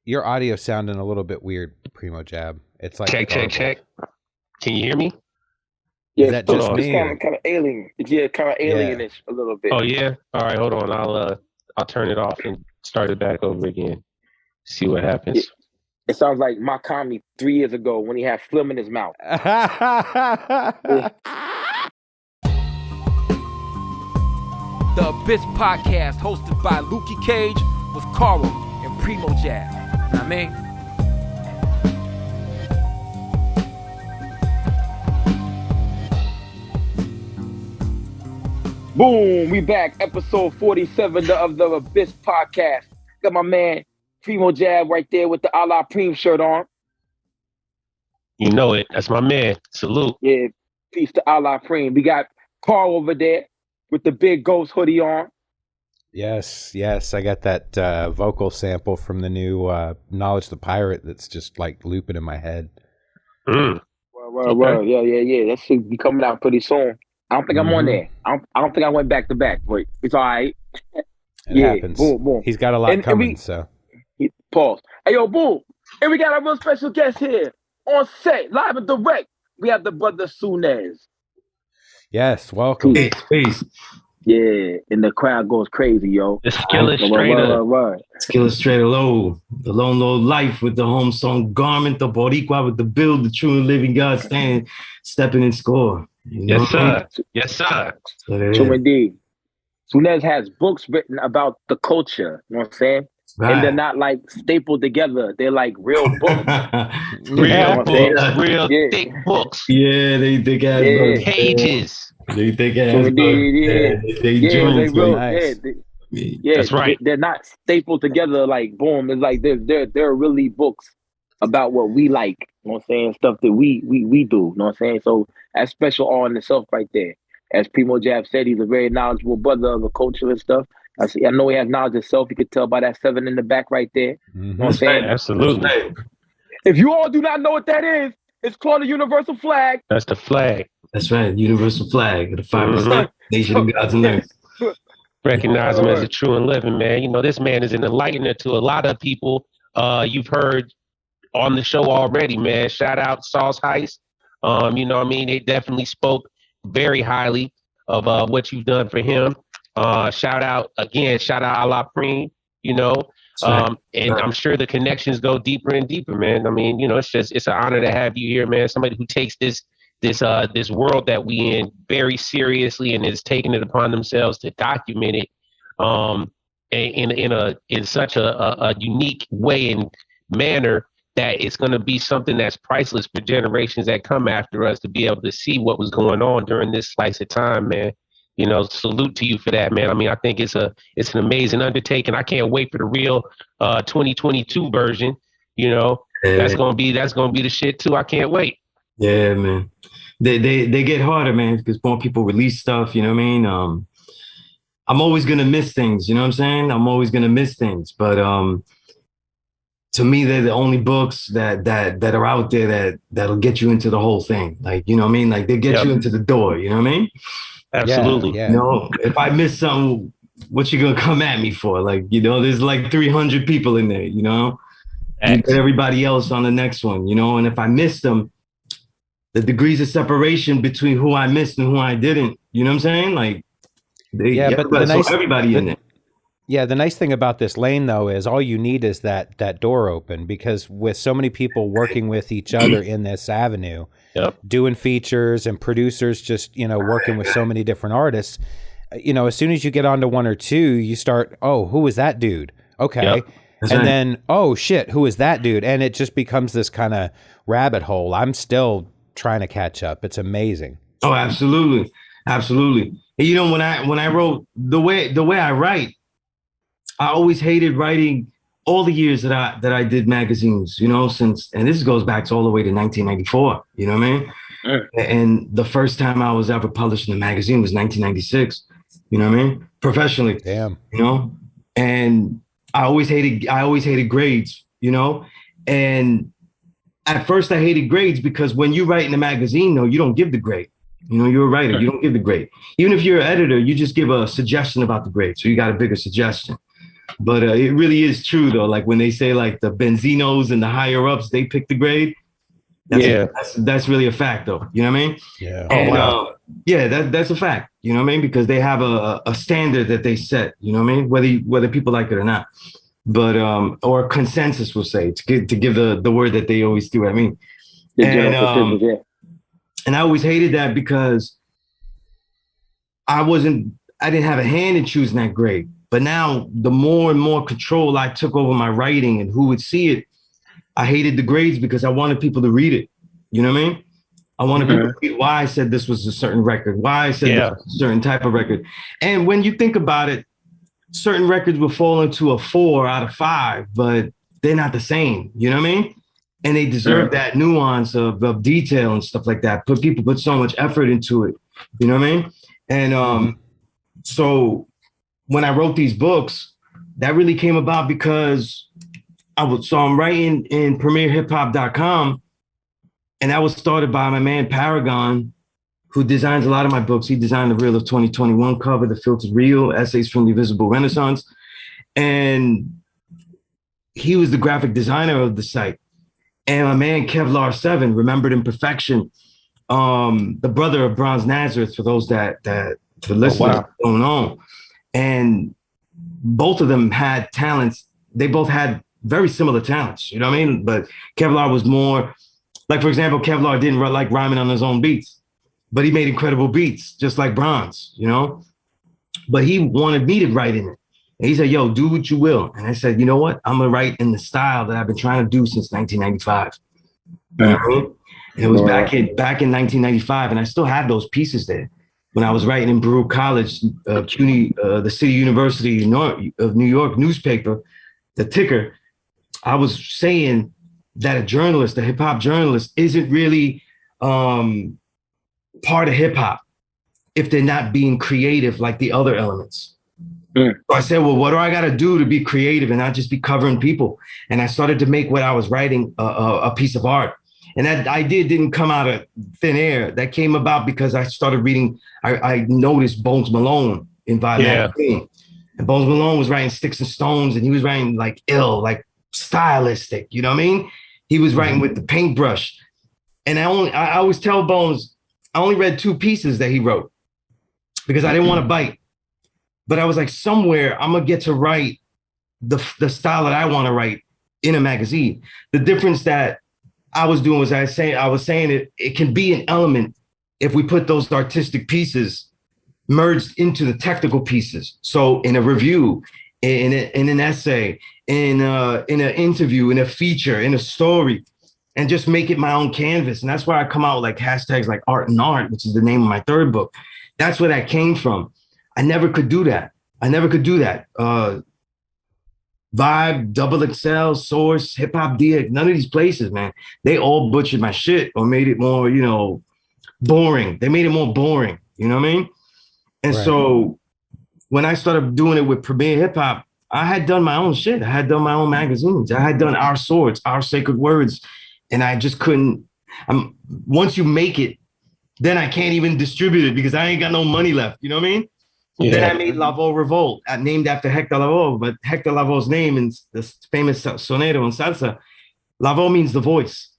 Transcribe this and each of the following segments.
Your audio sounding a little bit weird, PrimoJAB. It's like check. Can you hear me? Yeah, is that just me? It's kind of alien. Yeah, kind of alienish a little bit. Oh yeah. All right, hold on. I'll turn it off and start it back over again. See what happens. Yeah. It sounds like Makami 3 years ago when he had phlegm in his mouth. The Abyss Podcast, hosted by Lukey with Karl and PrimoJAB. Know what I mean? Boom, we back. Episode 47 of the Abyss Podcast. Got my man PrimoJAB right there with the a la Prim shirt on. You know it. That's my man. Salute. Yeah, peace to a la Prim. We got Karl over there with the big ghost hoodie on. Yes. I got that vocal sample from the new Knowledge the Pirate that's just like looping in my head. Well, yeah. That should be coming out pretty soon. I don't think I'm on there. I don't think I went back to back, but it's all right. It happens. Boom. He's got a lot coming, so. Pause. Hey, yo, boom. And we got a real special guest here on set, live and direct. We have the brother Sunez. Yes, welcome. Peace. Yeah, and the crowd goes crazy, yo. The SKILLISTRATOR. SKILLISTRATOR LO. The lone low life with the home song garment. The Boricua with the build. The true and living God standing, stepping in score. Yes, sir. Yes, sir. True indeed. Sunez has books written about the culture. You know what I'm saying? Right. And they're not like stapled together. They're like real books. Real thick books. Yeah, they got pages. They think that's right. They're not stapled together like boom. It's like they're really books about what we like. You know what I'm saying? Stuff that we do. You know what I'm saying? So that's special all in itself right there. As PrimoJAB said, he's a very knowledgeable brother of the culture and stuff. I know he has knowledge himself. You could tell by that 7 in the back right there. You know what I'm saying? Absolutely. If you all do not know what that is, it's called a universal flag. That's the flag. That's right. Universal flag of the 5% nation of gods and earth. Recognize him as a true and living man. You know, this man is an enlightener to a lot of people. You've heard on the show already, man. Shout out Sauce Heist. You know what I mean? They definitely spoke very highly of what you've done for him. Shout out a la Prim, you know. And I'm sure the connections go deeper and deeper, man. I mean, you know, it's an honor to have you here, man. Somebody who takes this world that we in very seriously and is taking it upon themselves to document it in such a unique way and manner that it's going to be something that's priceless for generations that come after us to be able to see what was going on during this slice of time, man. You know, salute to you for that, man. I mean, I think it's an amazing undertaking. I can't wait for the real 2022 version. You know, that's gonna be the shit too. I can't wait. Yeah, man. They get harder, man, because more people release stuff. You know what I mean? I'm always gonna miss things. You know what I'm saying? I'm always gonna miss things, but to me, they're the only books that are out there that'll get you into the whole thing. Like, you know what I mean? Like they get you into the door. You know what I mean? Absolutely. Yeah. You know, if I miss something, what you gonna come at me for? Like, you know, there's like 300 people in there, you know, and everybody else on the next one, you know, and if I missed them, the degrees of separation between who I missed and who I didn't, you know what I'm saying? Like, everybody in there. Yeah, the nice thing about this lane, though, is all you need is that door open, because with so many people working with each other in this avenue, doing features and producers just, you know, working with so many different artists, you know, as soon as you get onto one or two, you start, oh, who is that dude? Okay. And then, oh, shit, who is that dude? And it just becomes this kind of rabbit hole. I'm still trying to catch up. It's amazing. Oh, absolutely. Absolutely. And, you know, when I wrote the way I write, I always hated writing all the years that I did magazines, you know, and this goes back to all the way to 1994, you know what I mean? And the first time I was ever published in a magazine was 1996, you know what I mean? Professionally. Damn. You know? And I always hated grades, you know? And at first I hated grades because when you write in a magazine, though, you don't give the grade. You know, you're a writer, you don't give the grade. Even if you're an editor, you just give a suggestion about the grade. So you got a bigger suggestion. But it really is true though. Like when they say like the Benzinos and the higher ups, they pick the grade. That's really a fact though. You know what I mean? Yeah. And yeah, that's a fact. You know what I mean? Because they have a standard that they set. You know what I mean? Whether people like it or not. But or consensus will say to give the word that they always do. I mean, and I always hated that because I didn't have a hand in choosing that grade. But now the more and more control I took over my writing and who would see it, I hated the grades because I wanted people to read it. You know what I mean? I wanted people to read why I said this was a certain record, why I said this was a certain type of record. And when you think about it, certain records will fall into a 4 out of 5, but they're not the same. You know what I mean? And they deserve that nuance of detail and stuff like that. But people put so much effort into it. You know what I mean? And so when I wrote these books, that really came about because I'm writing in premierhiphop.com, and that was started by my man Paragon, who designs a lot of my books. He designed the Reel of 2021 cover, the Filtered Reel, Essays from the Invisible Renaissance. And he was the graphic designer of the site. And my man Kevlar 7, Remembered Imperfection, the brother of Bronze Nazareth, for those that for listeners don't know. And both of them had talents. They both had very similar talents, you know what I mean? But Kevlar was more, like, for example, Kevlar didn't like rhyming on his own beats, but he made incredible beats, just like Bronze, you know? But he wanted me to write in it. And he said, yo, do what you will. And I said, you know what? I'm gonna write in the style that I've been trying to do since 1995. You know what I mean? And it was back in 1995, and I still had those pieces there. When I was writing in Baruch College, CUNY, the City University of New York newspaper, the Ticker, I was saying that a journalist, a hip hop journalist, isn't really part of hip hop if they're not being creative like the other elements. So I said, well, what do I got to do to be creative and not just be covering people? And I started to make what I was writing a piece of art. And that idea didn't come out of thin air. That came about because I started reading. I noticed Bones Malone in Vibe magazine. And Bones Malone was writing Sticks and Stones, and he was writing like ill, like stylistic. You know what I mean? He was writing with the paintbrush. And I always tell Bones, I only read 2 pieces that he wrote because I didn't want to bite. But I was like, somewhere I'm gonna get to write the style that I want to write in a magazine. The difference that I was doing was I was saying it can be an element if we put those artistic pieces merged into the technical pieces. So in a review, in an essay, in an interview, in a feature, in a story, and just make it my own canvas. And that's why I come out with like hashtags like Art and Art, which is the name of my 3rd book. That's where that came from. I never could do that. Vibe, Double XL, Source, Hip Hop DX, none of these places, man, they all butchered my shit or made it more, you know, boring. They made it more boring, you know what I mean? And so when I started doing it with Premier Hip Hop, I had done my own shit. I had done my own magazines. I had done Our Swords, Our Sacred Words, and I just couldn't. Once you make it, then I can't even distribute it because I ain't got no money left. You know what I mean? Yeah. Then I made Lavoe Revolt, named after Hector Lavoe, but Hector Lavoe's name in the famous sonero and salsa, Lavoe means the voice.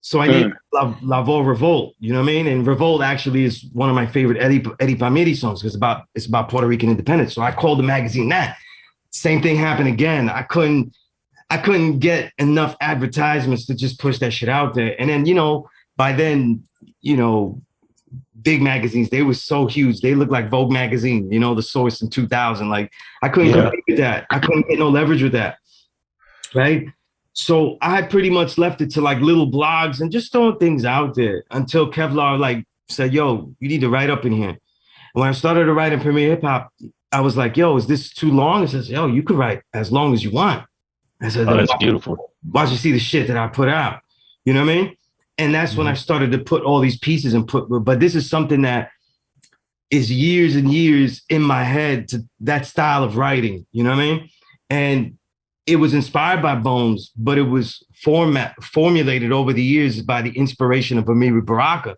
So I named Lavoe Revolt, you know what I mean? And Revolt actually is one of my favorite Eddie Palmieri songs because it's about Puerto Rican independence. So I called the magazine that. Same thing happened again. I couldn't get enough advertisements to just push that shit out there. And then, you know, by then, you know, big magazines, they were so huge. They looked like Vogue magazine, you know, the Source in 2000. Like I couldn't compete with that. I couldn't get no leverage with that. Right. So I pretty much left it to like little blogs and just throwing things out there until Kevlar like said, yo, you need to write up in here. And when I started to write in Premier Hip Hop, I was like, yo, is this too long? It says, yo, you could write as long as you want. I said, oh, that's beautiful. Watch you see the shit that I put out. You know what I mean? And that's when I started to put all these pieces and but this is something that is years and years in my head to that style of writing. You know what I mean? And it was inspired by Bones, but it was formulated over the years by the inspiration of Amiri Baraka,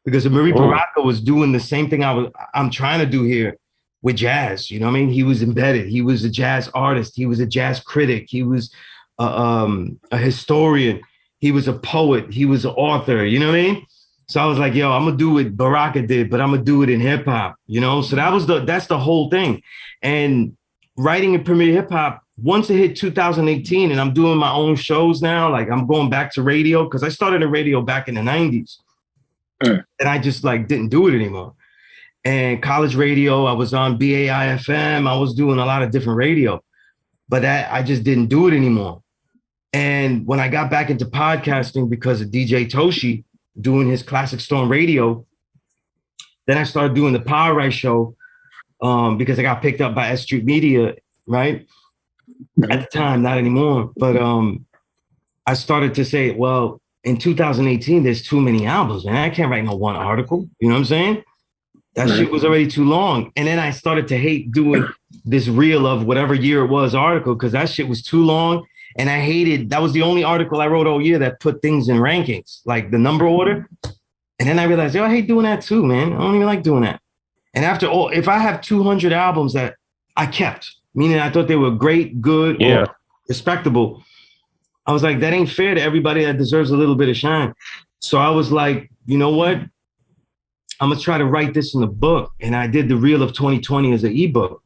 because Amiri Baraka was doing the same thing I'm trying to do here, with jazz. You know what I mean? He was embedded. He was a jazz artist. He was a jazz critic. He was a historian. He was a poet. He was an author. You know what I mean? So I was like, yo, I'm gonna do what Baraka did, but I'm gonna do it in hip hop. You know? So that's the whole thing. And writing in Premier Hip Hop, once it hit 2018, and I'm doing my own shows now, like I'm going back to radio because I started in radio back in the 90s. And I just like didn't do it anymore. And college radio, I was on BAI FM. I was doing a lot of different radio, but I just didn't do it anymore. And when I got back into podcasting because of DJ Toshi doing his Classic Storm radio, then I started doing the Power Right show because I got picked up by S Street Media, right? At the time, not anymore. But I started to say, well, in 2018, there's too many albums, man. I can't write no one article. You know what I'm saying? That shit was already too long. And then I started to hate doing this reel of whatever year it was article because that shit was too long. And I hated, that was the only article I wrote all year that put things in rankings, like the number order. And then I realized, yo, I hate doing that too, man. I don't even like doing that. And after all, if I have 200 albums that I kept, meaning I thought they were great, good, or respectable, I was like, that ain't fair to everybody that deserves a little bit of shine. So I was like, you know what? I'm gonna try to write this in a book. And I did the Reel of 2020 as an ebook.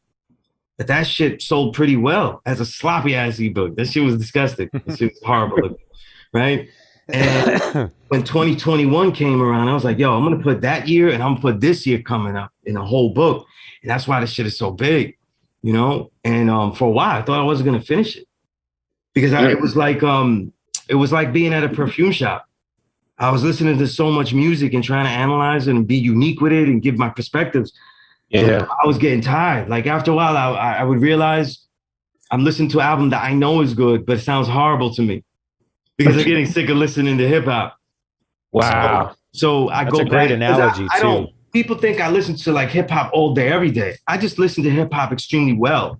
But that shit sold pretty well as a sloppy ass ebook. That shit was disgusting. That shit was horrible, right? And when 2021 came around, I was like, yo, I'm gonna put that year and I'm gonna put this year coming up in a whole book. And that's why this shit is so big, you know? And for a while, I thought I wasn't gonna finish it. Because it was like being at a perfume shop. I was listening to so much music and trying to analyze it and be unique with it and give my perspectives. Yeah, I was getting tired. Like after a while, I would realize I'm listening to an album that I know is good, but it sounds horrible to me because I'm getting sick of listening to hip hop. Wow. So I That's go a great back. analogy I too. don't. People think I listen to like hip hop all day, every day. I just listen to hip hop extremely well.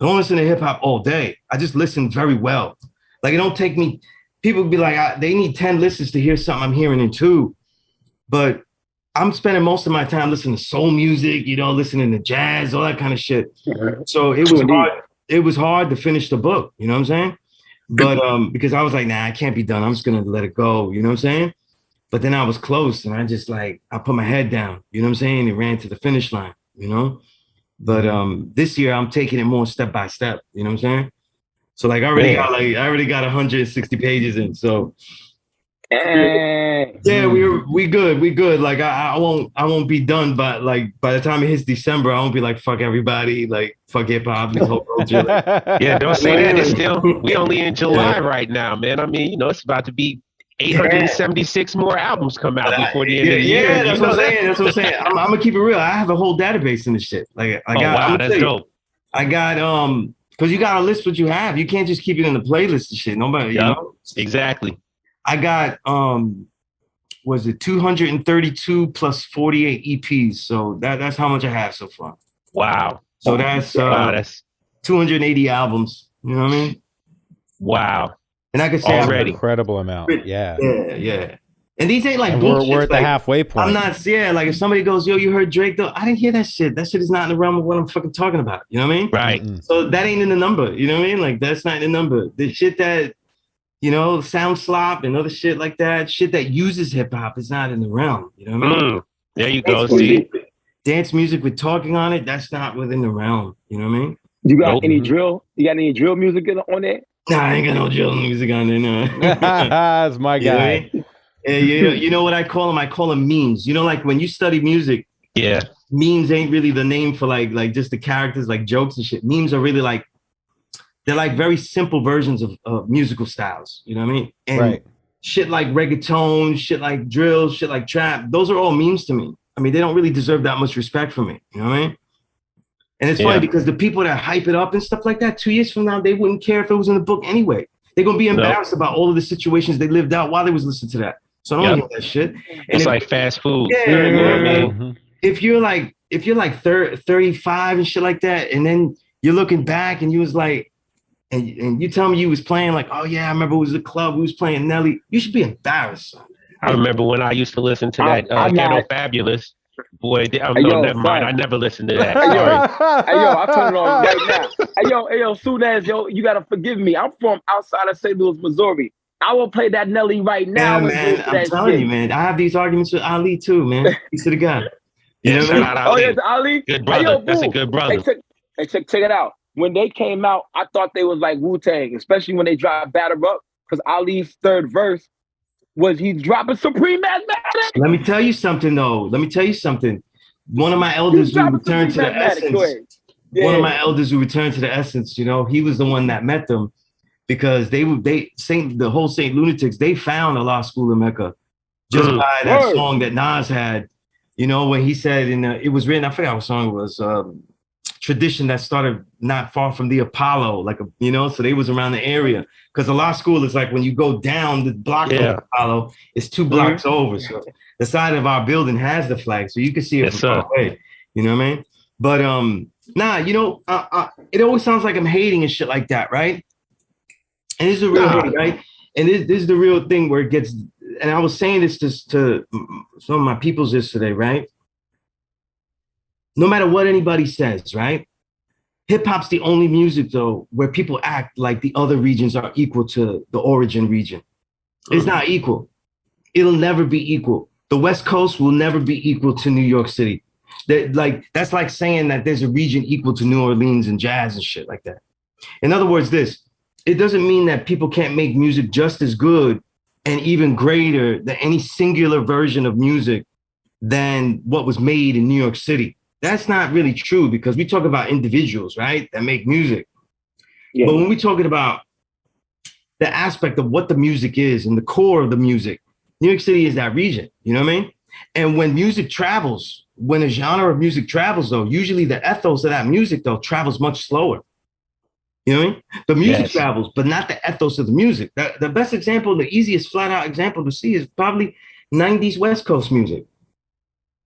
I don't listen to hip hop all day. I just listen very well. Like it don't take me. People be like, they need 10 listens to hear something I'm hearing in 2. But I'm spending most of my time listening to soul music, you know, listening to jazz, all that kind of shit. So it was hard. It was hard to finish the book. You know what I'm saying? But because I was like, nah, I can't be done. I'm just gonna let it go. You know what I'm saying? But then I was close, and I just like I put my head down. You know what I'm saying? It ran to the finish line. You know. But this year I'm taking it more step by step. You know what I'm saying? So like I already got 160 pages in. So yeah, we good. Like I won't be done, but like by the time it hits December, I won't be like fuck everybody, like fuck hip hop, this whole culture. Yeah, don't say that. It's still we only in July right now, man. I mean, you know, it's about to be 876 more albums come out before the end of the year. Yeah, that's what I'm saying. That's what I'm saying. I'm gonna keep it real. I have a whole database in this shit. Like that's dope. I got because you gotta list what you have. You can't just keep it in the playlist and shit. Nobody, you know? Exactly. I got was it 232 plus 48 EPs. So that's how much I have so far. Wow. So that's 280 albums. You know what I mean? Wow. And I could say already incredible amount. Yeah. And these ain't like we're at the halfway point. I'm not, like if somebody goes, yo, you heard Drake though? I didn't hear that shit. That shit is not in the realm of what I'm fucking talking about. You know what I mean? Right. So that ain't in the number. You know what I mean? Like that's not in the number. The shit that, you know, sound slop and other shit like that, shit that uses hip hop is not in the realm. You know what I mean? There you go. See, dance music with talking on it, that's not within the realm. You know what I mean? You got any drill? You got any drill music on there? Nah, I ain't got no drill music on there. No. That's my guy. You know what I mean? You know what I call them? I call them memes. You know, like when you study music, memes ain't really the name for like just the characters, like jokes and shit. Memes are really like, they're like very simple versions of musical styles. You know what I mean? And shit like reggaeton, shit like drill, shit like trap, those are all memes to me. I mean, they don't really deserve that much respect from me. You know what I mean? And it's funny because the people that hype it up and stuff like that, 2 years from now, they wouldn't care if it was in the book anyway. They're going to be embarrassed about all of the situations they lived out while they was listening to that. So I don't hear that shit. And it's like fast food. Yeah, you know what I mean? If you're like 35 and shit like that, and then you're looking back and you was like, and you tell me you was playing like, oh yeah, I remember it was a club, we was playing Nelly. You should be embarrassed. I remember when I used to listen to that Ghetto Fabulous. Boy, never mind. I never listened to that. Hey, yo, I'll turn it on right now. Hey, yo, Sunez, yo, you gotta forgive me. I'm from outside of St. Louis, Missouri. I will play that Nelly right now. Yeah, man. I'm telling you, man. I have these arguments with Ali too, man. Piece of the guy. You know what I mean? Ali. Oh, yeah, Ali. Good brother. Hey, yo, that's a good brother. Hey, check it out. When they came out, I thought they was like Wu-Tang, especially when they dropped Batter Up, because Ali's third verse was he dropping Supreme Mathematics. Let me tell you something, though. One of my elders who returned to the essence. Yeah. One of my elders who returned to the essence, you know, he was the one that met them because the whole Saint Lunatics, they found a law school in Mecca just by that song that Nas had, you know, when he said it was written, I forgot what song it was, tradition that started not far from the Apollo, so they was around the area. Because the law school is like when you go down the block from the Apollo, it's 2 blocks over. So the side of our building has the flag, so you can see it from far away. You know what I mean? But it always sounds like I'm hating and shit like that, right? And this is a real hate, right? And this is the real thing where it gets. And I was saying this to some of my peoples yesterday, right? No matter what anybody says, right? Hip hop's the only music, though, where people act like the other regions are equal to the origin region. It's not equal. It'll never be equal. The West Coast will never be equal to New York City. That's like saying that there's a region equal to New Orleans and jazz and shit like that. In other words, it doesn't mean that people can't make music just as good and even greater than any singular version of music than what was made in New York City. That's not really true because we talk about individuals, right, that make music. Yeah. But when we're talking about the aspect of what the music is and the core of the music, New York City is that region, you know what I mean? And when music travels, when a genre of music travels, though, usually the ethos of that music, though, travels much slower. You know what I mean? The music travels, but not the ethos of the music. The best example, the easiest flat out example to see is probably 90s West Coast music.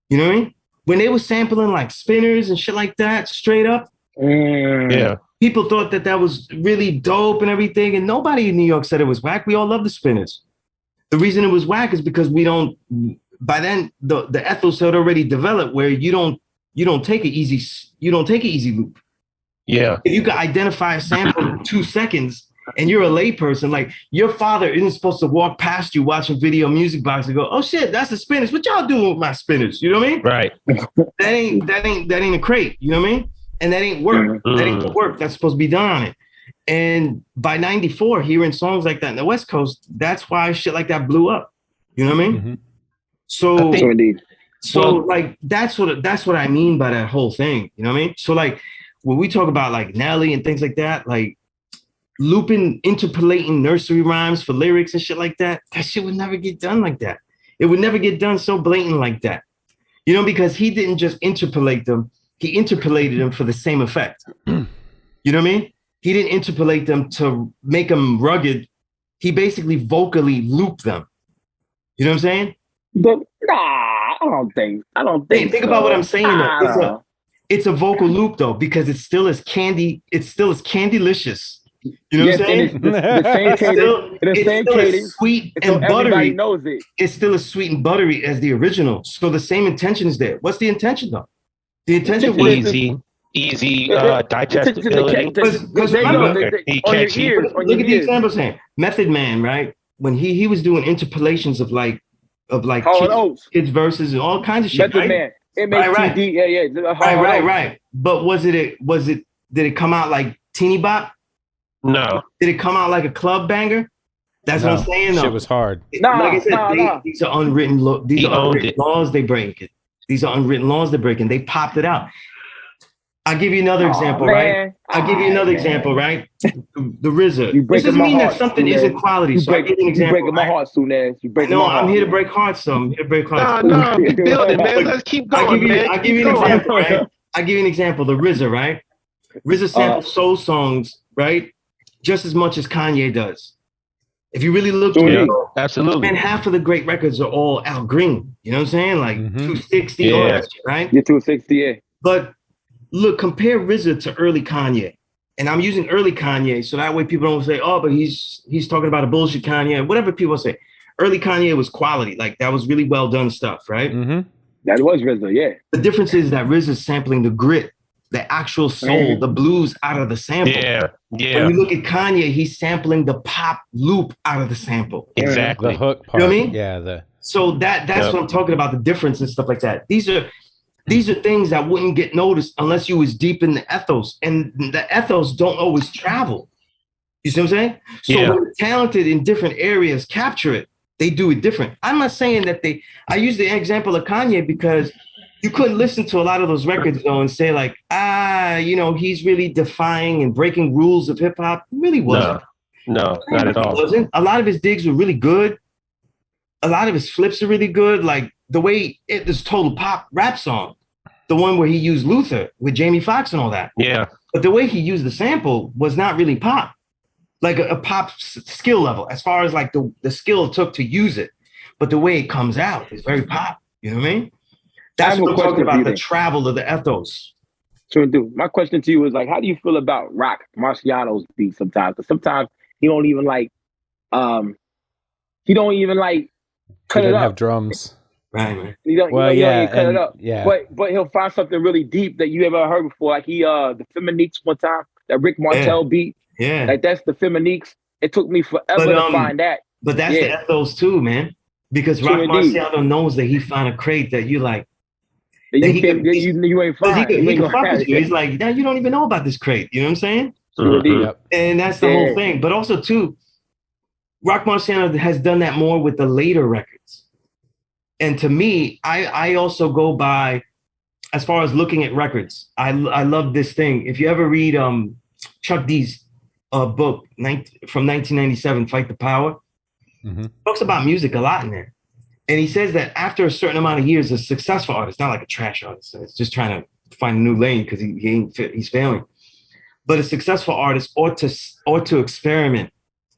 You know what I mean? When they were sampling like spinners and shit like that, straight up, people thought that was really dope and everything. And nobody in New York said it was whack. We all love the spinners. The reason it was whack is because by then the ethos had already developed where you don't take an easy loop. Yeah. If you can identify a sample in 2 seconds and you're a layperson, like your father isn't supposed to walk past you watching Video Music Box and go, "Oh shit, that's the spinners. What y'all doing with my spinners?" You know what I mean? Right. that ain't a crate. You know what I mean? And that ain't work. That ain't the work that's supposed to be done on it. And by 94, hearing songs like that in the West Coast, that's why shit like that blew up. You know what I mean? Mm-hmm. That's what I mean by that whole thing. You know what I mean? So like when we talk about like Nelly and things like that, like interpolating nursery rhymes for lyrics and shit like that shit would never get done like that. It would never get done so blatant like that. You know, because he didn't just interpolate them, he interpolated them for the same effect. You know what I mean? He didn't interpolate them to make them rugged. He basically vocally looped them. You know what I'm saying? But I don't think. Think so. about what I'm saying though. It's a vocal loop though, because it's still as candylicious. You know what I'm saying? The same cadence, sweet and buttery. Everybody knows it. It's still as sweet and buttery as the original. So the same intention is there. What's the intention though? The intention was easy digestibility. Because remember, look at the examples here. Method Man, right? When he was doing interpolations of kids verses and all kinds of shit. Method Man. MATD, right. But did it come out like Teeny Bop? No. Did it come out like a club banger? That's what I'm saying though. Shit was hard. Like I said, these are unwritten laws they break. These are unwritten laws they're breaking. They popped it out. I'll give you another example, right? Right? The RZA. This doesn't mean that something isn't quality. So I'll give you an example. You're breaking my heart, Sunez. I'm here to break hearts, though. I'm here to break hearts. No, build it, man. Let's keep going, I'll give you an example, right? I'll give you an example. The RZA, right? RZA samples soul songs, right? Just as much as Kanye does. If you really look at it, absolutely. And half of the great records are all Al Green. You know what I'm saying? Like 260, all that shit, right? Yeah, 260, yeah. But look, compare RZA to early Kanye. And I'm using early Kanye so that way people don't say, "Oh, but he's talking about a bullshit Kanye." Whatever people say. Early Kanye was quality. Like that was really well done stuff, right? Mm-hmm. That was RZA, yeah. The difference is that RZA's sampling the grit, the actual soul, the blues out of the sample. Yeah. When you look at Kanye, he's sampling the pop loop out of the sample. Exactly. The hook part. You know what I mean? Yeah. So that's what I'm talking about, the difference and stuff like that. These are things that wouldn't get noticed unless you was deep in the ethos. And the ethos don't always travel. You see what I'm saying? So when the talented in different areas capture it, they do it different. I'm not saying that I use the example of Kanye because you couldn't listen to a lot of those records though and say like, he's really defying and breaking rules of hip hop. He really wasn't. No, not at all. Wasn't. A lot of his digs were really good. A lot of his flips are really good. Like the way this total pop rap song, the one where he used Luther with Jamie Foxx and all that. Yeah. But the way he used the sample was not really pop. Like a pop skill level, as far as like the skill it took to use it. But the way it comes out is very pop. You know what I mean? That's what I'm talking about, the travel of the ethos. Sure do. My question to you is like, how do you feel about Rock Marciano's beats sometimes? Because sometimes he don't even cut He it didn't up. have drums. Right, man. He don't cut it up. Yeah. But he'll find something really deep that you ever heard before. Like the Feminiques one time, that Rick Martel beat. Yeah. Like that's the Feminiques. It took me forever to find that. But that's the ethos too, man. Because Rock Marciano knows that he found a crate that you like. You ain't fine. He can fuck with you. He's like, now you don't even know about this crate. You know what I'm saying? Yep. And that's the whole thing. But also too, Rock Marciano has done that more with the later records. And to me, I also go by, as far as looking at records, I love this thing. If you ever read Chuck D's book from 1997, Fight the Power, talks about music a lot in there. And he says that after a certain amount of years, a successful artist, not like a trash artist, it's just trying to find a new lane because he's failing. But a successful artist ought to experiment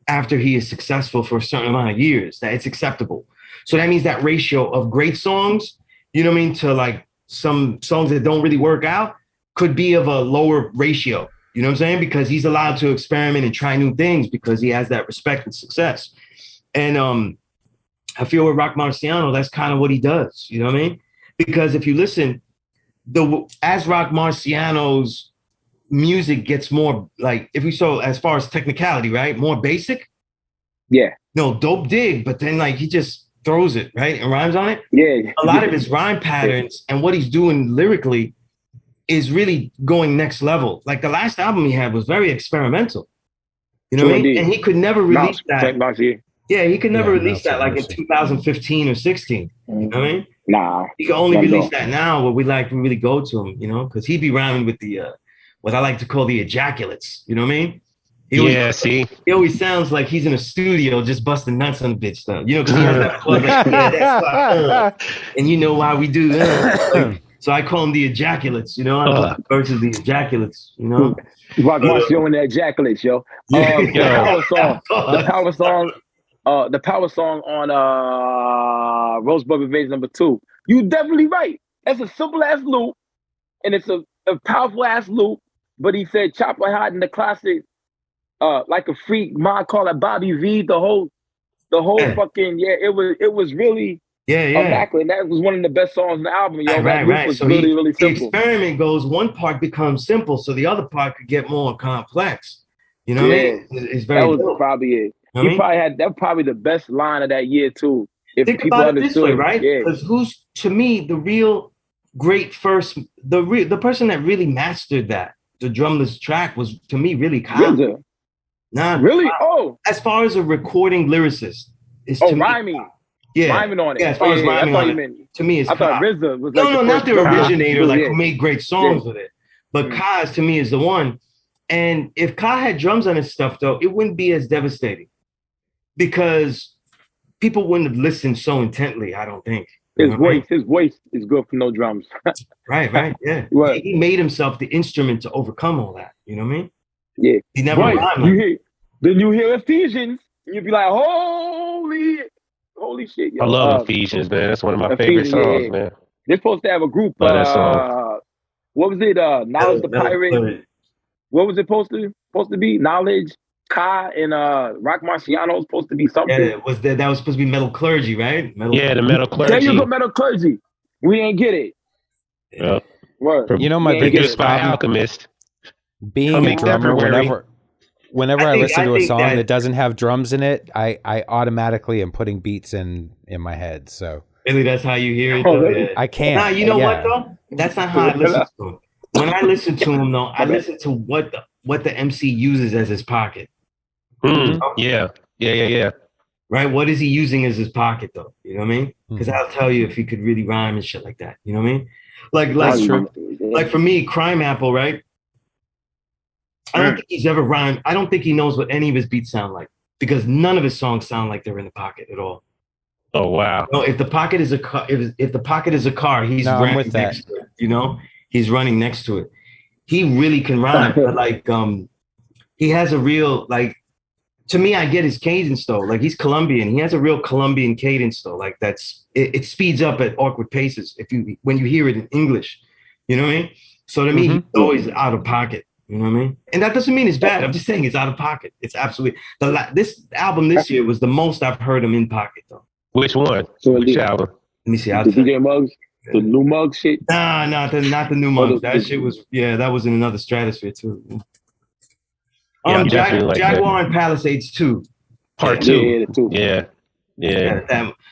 after he is successful for a certain amount of years, that it's acceptable. So that means that ratio of great songs, you know what I mean, to like some songs that don't really work out could be of a lower ratio. You know what I'm saying? Because he's allowed to experiment and try new things because he has that respect and success. And I feel with Rock Marciano, that's kind of what he does. You know what I mean? Because if you listen, as Rock Marciano's music gets more like, if we saw as far as technicality, right? More basic. Yeah. No, dope dig, but then like he just throws it, right? And rhymes on it. Yeah. A lot of his rhyme patterns and what he's doing lyrically is really going next level. Like the last album he had was very experimental. You know what I mean? And he could never release that. Yeah, he could never release that like in 2015 or 16. You know what I mean? Nah. He can only release that now where we really go to him, you know, because he'd be rhyming with the what I like to call the ejaculates. You know what I mean? He always sounds like he's in a studio just busting nuts on the bitch stuff. You know, because he has that plug like, that's and you know why we do that. So I call them the ejaculates, you know, versus the ejaculates, you know. Rock Marciano and the ejaculates, yo. The power song on Rosebud Invasion #2. You definitely right. That's a simple ass loop, and it's a powerful ass loop. But he said Chopper Hot in the classic, like a freak, Ma call it Bobby V. The whole fucking it was really immaculate. That was one of the best songs on the album. Yo, right. Was so really simple. The experiment goes, one part becomes simple, so the other part could get more complex. You know what I mean? It's very. That was probably it. He probably had that probably the best line of that year too. If think people about it understood, this way, right? Because who's to me the real great the person that really mastered the drumless track was to me really Kyle. Nah, really? As far as a recording lyricist, is rhyming. Rhyming on it. Yeah, as far as rhyming on it. To me, it's I thought RZA was no, not the originator, like who made great songs with it. But Kaz to me is the one. And if Ka had drums on his stuff, though, it wouldn't be as devastating because people wouldn't have listened so intently, I don't think. His voice is good for no drums. Right, yeah. Right. He made himself the instrument to overcome all that. You know what I mean? Yeah. He never rhymed. Then you hear Ephesians, and you'd be like, holy shit. Yo. I love Ephesians, man. That's one of my favorite songs, man. They're supposed to have a group. What was it? Knowledge the Pirate. What was it supposed to be? Knowledge, Ka, and Rock Marciano was supposed to be something. Yeah, that was supposed to be Metal Clergy, right? The Metal Clergy. There you go, Metal Clergy. We ain't get it. Yeah. Word. You know, my biggest problem, Alchemist, being a drummer, whenever I listen to a song that doesn't have drums in it, I automatically am putting beats in my head. So really, that's how you hear it. Oh, really? Yeah. I can't. Nah, you know what though? That's not how I listen to him. When I listen to him though, I listen to what the MC uses as his pocket. Yeah. Right? What is he using as his pocket though? You know what I mean? Because I'll tell you if he could really rhyme and shit like that. You know what I mean? Like for me, Crime Apple, right? I don't think he's ever rhymed. I don't think he knows what any of his beats sound like because none of his songs sound like they're in the pocket at all. Oh wow! No, if the pocket is a car, if the pocket is a car, he's running next to it. You know, he's running next to it. He really can rhyme, but like, he has a real like. To me, I get his cadence though. Like he's Colombian, he has a real Colombian cadence though. Like it speeds up at awkward paces when you hear it in English. You know what I mean? So to me, he's always out of pocket. You know what I mean? And that doesn't mean it's bad. I'm just saying it's out of pocket. It's absolutely this album this year was the most I've heard him in pocket though. Which one? Which album? Let me see. The DJ Muggs, the new Mugg shit. Nah, not the new Muggs. That shit was that was in another stratosphere too. Jaguar and Palisades 2. Part 2. Yeah.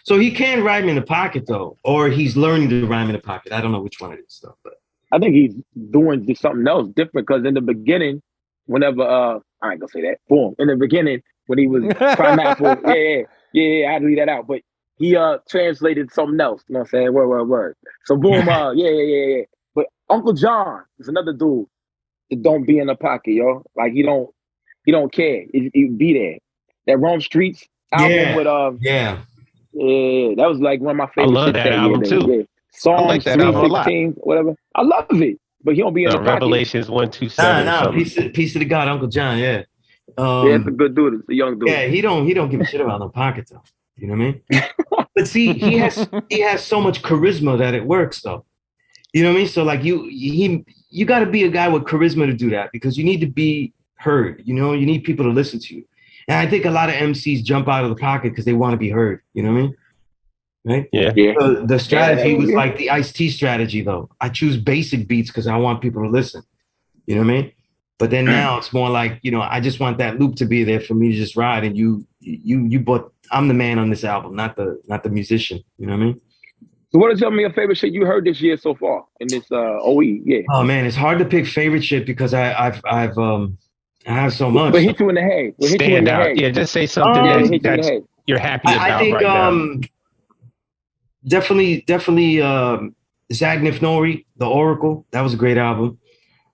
So he can rhyme in the pocket though, or he's learning to rhyme in the pocket. I don't know which one it is though, but I think he's doing something else different because in the beginning, whenever I ain't gonna say that. Boom. In the beginning, when he was Crime Apple, I had to leave that out. But he translated something else. You know what I'm saying? Word. So boom, yeah. But Uncle John is another dude that don't be in the pocket, yo. Like he don't care. He be there. That Rome Streets album with that was like one of my favorite. I love that album too. Yeah. Song like 316, whatever. I love it, but he don't be in the pocket. Revelations 127. Peace to the God, Uncle John. Yeah, it's a good dude. It's a young dude. Yeah, he don't give a shit about no pockets though. You know what I mean? But see, he has so much charisma that it works though. You know what I mean? So like you got to be a guy with charisma to do that because you need to be heard. You know, you need people to listen to you. And I think a lot of MCs jump out of the pocket because they want to be heard. You know what I mean? Right? Yeah. So the strategy was like the Ice-T strategy, though. I choose basic beats because I want people to listen. You know what I mean? But then now it's more like, you know, I just want that loop to be there for me to just ride. And I'm the man on this album, not the musician. You know what I mean? So what is some of your favorite shit you heard this year so far in this OE? Yeah. Oh man, it's hard to pick favorite shit because I have so much. But hit you in the head. Stand out. Yeah, just say something that you're happy about. I think now. Definitely Zagnif Nori, The Oracle. That was a great album.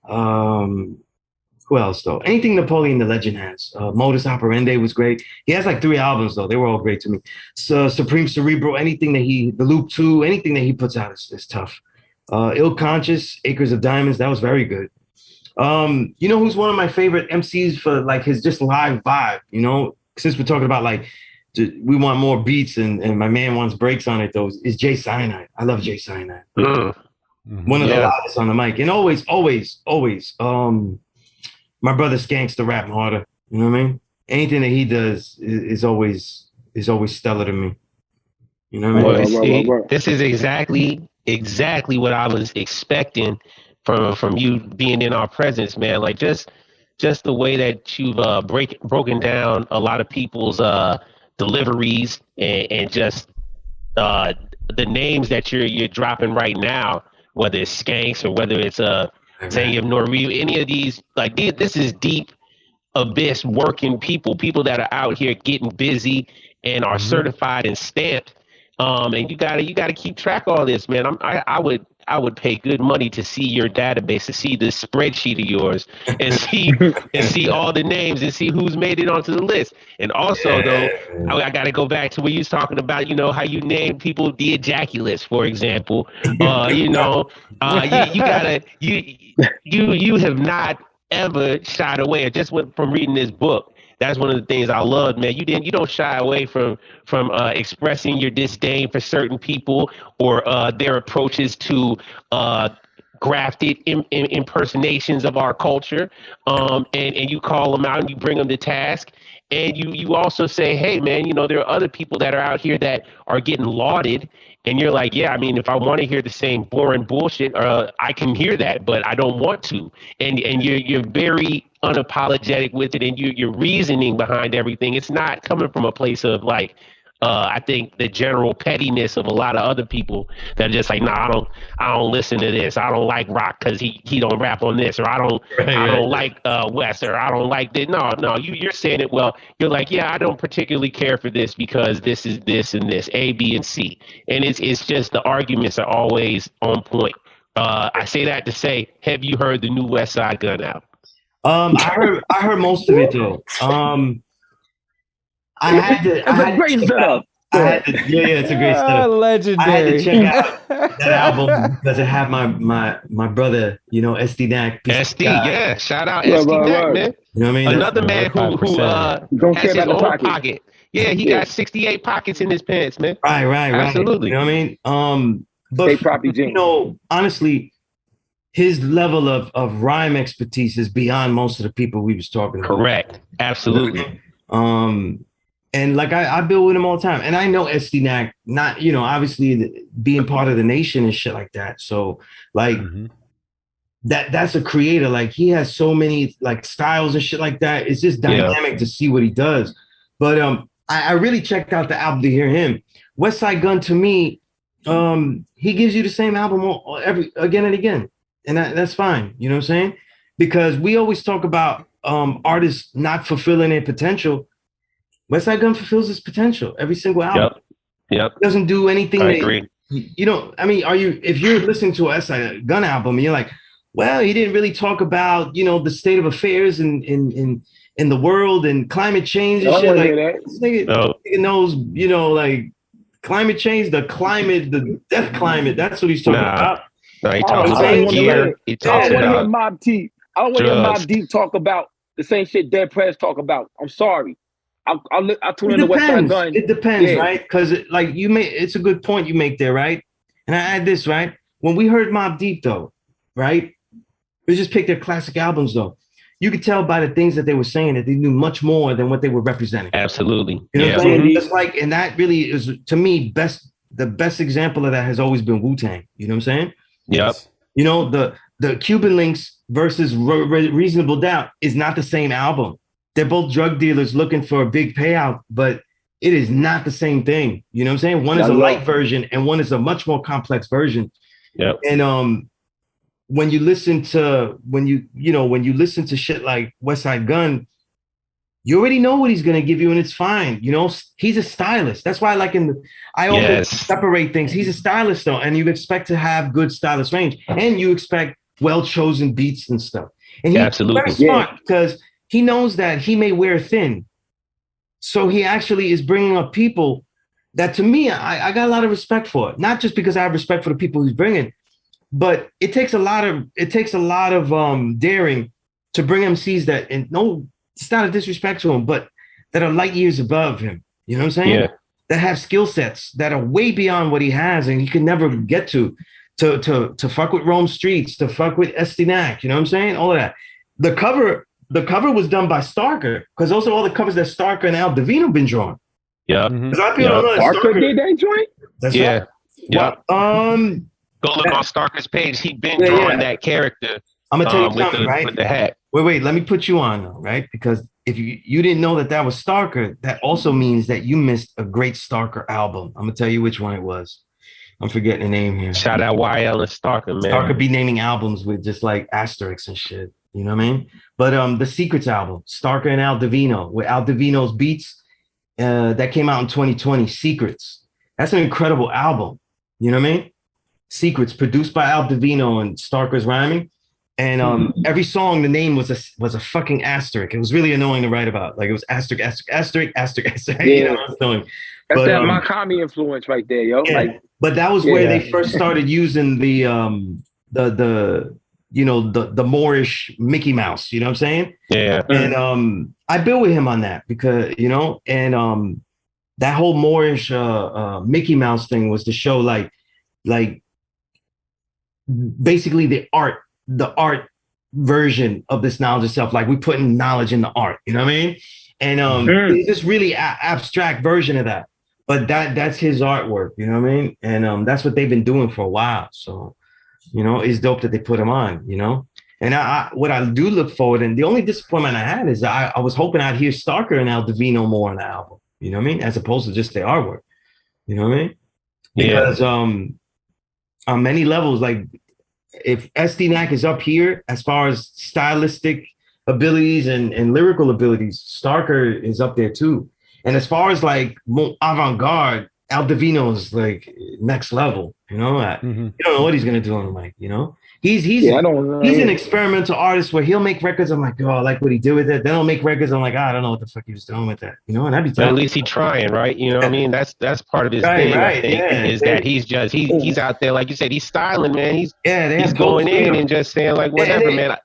Who else though? Anything Napoleon the Legend has. Modus Operandi was great. He has like 3 albums though. They were all great to me. So Supreme Cerebral, anything that the Loop 2, anything that he puts out is tough. Ill Conscious, Acres of Diamonds, that was very good. You know who's one of my favorite MCs for like his just live vibe, you know? Since we're talking about like we want more beats and my man wants breaks on it though, is Jay Cyanide. I love Jay Cyanide. One of the loudest on the mic. And always, my brother Skanks the rap harder. You know what I mean? Anything that he does is always stellar to me. You know what I mean? See, this is exactly what I was expecting from you being in our presence, man. Like just the way that you've broken down a lot of people's deliveries and just the names that you're dropping right now, whether it's Skanks or whether it's Zagnif Nori, any of these, like this is deep abyss working people that are out here getting busy and are certified and stamped. And you gotta keep track of all this, man. I would pay good money to see your database, to see this spreadsheet of yours, and see all the names and see who's made it onto the list. And also, though, I got to go back to what you was talking about. You know how you name people the ejaculates, for example. You have not ever shied away. Just from reading this book. That's one of the things I love, man. You don't shy away from expressing your disdain for certain people or their approaches to grafted impersonations of our culture, and you call them out and you bring them to task. And you also say, hey man, you know, there are other people that are out here that are getting lauded, and you're like, yeah, I mean, if I want to hear the same boring bullshit, I can hear that, but I don't want to. And you're very unapologetic with it, and you're reasoning behind everything. It's not coming from a place of like, I think the general pettiness of a lot of other people that are just like, nah, I don't listen to this. I don't like rock because he don't rap on this, or I don't like West, or I don't like that. No, you're saying it well. You're like, yeah, I don't particularly care for this because this is this and this, A, B, and C, and it's just the arguments are always on point. I say that to say, have you heard the new West Side Gun album? I heard most of it though. I had to yeah, it's a great setup. Legendary. I had to check out that album because it had my brother, you know, SD, yeah, shout out SD, man. You know what I mean? Another man who don't has care his about the own pocket. Yeah, he got 68 pockets in his pants, man. Right. Absolutely. You know what I mean? But you know, honestly, his level of rhyme expertise is beyond most of the people we was talking about. Correct. Absolutely. And like I build with him all the time, and I know SD, not, you know, obviously being part of the nation and shit like that. So like that's a creator. Like he has so many like styles and shit like that. It's just dynamic to see what he does. But I really checked out the album to hear him. West Side Gun to me, he gives you the same album again and again, and that's fine. You know what I'm saying? Because we always talk about artists not fulfilling their potential. West Side Gun fulfills his potential every single album. Yep. He doesn't do anything. I agree. You know, I mean, if you're listening to a West Side Gun album and you're like, well, he didn't really talk about, you know, the state of affairs in the world and climate change and shit. Like, this nigga knows, you know, like climate change, the death climate. That's what he's talking about. No, he talks about gear. He talks about hear Mob Deep. I don't want to hear Mob Deep talk about the same shit Dead Prez talk about. I'm sorry. I tune in the West Side Gun. It depends, right? Because like it's a good point you make there, right? And I add this, right? When we heard Mobb Deep, though, right? We just picked their classic albums, though. You could tell by the things that they were saying that they knew much more than what they were representing. Absolutely. You know what I'm saying? It's like, and that really is, to me, the best example of that has always been Wu-Tang. You know what I'm saying? Yep. You know, the Cuban Links versus Reasonable Doubt is not the same album. They're both drug dealers looking for a big payout, but it is not the same thing. You know what I'm saying? One is a light version and one is a much more complex version. Yep. And when you listen to shit like West Side Gun, you already know what he's gonna give you, and it's fine. You know, he's a stylist. That's why I often separate things. He's a stylist though, and you expect to have good stylist range, and you expect well-chosen beats and stuff. And he's very smart because he knows that he may wear thin. So he actually is bringing up people that, to me, I got a lot of respect for. Not just because I have respect for the people he's bringing, but it takes a lot of daring to bring MCs that, and no, it's not a disrespect to him, but that are light years above him. You know what I'm saying? Yeah. That have skill sets that are way beyond what he has and he could never get to fuck with Rome Streets, to fuck with SD, you know what I'm saying? All of that. The cover was done by Starker, because those are all the covers that Starker and Al Divino been drawing. Yeah. Because I feel Starker did that joint? That's right. Yeah. Go look on Starker's page. He been drawing that character. I'm gonna tell you something, right? With the hat. Wait, let me put you on though, right? Because if you didn't know that was Starker, that also means that you missed a great Starker album. I'm gonna tell you which one it was. I'm forgetting the name here. Shout out YL and Starker, man. Starker be naming albums with just like asterisks and shit. You know what I mean? But the Secrets album, Starker and Al Divino, with Al Divino's beats, that came out in 2020. Secrets. That's an incredible album. You know what I mean? Secrets, produced by Al Divino and Starker's rhyming. And every song, the name was a fucking asterisk. It was really annoying to write about. Like it was asterisk, asterisk, asterisk, asterisk, asterisk. You know what I'm saying? That's that Makami influence right there, yo. Yeah. Like, but that was where they first started using the Moorish Mickey Mouse, you know what I'm saying? Yeah. And I built with him on that because, you know, and that whole Moorish Mickey Mouse thing was to show like basically the art version of this knowledge itself. Like we putting knowledge in the art, you know what I mean? And it's this really abstract version of that. But that's his artwork, you know what I mean? And that's what they've been doing for a while. So, you know, it's dope that they put him on, you know? And what I do look forward, and the only disappointment I had is I was hoping I'd hear Starker and Al Divino more on the album, you know what I mean? As opposed to just their artwork, you know what I mean? Because on many levels, like if SDNAC is up here as far as stylistic abilities and lyrical abilities, Starker is up there too. And as far as like avant-garde, Al Divino's like next level, you know? You don't know what he's gonna do on the mic, you know? He's an experimental artist where he'll make records. I'm like, oh, I like what he did with it. Then he'll make records. I'm like, I don't know what the fuck he was doing with that, you know. And that'd be tough. At least he's trying, right? You know what I mean? That's part of his thing. I think is that he's out there, like you said, he's styling, man. He's going in and just saying like, whatever, man.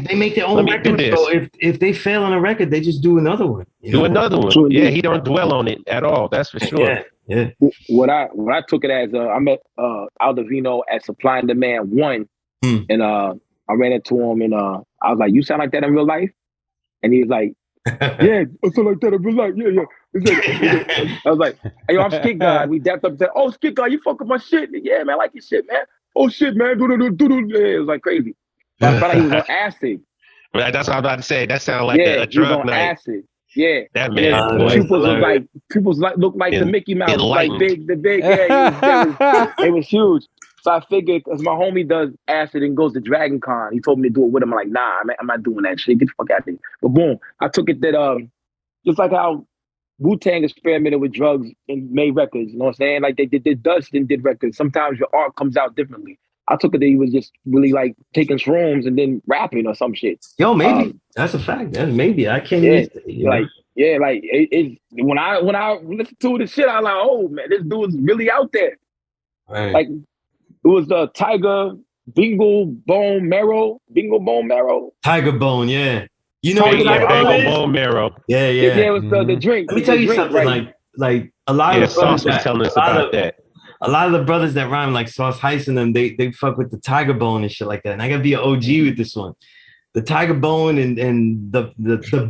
They make their own records. So if they fail on a record, they just do another one. Do another one. Yeah, he don't dwell on it at all. That's for sure. Yeah. What I took it as, I met Al Divino at Supply and Demand 1. And I ran into him and I was like, you sound like that in real life? And he was like, yeah, I sound like that in real life. Yeah. I was like, hey, yo, I'm Skit God. We dapped up and said, oh, Skit God, you fuck with my shit. Yeah, man, I like your shit, man. Oh, shit, man. Yeah, it was like crazy. But I felt like he was on acid. Right, that's what I was about to say. That sounded like a drug night. Acid. Yeah. That man. Pupils looked like the Mickey Mouse. Like the big. Yeah, it was huge. So I figured, because my homie does acid and goes to Dragon Con, he told me to do it with him. I'm like, nah, I'm not doing that shit. Get the fuck out of here. But boom, I took it that just like how Wu-Tang experimented with drugs and made records, you know what I'm saying? Like they did Dust and did records. Sometimes your art comes out differently. I took it that he was just really like taking shrooms and then rapping or some shit. Yo, maybe. That's a fact. Maybe. I can't even when I listen to the shit, I was like, oh man, this dude's really out there. Right. Like it was the Tiger Bingo Bone Marrow. Tiger Bone, yeah. You know Bingo Bone Marrow. Yeah. Yeah, it was the drink. Let me tell you something, right? like a lot of Sauce was telling us about that. A lot of the brothers that rhyme like Sauce Heist and them, they fuck with the Tiger Bone and shit like that. And I gotta be an OG with this one. The Tiger Bone and the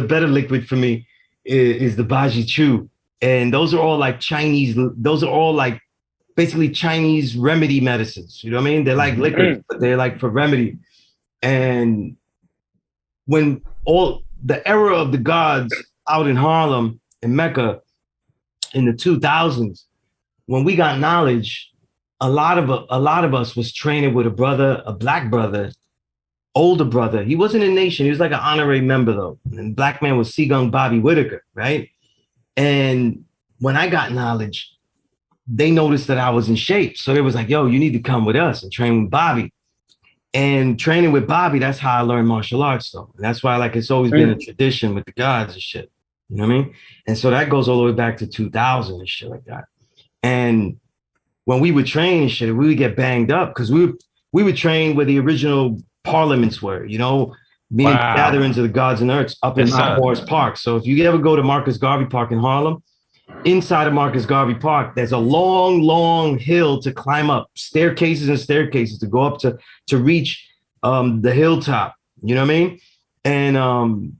better liquid for me is the Baji Chu. And those are all like basically Chinese remedy medicines. You know what I mean? They're like liquids, but they're like for remedy. And when all the era of the gods out in Harlem in Mecca in the 2000s, when we got knowledge, a lot of us was training with a black brother, older brother. He wasn't a nation. He was like an honorary member though. And black man was Seagung Bobby Whitaker, right? And when I got knowledge, they noticed that I was in shape. So they was like, yo, you need to come with us and train with Bobby. And training with Bobby, that's how I learned martial arts though. And that's why like it's always been a tradition with the gods and shit. You know what I mean? And so that goes all the way back to 2000 and shit like that. And when we would train and shit, we would get banged up because we would train where the original parliaments were, you know, meaning gatherings of the gods and earths up in Mount Morris Park. So if you ever go to Marcus Garvey Park in Harlem, inside of Marcus Garvey Park, there's a long, long hill to climb up, staircases and staircases to go up to reach the hilltop. You know what I mean? And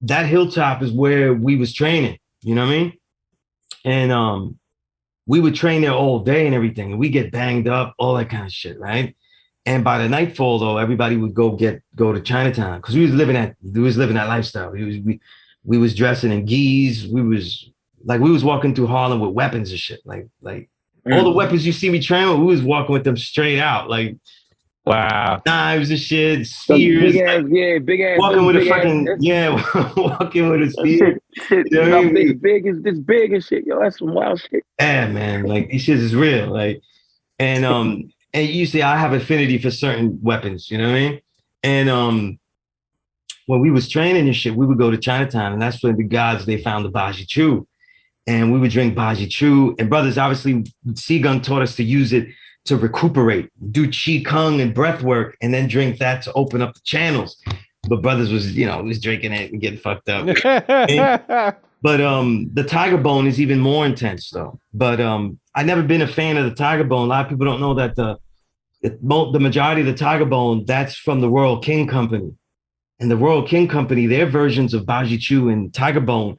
that hilltop is where we was training. You know what I mean? And we would train there all day and everything, and we get banged up, all that kind of shit, right? And by the nightfall, though, everybody would go to Chinatown because we was living that lifestyle. We was dressing in gis. We was walking through Harlem with weapons and shit. Like all the weapons you see me train with, we was walking with them straight out. Like knives and shit, spears. Big ass. Walking with a fucking walking with a spear. Shit, you know, big and shit. Yo, that's some wild shit. Yeah, man. Like these shit is real. Like, and usually I have affinity for certain weapons. You know what I mean? And when we was training and shit, we would go to Chinatown, and that's when the gods they found the Baji Chu. And we would drink Baji Chu. And brothers, obviously, Seagung taught us to use it to recuperate, do Qi Kung and breath work, and then drink that to open up the channels. But brothers was drinking it and getting fucked up. But the Tiger Bone is even more intense, though. But I never been a fan of the Tiger Bone. A lot of people don't know that the majority of the Tiger Bone, that's from the Royal King Company. and the Royal King Company, their versions of Baji Chu and Tiger Bone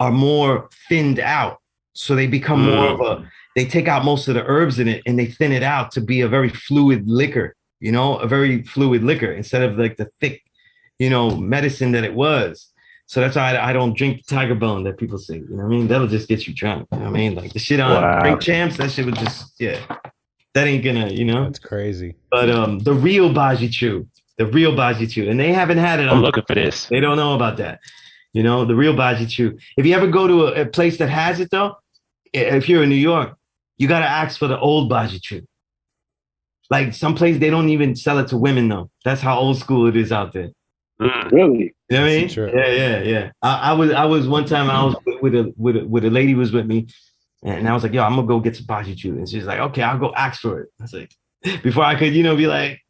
are more thinned out. So they become more of a, they take out most of the herbs in it and they thin it out to be a very fluid liquor, you know, a very fluid liquor instead of like the thick, you know, medicine that it was. So that's why I don't drink Tiger Bone that people say, you know what I mean? That'll just get you drunk. You know what I mean? Like the shit on Drink Champs, that shit would just, yeah, that ain't gonna, you know? That's crazy. But the real Baji Chu, and they haven't had it. I'm looking for this. They don't know about that. You know, the real Baji Chu. If you ever go to a place that has it though, if you're in New York, you got to ask for the old Baji Chu. Like some place they don't even sell it to women though. That's how old school it is out there. Really? You know what I mean? True. Yeah. I was one time I was with a lady was with me, and I was like, yo, I'm gonna go get some Baji Chu, and she's like, okay, I'll go ask for it. I was like, before I could, you know, be like,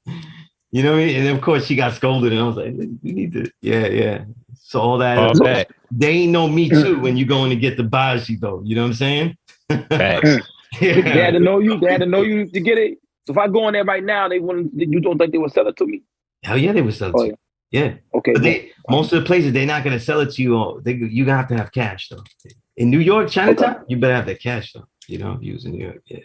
you know what I mean? And of course she got scolded, and I was like, you need to, yeah. So all that, they ain't no Me Too when you going to get the Baji though. You know what I'm saying? Facts. They had to know you. They had to know you to get it. So if I go in there right now, they wouldn't. You don't think they would sell it to me? Hell yeah, they would sell it to you. Yeah. Okay. But most of the places they're not gonna sell it to you. You gonna have to have cash though. In New York, Chinatown, you better have that cash though. You know, if you was in New York, yeah.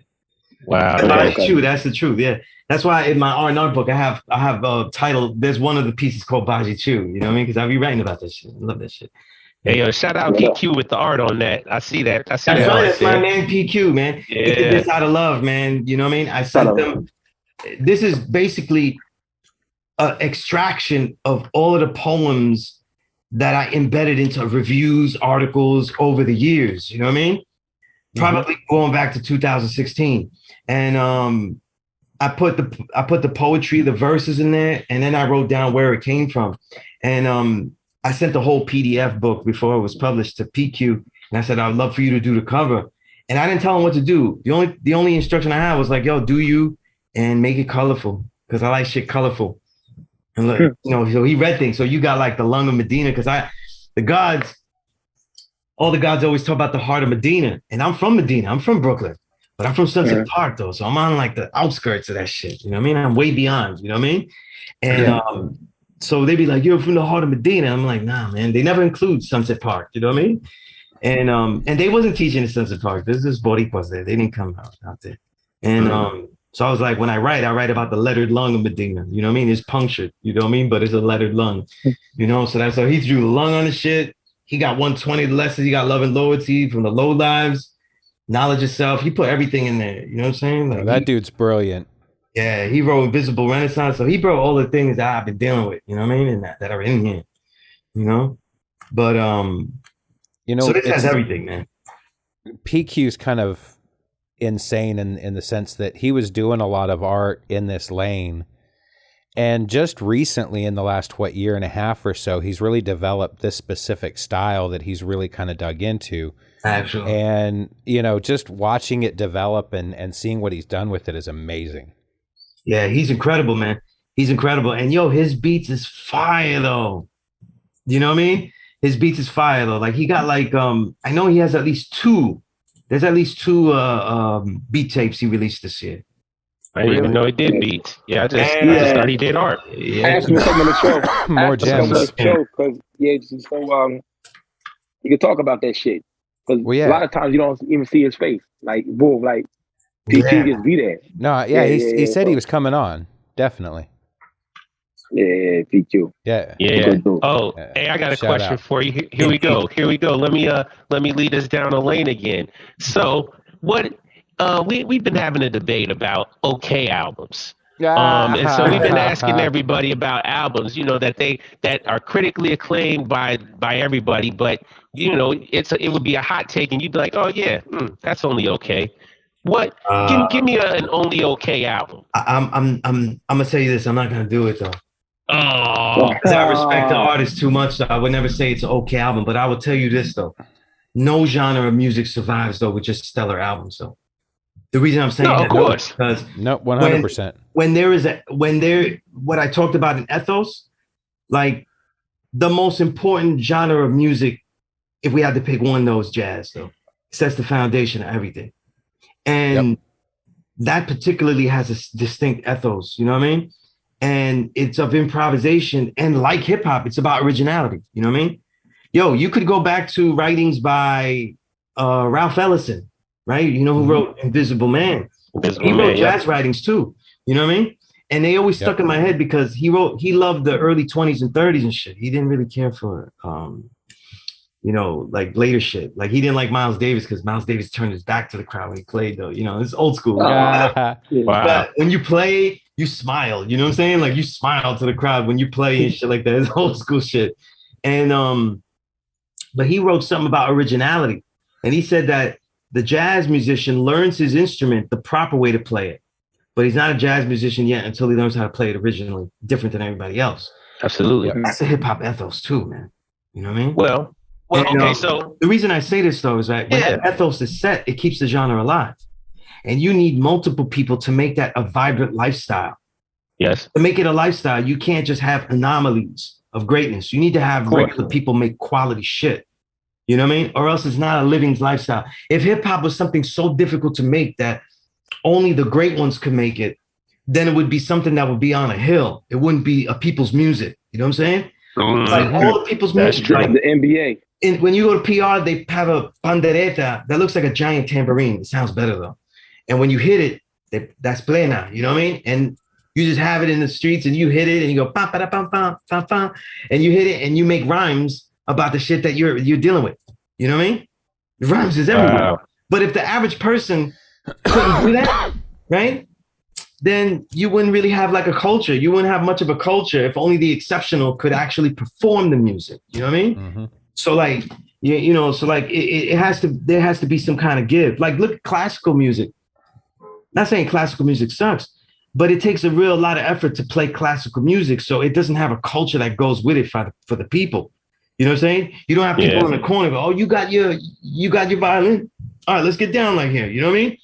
Wow. That's true. That's the truth. Yeah. That's why in my R&R book I have a title. There's one of the pieces called Baji Chu. You know what I mean? Because I be writing about that shit. I love that shit. Hey, yo, shout out PQ with the art on that. I see that. That's my man PQ, man. Yeah. He did this out of love, man. You know what I mean? I sent them. This is basically an extraction of all of the poems that I embedded into reviews, articles over the years. You know what I mean? Probably going back to 2016. And I put the poetry, the verses in there, and then I wrote down where it came from. And I sent the whole PDF book before it was published to PQ, and I said, I'd love for you to do the cover. And I didn't tell him what to do. The only instruction I had was like, yo, do you and make it colorful, because I like shit colorful. And look, you know, so he read things. So you got like the lung of Medina, because all the gods always talk about the heart of Medina. And I'm from Medina. I'm from Brooklyn. But I'm from Sunset Park though. So I'm on like the outskirts of that shit. You know what I mean? I'm way beyond, you know what I mean? And so they'd be like, you're from the heart of Medina. I'm like, nah, man. They never include Sunset Park. You know what I mean? And they wasn't teaching in Sunset Park. There's this Boricuas there. They didn't come out there. And so I was like, when I write about the lettered lung of Medina. You know what I mean? It's punctured. You know what I mean? But it's a lettered lung. You know? So that's how he drew the lung on the shit. He got 120 lessons. He got love and loyalty from the low lives, knowledge of self. He put everything in there. You know what I'm saying? Like, that dude's brilliant. Yeah, he wrote Invisible Renaissance. So he wrote all the things that I've been dealing with, you know what I mean? And that are in here, you know? But, you know, so this has everything, man. PQ's kind of insane in the sense that he was doing a lot of art in this lane. And just recently in the last, year and a half or so, he's really developed this specific style that he's really kind of dug into. Absolutely. And, you know, just watching it develop and seeing what he's done with it is amazing. Yeah, he's incredible, man. He's incredible. And yo, his beats is fire though. You know what I mean? His beats is fire though. Like he got like, I know he has at least two. There's at least two beat tapes he released this year. I didn't even know he did beats. Yeah, I just thought he did art. Yeah. I asked him to come on the show. More gems. Because so you can talk about that shit. Because a lot of times you don't even see his face. Like boom, like PQ just be there. No, he said he was coming on. Definitely. Yeah, PQ. Yeah. Oh, hey, I got a question for you. Here we go. Let me lead us down a lane again. So what? We've been having a debate about okay albums. And so we've been asking everybody about albums, you know, that are critically acclaimed by everybody, but you know, it would be a hot take, and you'd be like, oh yeah, that's only okay. What? Give me an only okay album. I'm gonna tell you this. I'm not gonna do it though. Because I respect the artist too much, so I would never say it's an okay album. But I will tell you this though: no genre of music survives though with just stellar albums though. The reason I'm saying that, of course, because 100%. What I talked about in Ethos, like the most important genre of music, if we had to pick one, though, is jazz. Though sets the foundation of everything, and that particularly has a distinct ethos. You know what I mean? and it's of improvisation. And like hip hop, it's about originality. You know what I mean? Yo, you could go back to writings by Ralph Ellison, right? You know who wrote Invisible Man? He wrote jazz writings too. You know what I mean? And they always stuck in my head because he loved the early 20s and 30s and shit. He didn't really care for you know, like later shit. Like he didn't like Miles Davis because Miles Davis turned his back to the crowd when he played, though. You know, it's old school. Wow. But when you play, you smile. You know what I'm saying? Like you smile to the crowd when you play and shit like that. It's old school shit. And but he wrote something about originality. And he said that the jazz musician learns his instrument the proper way to play it. But he's not a jazz musician yet until he learns how to play it originally, different than everybody else. Absolutely. That's a hip hop ethos too, man. You know what I mean? Well, and, okay, so the reason I say this though is that when that ethos is set, it keeps the genre alive. And you need multiple people to make that a vibrant lifestyle. Yes. To make it a lifestyle, you can't just have anomalies of greatness. You need to have regular people make quality shit. You know what I mean? Or else it's not a living lifestyle. If hip hop was something so difficult to make that only the great ones could make it, then it would be something that would be on a hill. It wouldn't be a people's music. You know what I'm saying? Like all the people's music. Like the NBA. And when you go to PR, they have a pandereta that looks like a giant tambourine. It sounds better though. And when you hit it, that's plena. You know what I mean? And you just have it in the streets and you hit it and you go pam pam pam pam pam pam, and you hit it and you make rhymes about the shit that you're dealing with. You know what I mean? The rhymes is everywhere. But if the average person couldn't do that, right? Then you wouldn't really have like a culture. You wouldn't have much of a culture if only the exceptional could actually perform the music. You know what I mean? Mm-hmm. So like, you know, so like it has to, there has to be some kind of give. Like look at classical music. Not saying classical music sucks, but it takes a real lot of effort to play classical music. So it doesn't have a culture that goes with it for the people. You know what I'm saying? You don't have people in the corner go, oh, you got your violin. All right, let's get down like here. You know what I mean?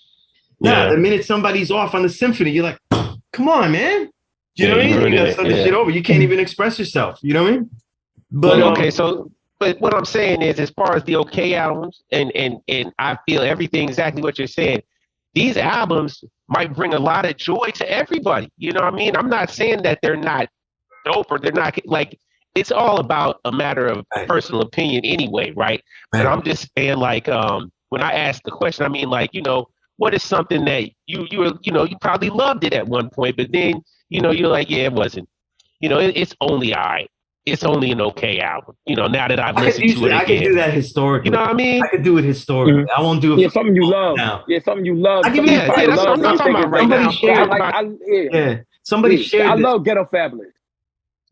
Now, the minute somebody's off on the symphony, you're like, come on, man. You know what I mean? You gotta start this shit over. You can't even express yourself. You know what I mean? But okay, so but what I'm saying is, as far as the okay albums, and I feel everything exactly what you're saying. These albums might bring a lot of joy to everybody. You know what I mean? I'm not saying that they're not dope or they're not like. It's all about a matter of personal opinion anyway, right? But I'm just saying, like, when I asked the question, I mean, like, you know, what is something that you probably loved it at one point, but then, you know, you're like, yeah, it wasn't. You know, it's only all right. It's only an okay album. You know, now that I've listened to it again. I can do that historically. You know what I mean? I could do it historically. Mm-hmm. I won't do it. Yeah, something you love. Now. Yeah, something you love. I give you that's what I'm talking about right now. Somebody shared. I love Ghetto Fabulous.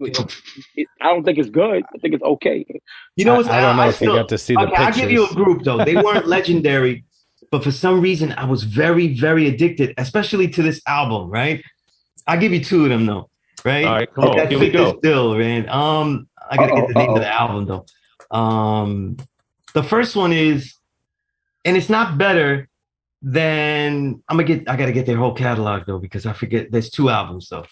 I don't think it's good. I think it's okay. You know, I don't know if you got to see the pictures. I'll give you a group though. They weren't legendary, but for some reason I was very, very addicted, especially to this album. Right? I'll give you two of them though. Right? All right, come on. Here we go. Still, man. I gotta get the name of the album though. The first one is, and it's not better than I gotta get their whole catalog though because I forget. There's two albums though.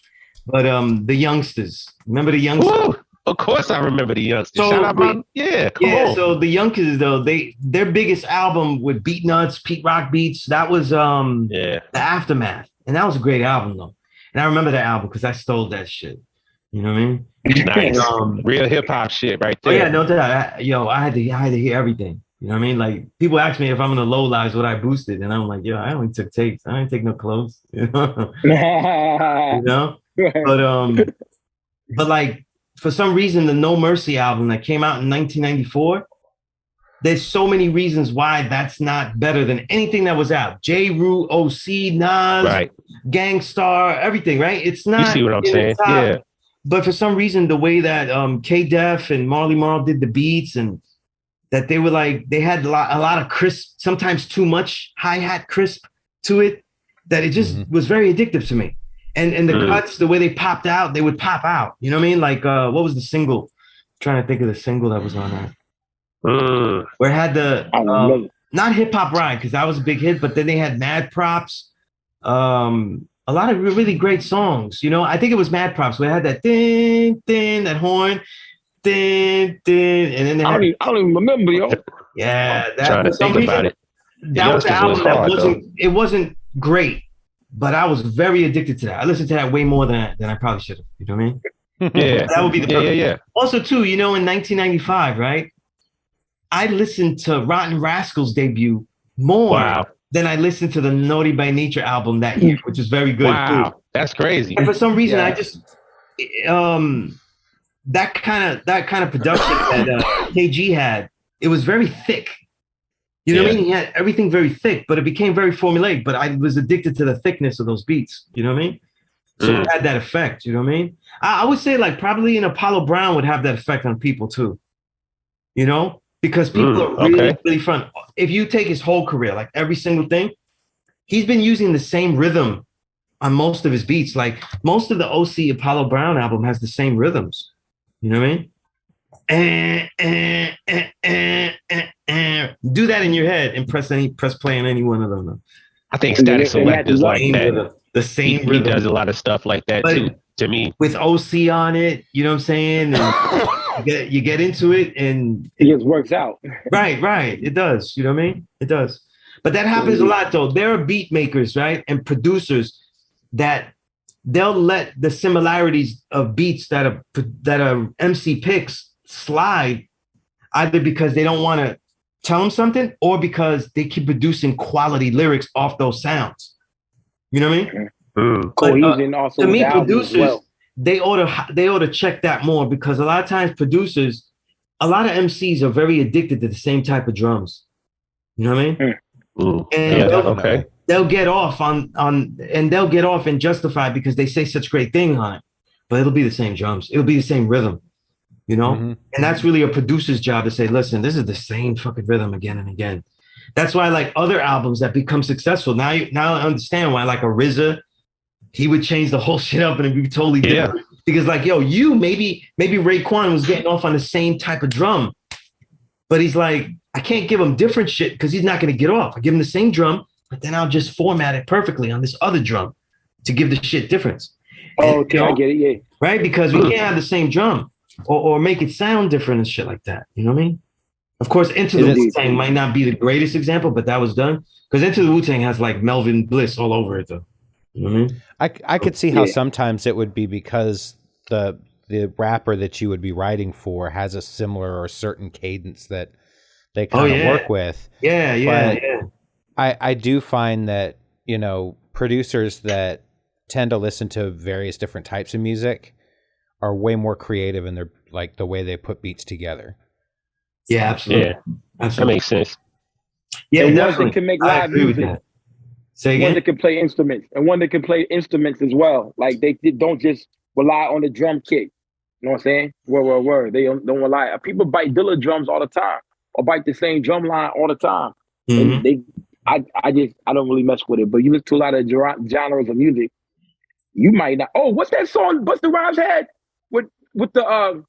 But the Youngsters, remember the Youngsters? Ooh, of course, I remember the Youngsters. So shout out come on. So the Youngsters though, their biggest album with Beat Nuts, Pete Rock Beats, that was the Aftermath, and that was a great album though. And I remember that album because I stole that shit. You know what I mean? Nice, real hip hop shit right there. Oh yeah, no doubt. I had to hear everything. You know what I mean? Like people ask me if I'm in the low lives, what I boosted, and I'm like, yo, I only took tapes. I didn't take no clothes. You know? You know? But like for some reason the No Mercy album that came out in 1994, there's so many reasons why that's not better than anything that was out. J. Rue, OC, Nas, Gangstar, everything, right? It's not. You see what I'm saying? Yeah. But for some reason, the way that K-Def and Marley Marl did the beats, and that they were like, they had a lot of crisp, sometimes too much hi-hat crisp to it, that it just was very addictive to me. And the cuts, the way they popped out, they would pop out. You know what I mean? Like, what was the single? I'm trying to think of the single that was on that. Where it had the, not Hip Hop Ride, because that was a big hit, but then they had Mad Props. A lot of really great songs. You know, I think it was Mad Props where it had that ding, ding, that horn, ding, ding. And then they had, I don't even remember, yo. Yeah. That was the album that wasn't great. but I was very addicted to that. I listened to that way more than I probably should have. You know what I mean? Yeah. That would be the perfect. Yeah. Also, too, you know, in 1995, right? I listened to Rotten Rascal's debut more than I listened to the Naughty by Nature album that year, which is very good. Wow, too. that's crazy. And for some reason, I just that kind of production that KG had, it was very thick. You know what I mean? He had everything very thick, but it became very formulaic. But I was addicted to the thickness of those beats. You know what I mean? So it had that effect. You know what I mean? I would say like probably an Apollo Brown would have that effect on people too. You know? Because people are really fun. If you take his whole career, like every single thing, he's been using the same rhythm on most of his beats. Like most of the OC Apollo Brown album has the same rhythms. You know what I mean? Do that in your head and press play on any one of them. I think Static Select is like that. The same rhythm. He does a lot of stuff like that too, to me. With OC on it, you know what I'm saying? And you get into it and it just works out. Right. It does. You know what I mean? It does. But that happens a lot though. There are beat makers, right? And producers that they'll let the similarities of beats that are MC picks slide, either because they don't want to tell them something or because they keep producing quality lyrics off those sounds. You know what I mean? Cohesion also. To me, producers, they ought to check that more, because a lot of times producers, a lot of MCs are very addicted to the same type of drums. You know what I mean? And they'll get off and they'll get off and justify because they say such great things on it, but it'll be the same drums. It'll be the same rhythm, you know? And that's really a producer's job to say, listen, this is the same fucking rhythm again and again. That's why like other albums that become successful, now I understand why like a RZA, he would change the whole shit up and it'd be totally different. Because like, yo, maybe Raekwon was getting off on the same type of drum, but he's like, I can't give him different shit because he's not going to get off. I give him the same drum, but then I'll just format it perfectly on this other drum to give the shit difference. Oh, okay, I get it, yeah. Right? Because we can't have the same drum or make it sound different and shit like that. You know what I mean? Of course, Into the Wu-Tang might not be the greatest example, but that was done. Because Into the Wu-Tang has like Melvin Bliss all over it, though. You know what I mean? I could see how sometimes it would be because the rapper that you would be writing for has a similar or certain cadence that they kind of work with. I do find that, you know, producers that tend to listen to various different types of music are way more creative in their, like, the way they put beats together. Yeah, absolutely. Yeah, that makes sense. Yeah, one that can make live music. Say again? One that can play instruments, and one that can play instruments as well. Like they don't just rely on the drum kit. You know what I'm saying? Word. They don't rely. People bite Dilla drums all the time, or bite the same drum line all the time. And I don't really mess with it. But you listen to a lot of genres of music, you might not. Oh, what's that song Busta Rhymes had with the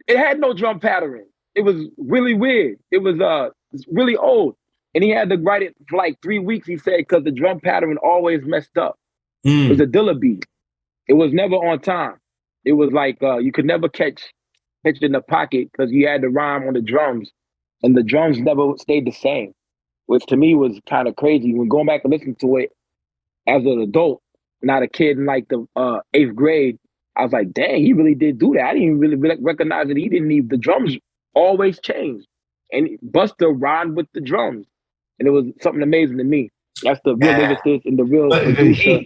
it had no drum pattern. It was really weird. It was really old. And he had to write it for like 3 weeks, he said, because the drum pattern always messed up. It was a Dilla beat. It was never on time. It was like you could never catch it in the pocket because you had to rhyme on the drums. And the drums never stayed the same, which to me was kind of crazy. When going back and listening to it as an adult, not a kid in like the 8th grade, I was like, dang, he really did do that. I didn't even really recognize that he didn't need the drums always changed. And Busta rhymed with the drums. And it was something amazing to me. That's the real lyricist and the real producer.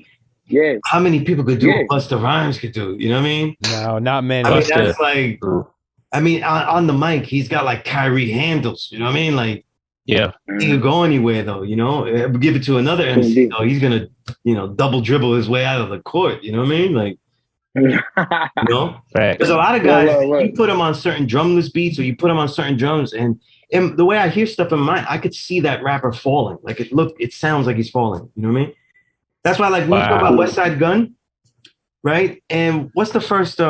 How many people could do what Busta Rhymes could do? You know what I mean? No, not many. I mean, that's like, on the mic, he's got like Kyrie handles. You know what I mean? Like, he could go anywhere though. You know, give it to another MC though, he's gonna, double dribble his way out of the court. You know what I mean? Like, there's a lot of guys. You put them on certain drumless beats, or you put them on certain drums, and the way I hear stuff in mine, I could see that rapper falling. Like it sounds like he's falling. You know what I mean? That's why, like, when you talk about West Side Gun, right? And what's the first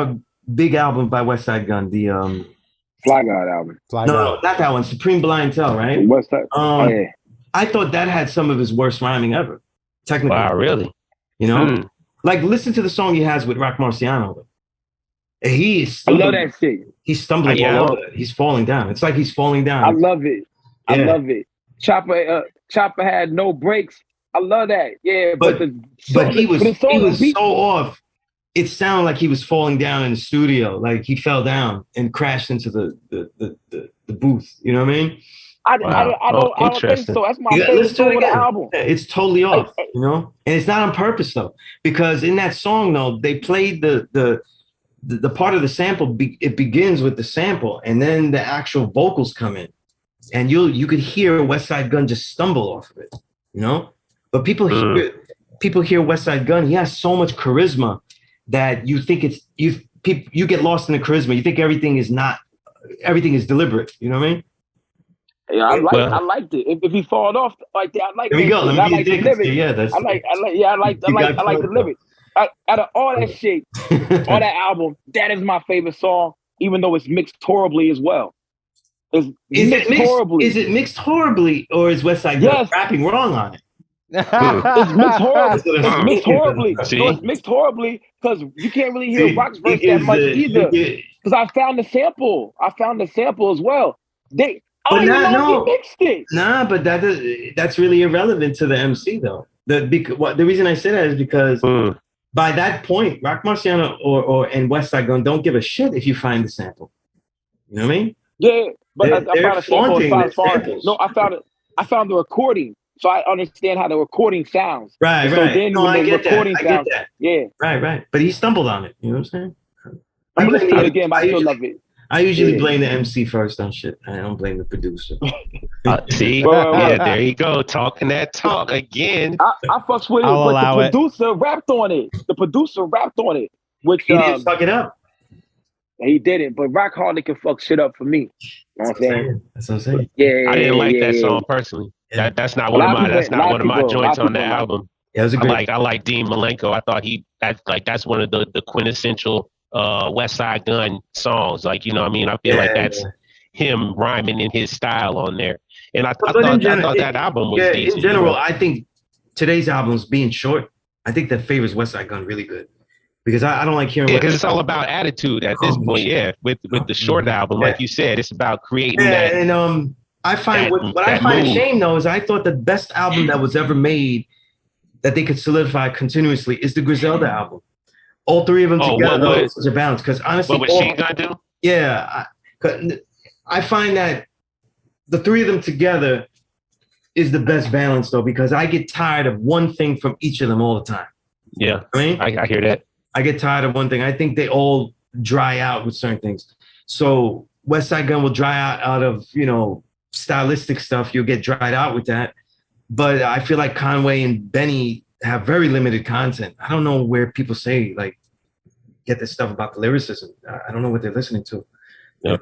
big album by West Side Gun? The Fly God album. No, not that one. Supreme Blientele, right? West Side. I thought that had some of his worst rhyming ever. Technically. Wow, really? You know, like listen to the song he has with Rock Marciano. He is. I love that shit. He's stumbling all over it. He's falling down. It's like he's falling down. I love it. I love it. Chopper had no brakes. I love that. Yeah, but he was so off. It sounded like he was falling down in the studio, like he fell down and crashed into the booth. You know what I mean? I don't think so. That's my favorite song of the album. It's totally off, you know, and it's not on purpose though, because in that song though, they played the part of the sample. It begins with the sample, and then the actual vocals come in, and you could hear West Side Gun just stumble off of it, you know. But people hear West Side Gun. He has so much charisma that you think you get lost in the charisma. You think everything is deliberate. You know what I mean? Yeah, I liked it. If he fall off like that, I like. There we go. Let me get the yeah, I like the lyrics. Out of all that shit, all that album, that is my favorite song, even though it's mixed horribly as well. Is it mixed horribly, or is West Side Gun rapping wrong on it? It's mixed horribly. It's mixed horribly. No, it's mixed horribly because you can't really hear Rock's verse that much either. Because I found the sample. As well. He mixed it. Nah, but that's really irrelevant to the MC though. The reason I say that is because by that point, Rock Marciano and West Side Gun don't give a shit if you find the sample. You know what I mean? Yeah, but I found a sample. No, I found the recording. So I understand how the recording sounds. Right. Then I get that. Yeah. Right. But he stumbled on it. You know what I'm saying? I'm going to listen to it again, but I still love it. I usually blame the MC first on shit. I don't blame the producer. See? Yeah, there you go. Talking that talk again. I fucks with it, but the producer rapped on it. Which he didn't fuck it up. He didn't, but Rock hardly can fuck shit up for me. You know what I'm saying? That's what I'm saying. Yeah, I didn't like that song personally. That's not one of my joints on the album. Yeah, it was I like Dean Malenko. I thought that's one of the quintessential West Side Gun songs. Like, you know what I mean? I feel like that's him rhyming in his style on there. And I thought that album was decent. In general, I think today's albums being short, I think that favors West Side Gun really good. Because I don't like hearing. Yeah, because it's all about attitude at this point. Yeah, with the short album, like you said, it's about creating that. And I find what I find a shame though is I thought the best album that was ever made that they could solidify continuously is the Griselda album. All three of them together was a balance. Because honestly, what was she gonna do? Yeah, I find that the three of them together is the best balance though, because I get tired of one thing from each of them all the time. Yeah, I hear that. I get tired of one thing. I think they all dry out with certain things. So West Side Gun will dry out of, you know, stylistic stuff. You'll get dried out with that. But I feel like Conway and Benny have very limited content. I don't know where people say, like, get this stuff about the lyricism. I don't know what they're listening to. Yeah.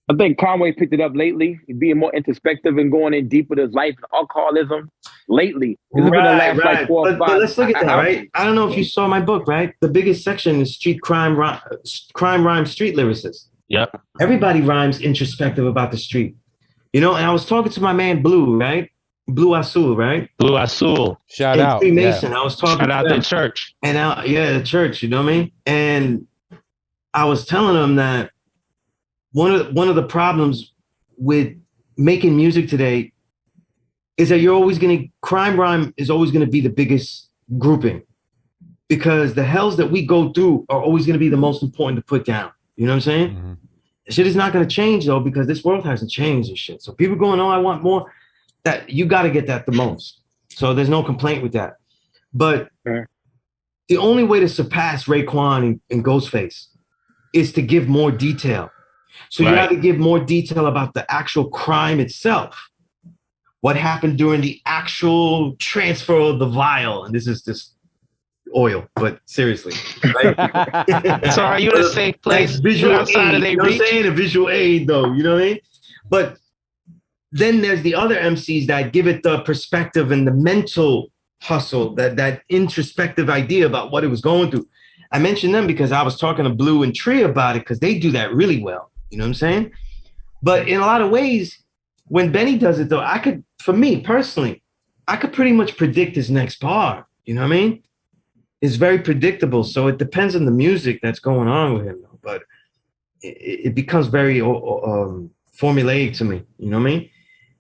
I think Conway picked it up lately, being more introspective and going in deep with his life and alcoholism lately. Right. But let's look at that, right? I don't know if you saw my book, right? The biggest section is street crime rhyme street lyricists. Yep. Everybody rhymes introspective about the street. You know, and I was talking to my man Blue, right? Blue Azul, right? Blue Azul. Shout out. Freemason. I was talking Shout out to church. And the church, you know what I mean? And I was telling them that one of the problems with making music today is that crime rhyme is always gonna be the biggest grouping, because the hells that we go through are always gonna be the most important to put down. You know what I'm saying? Mm-hmm. Shit is not gonna change though, because this world hasn't changed and shit. So people going, oh, I want more. That you got to get that the most. So there's no complaint with that. But the only way to surpass Raekwon and Ghostface is to give more detail. So you got to give more detail about the actual crime itself. What happened during the actual transfer of the vial. And this is just oil, but seriously. Right? So are you in a safe place? Visual outside aid, you know what I'm saying? A visual aid though, you know what I mean? But then there's the other MCs that give it the perspective and the mental hustle, that introspective idea about what it was going through. I mentioned them because I was talking to Blue and Tree about it, because they do that really well. You know what I'm saying? But in a lot of ways, when Benny does it, though, for me personally, I could pretty much predict his next bar. You know what I mean? It's very predictable. So it depends on the music that's going on with him, though. But it becomes very formulaic to me. You know what I mean?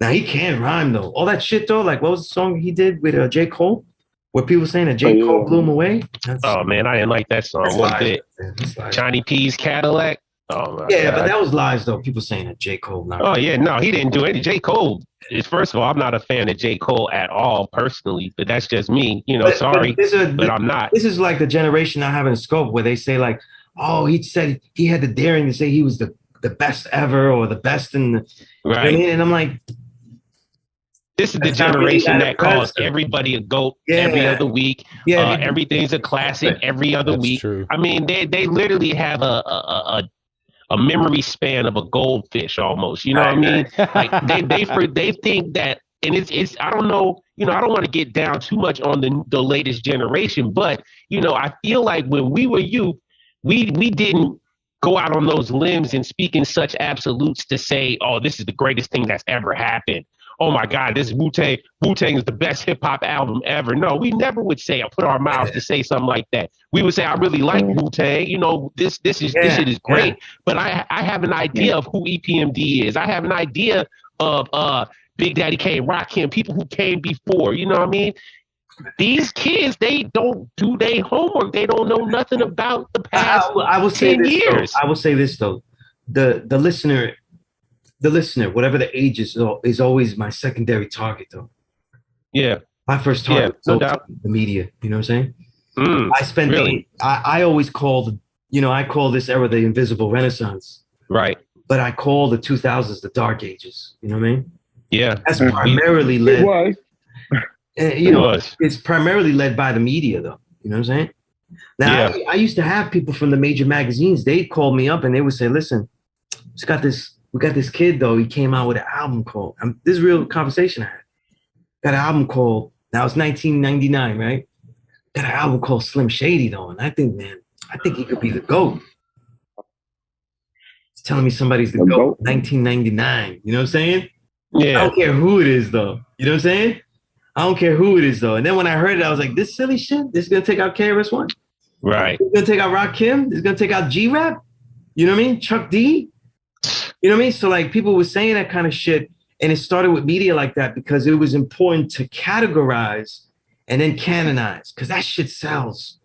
Now he can rhyme though. All that shit though, like what was the song he did with J. Cole? Where people saying that J. Cole blew him away? Oh man, I didn't like that song one bit. Johnny P's Cadillac. Oh my God. But that was lies though. People saying that J. Cole. Oh yeah, no, he didn't do any. J. Cole is, first of all, I'm not a fan of J. Cole at all personally, but that's just me. You know, but I'm not. This is like the generation not having a scope where they say like, oh, he said he had the daring to say he was the best ever or the best in the right. You know, and I'm like, this is the generation that calls everybody a GOAT every other week. Everything's a classic every other week. True. I mean, they literally have a memory span of a goldfish almost. You know what I mean? Like they think that, and it's I don't know. You know, I don't want to get down too much on the latest generation, but you know, I feel like when we were youth, we didn't go out on those limbs and speak in such absolutes to say, oh, this is the greatest thing that's ever happened. Oh my God, this Wu-Tang is the best hip hop album ever. No, we never would say or put our mouths to say something like that. We would say, I really like Wu-Tang. You know, this shit is great. But I have an idea of who EPMD is. I have an idea of Big Daddy Kane, Rakim, people who came before. You know what I mean? These kids, they don't do their homework. They don't know nothing about the past I will say 10 this, years. Though. I will say this though, the listener, whatever the age is always my secondary target though. Yeah. My first target no doubt. The media. You know what I'm saying? I spend I always call I call this era the invisible renaissance. Right. But I call the 2000s the dark ages. You know what I mean? Yeah. That's primarily led. It was. It's primarily led by the media though. You know what I'm saying? Now I used to have people from the major magazines. They'd call me up and they would say, listen, we got this kid though. He came out with an album called, this is real conversation I had. Got an album called, now it's 1999, right? Got an album called Slim Shady though. And I think he could be the GOAT. He's telling me somebody's the GOAT. 1999. You know what I'm saying? Yeah. I don't care who it is though. You know what I'm saying? I don't care who it is though. And then when I heard it, I was like, this silly shit, this is gonna take out KRS-One. Right. It's gonna take out Rakim. It's gonna take out G-Rap. You know what I mean? Chuck D. You know what I mean? So like people were saying that kind of shit, and it started with media like that because it was important to categorize and then canonize because that shit sells.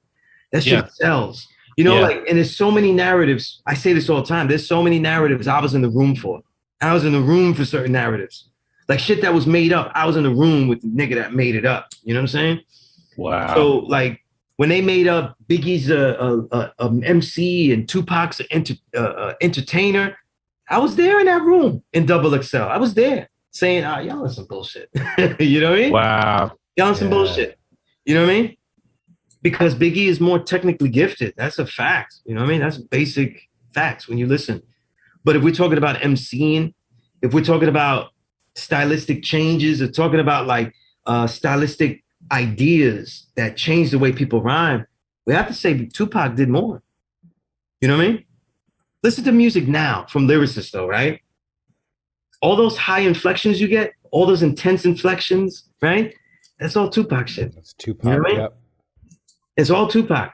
That shit sells. You know, like, and there's so many narratives. I say this all the time. There's so many narratives I was in the room for. I was in the room for certain narratives. Like shit that was made up. I was in the room with the nigga that made it up. You know what I'm saying? Wow. So like when they made up Biggie's a MC and Tupac's entertainer, I was there in that room in Double XL. I was there saying, y'all are some bullshit. You know what I mean? Wow. Y'all are some bullshit. You know what I mean? Because Biggie is more technically gifted. That's a fact. You know what I mean? That's basic facts when you listen. But if we're talking about MCing, if we're talking about stylistic changes, or talking about like stylistic ideas that change the way people rhyme, we have to say Tupac did more. You know what I mean? Listen to music now from lyricists though, right? All those high inflections you get, all those intense inflections, right? That's all Tupac shit. That's Tupac, you know what I mean? It's all Tupac.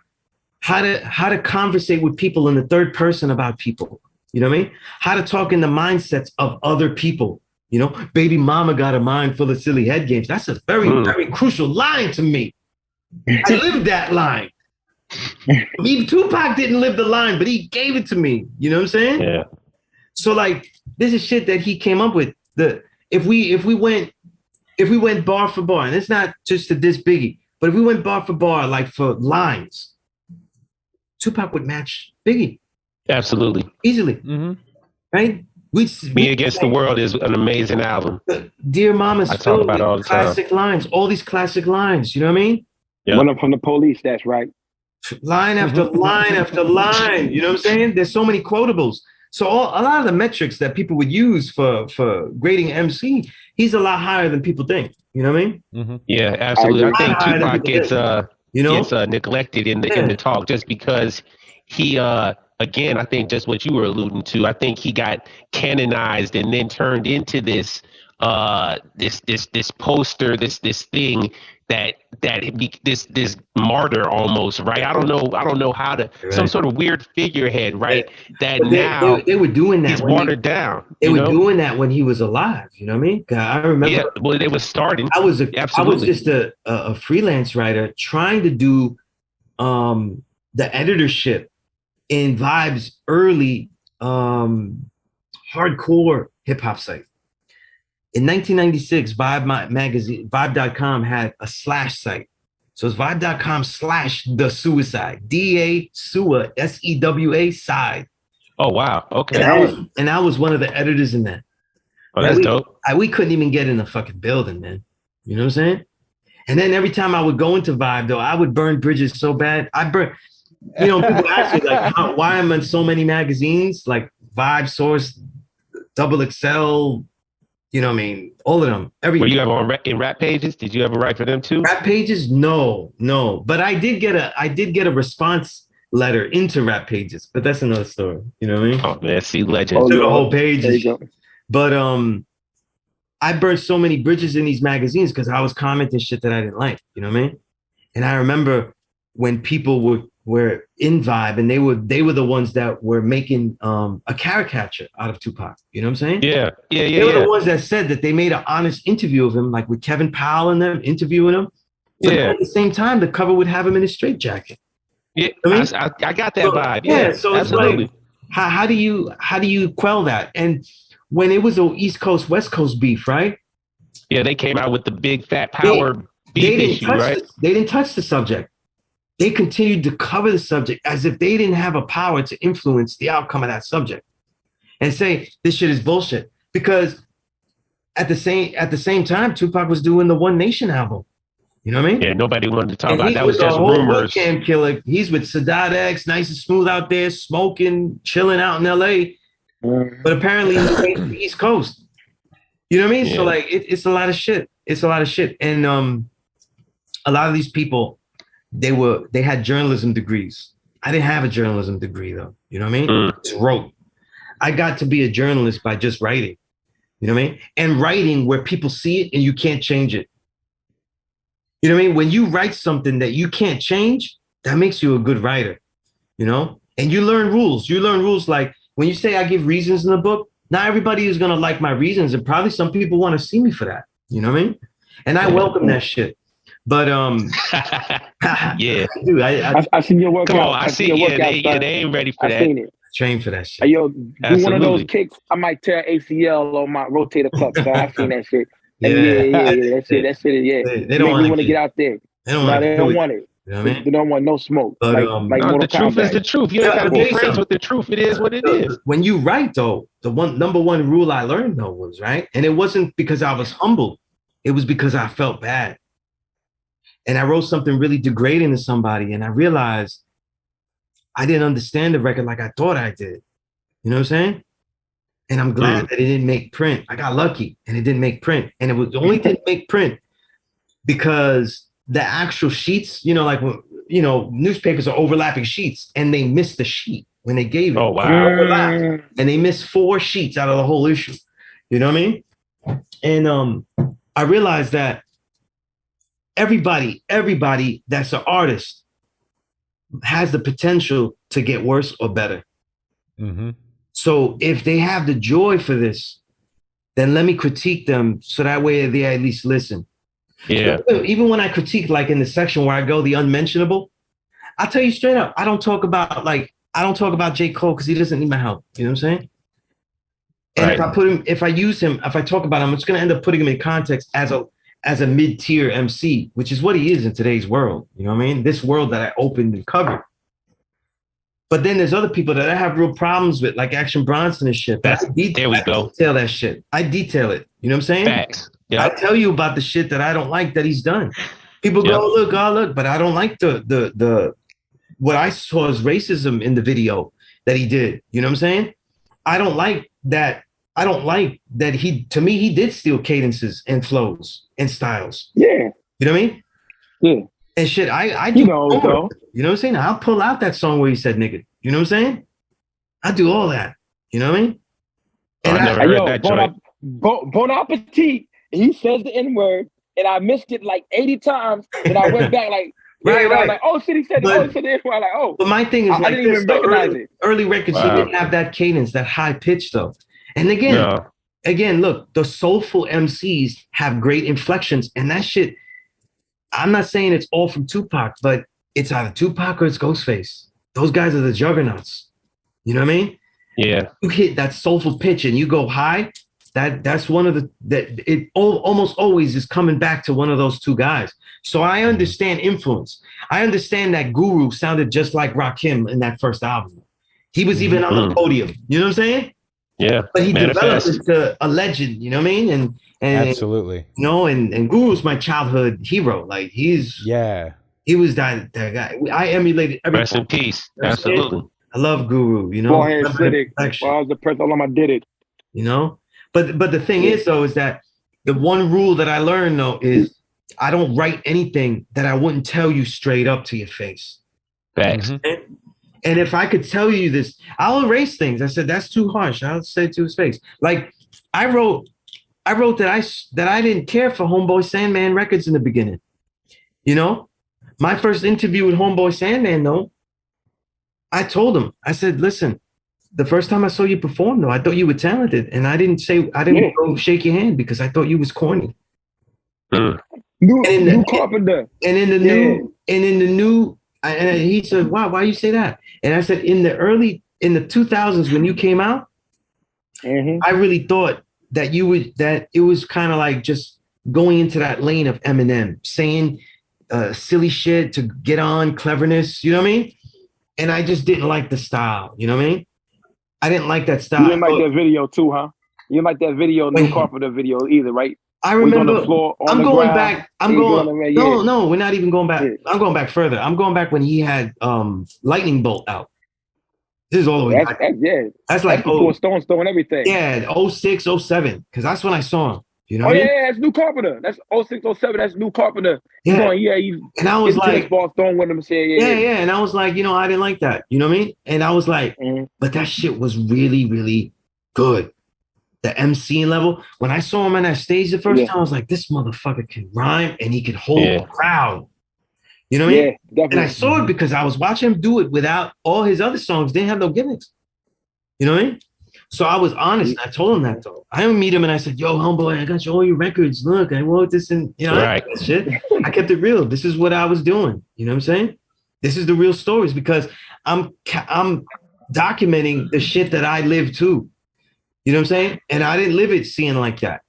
How to conversate with people in the third person about people. You know what I mean? How to talk in the mindsets of other people. You know, baby mama got a mind full of silly head games. That's a very, very crucial line to me. I lived that line. Even Tupac didn't live the line, but he gave it to me. You know what I'm saying? Yeah. So like, this is shit that he came up with. If we went bar for bar, and it's not just to diss Biggie, but if we went bar for bar, like for lines, Tupac would match Biggie. Absolutely. Easily. Mm-hmm. Right? Me Against the World is an amazing album. Dear Mama's I talk about all the classic lines, all these classic lines, you know what I mean? Yep. One up from the Police, that's right. Line after line after line, you know what I'm saying? There's so many quotables. So a lot of the metrics that people would use for grading MC, he's a lot higher than people think. You know what I mean? Mm-hmm. Yeah, absolutely. I think Tupac gets neglected in the talk just because he again, I think just what you were alluding to, I think he got canonized and then turned into this this poster, this thing this martyr almost, right? I don't know how to, some sort of weird figurehead, right? That but now they were doing that he's watered down. They were doing that when he was alive. You know what I mean? I remember. Yeah, well, they was starting. I was Absolutely. just a freelance writer trying to do the editorship in Vibe's early hardcore hip hop site. In 1996, Vibe magazine, Vibe.com had a slash site. So it's Vibe.com/the suicide, DA Sewa, SEWA side. Oh, wow. Okay. And I was one of the editors in that. Oh, that's dope. We couldn't even get in the fucking building, man. You know what I'm saying? And then every time I would go into Vibe, though, I would burn bridges so bad. People ask me, like, why am I in so many magazines? Like Vibe, Source, Double XL, you know what I mean? All of them. Were you ever in Rap Pages? Did you ever write for them too? Rap Pages? No. But I did get a response letter into Rap Pages, but that's another story. You know what I mean? Oh man, see, legend. The whole page. But I burned so many bridges in these magazines because I was commenting shit that I didn't like. You know what I mean? And I remember when people were in Vibe and they were the ones that were making a caricature out of Tupac. You know what I'm saying? Yeah. They were the ones that said that they made an honest interview of him, like with Kevin Powell and them interviewing him. But at the same time, the cover would have him in a straitjacket. Yeah, I got that vibe. Yeah, so absolutely. It's like, how do you quell that? And when it was a East Coast West Coast beef, right? Yeah, they came out with the big fat power beef issue, right? They didn't touch the subject. They continued to cover the subject as if they didn't have a power to influence the outcome of that subject, and say this shit is bullshit. Because at the same time, Tupac was doing the One Nation album. You know what I mean? Yeah, nobody wanted to talk about that. Was just rumors. Killer. He's with Sadat X, nice and smooth out there, smoking, chilling out in LA. But apparently he's the East Coast. You know what I mean? Yeah. So like it's a lot of shit. It's a lot of shit. And a lot of these people, they had journalism degrees. I didn't have a journalism degree though. You know what I mean? Just wrote. I got to be a journalist by just writing. You know what I mean? And writing where people see it and you can't change it. You know what I mean? When you write something that you can't change, that makes you a good writer, you know? And you learn rules. You learn rules like when you say I give reasons in the book, not everybody is going to like my reasons. And probably some people want to see me for that. You know what I mean? And I welcome that shit. But, yeah. Dude, I seen your workout. Come on, I see. Yeah, they ain't ready for that. I seen it. Train for that shit. Hey, yo, do one of those kicks. I might tear ACL on my rotator cuff. So I seen that shit. Yeah. That shit. Yeah. They don't want to get out there. They don't want it. You know what I mean? They don't want no smoke. But, the truth is the truth. You don't got to be friends with the truth. It is what it is. When you write, though, the number one rule I learned, though, was right. And it wasn't because I was humble. It was because I felt bad. And I wrote something really degrading to somebody. And I realized I didn't understand the record like I thought I did. You know what I'm saying? And I'm glad that it didn't make print. I got lucky and it didn't make print. And it was only didn't make print because the actual sheets, you know, like, you know, newspapers are overlapping sheets and they missed the sheet when they gave it. Oh, wow. And they missed 4 sheets out of the whole issue. You know what I mean? And I realized that everybody that's an artist has the potential to get worse or better. Mm-hmm. So if they have the joy for this, then let me critique them so that way they at least listen. Yeah. So even when I critique, like in the section where I go the unmentionable, I'll tell you straight up, I don't talk about J. Cole because he doesn't need my help. You know what I'm saying? And if I talk about him, it's gonna end up putting him in context as a mid-tier MC, which is what he is in today's world. You know what I mean? This world that I opened and covered. But then there's other people that I have real problems with, like Action Bronson and shit. There we go. I detail that shit. I detail it. You know what I'm saying? Facts. Yep. I tell you about the shit that I don't like that he's done. People go, look, but I don't like the what I saw as racism in the video that he did. You know what I'm saying? I don't like that to me, he did steal cadences and flows and styles. Yeah. You know what I mean? Yeah. And shit, I do. You know what I'm saying? I'll pull out that song where he said nigga. You know what I'm saying? I do all that. You know what I mean? And I never heard that joint. Bon appetit. And he says the N-word, and I missed it like 80 times. And I went back like, Right. I was like, oh shit, he said it. Oh, he said the N-word. I'm like, oh. But my thing is I didn't even recognize it. Early records, he didn't have that cadence, that high pitch though. And again, look, the soulful MCs have great inflections, and that shit. I'm not saying it's all from Tupac, but it's either Tupac or it's Ghostface. Those guys are the juggernauts. You know what I mean? Yeah. You hit that soulful pitch and you go high. That's one of it almost always is coming back to one of those two guys. So I understand influence. I understand that Guru sounded just like Rakim in that first album. He was even on the podium. You know what I'm saying? Yeah. But he developed into a legend. You know what I mean? And absolutely. You know, and Guru's my childhood hero. Like he was that guy. I emulated everything. Rest in peace. Absolutely. I love Guru. You know, go ahead, slid it. Well, I was the person I did it. You know. But the thing is, though, is that the one rule that I learned, though, is I don't write anything that I wouldn't tell you straight up to your face. Thanks. And if I could tell you this, I'll erase things. I said, that's too harsh. I'll say it to his face. Like, I wrote that I didn't care for Homeboy Sandman records in the beginning. You know? My first interview with Homeboy Sandman, though, I told him, I said, listen, the first time I saw you perform, though, I thought you were talented, and I didn't go shake your hand because I thought you was corny. New Carpenter. And in the new, and he said, why you say that? And I said, in the 2000s when you came out, I really thought that it was kind of like just going into that lane of Eminem, saying silly shit to get on, cleverness, you know what I mean? And I just didn't like the style, you know what I mean? I didn't like that style. You didn't like that video too, huh? You didn't like that video, New Carpenter video either, right? I remember. On the floor, I'm going back. No, we're not even going back. Yeah. I'm going back further. I'm going back when he had Lightning Bolt out. This is all the way back. That's like before Stone and everything. Yeah, 06, 07, because that's when I saw him. You know? That's New Carpenter. That's 06, 07. That's New Carpenter. Yeah. And I was like, Stone with him and said, yeah. And I was like, I didn't like that. You know what I mean? And I was like, but that shit was really, really good. The MCing level. When I saw him on that stage the first time, I was like, this motherfucker can rhyme and he can hold a crowd. You know what I mean? Definitely. And I saw it because I was watching him do it without all his other songs. Didn't have no gimmicks. You know what I mean? So I was honest. And I told him that though. I didn't meet him and I said, yo, homeboy, I got you all your records. Look, I wrote this and that shit. I kept it real. This is what I was doing. You know what I'm saying? This is the real stories because I'm documenting the shit that I lived too. You know what I'm saying? And I didn't live it seeing like that.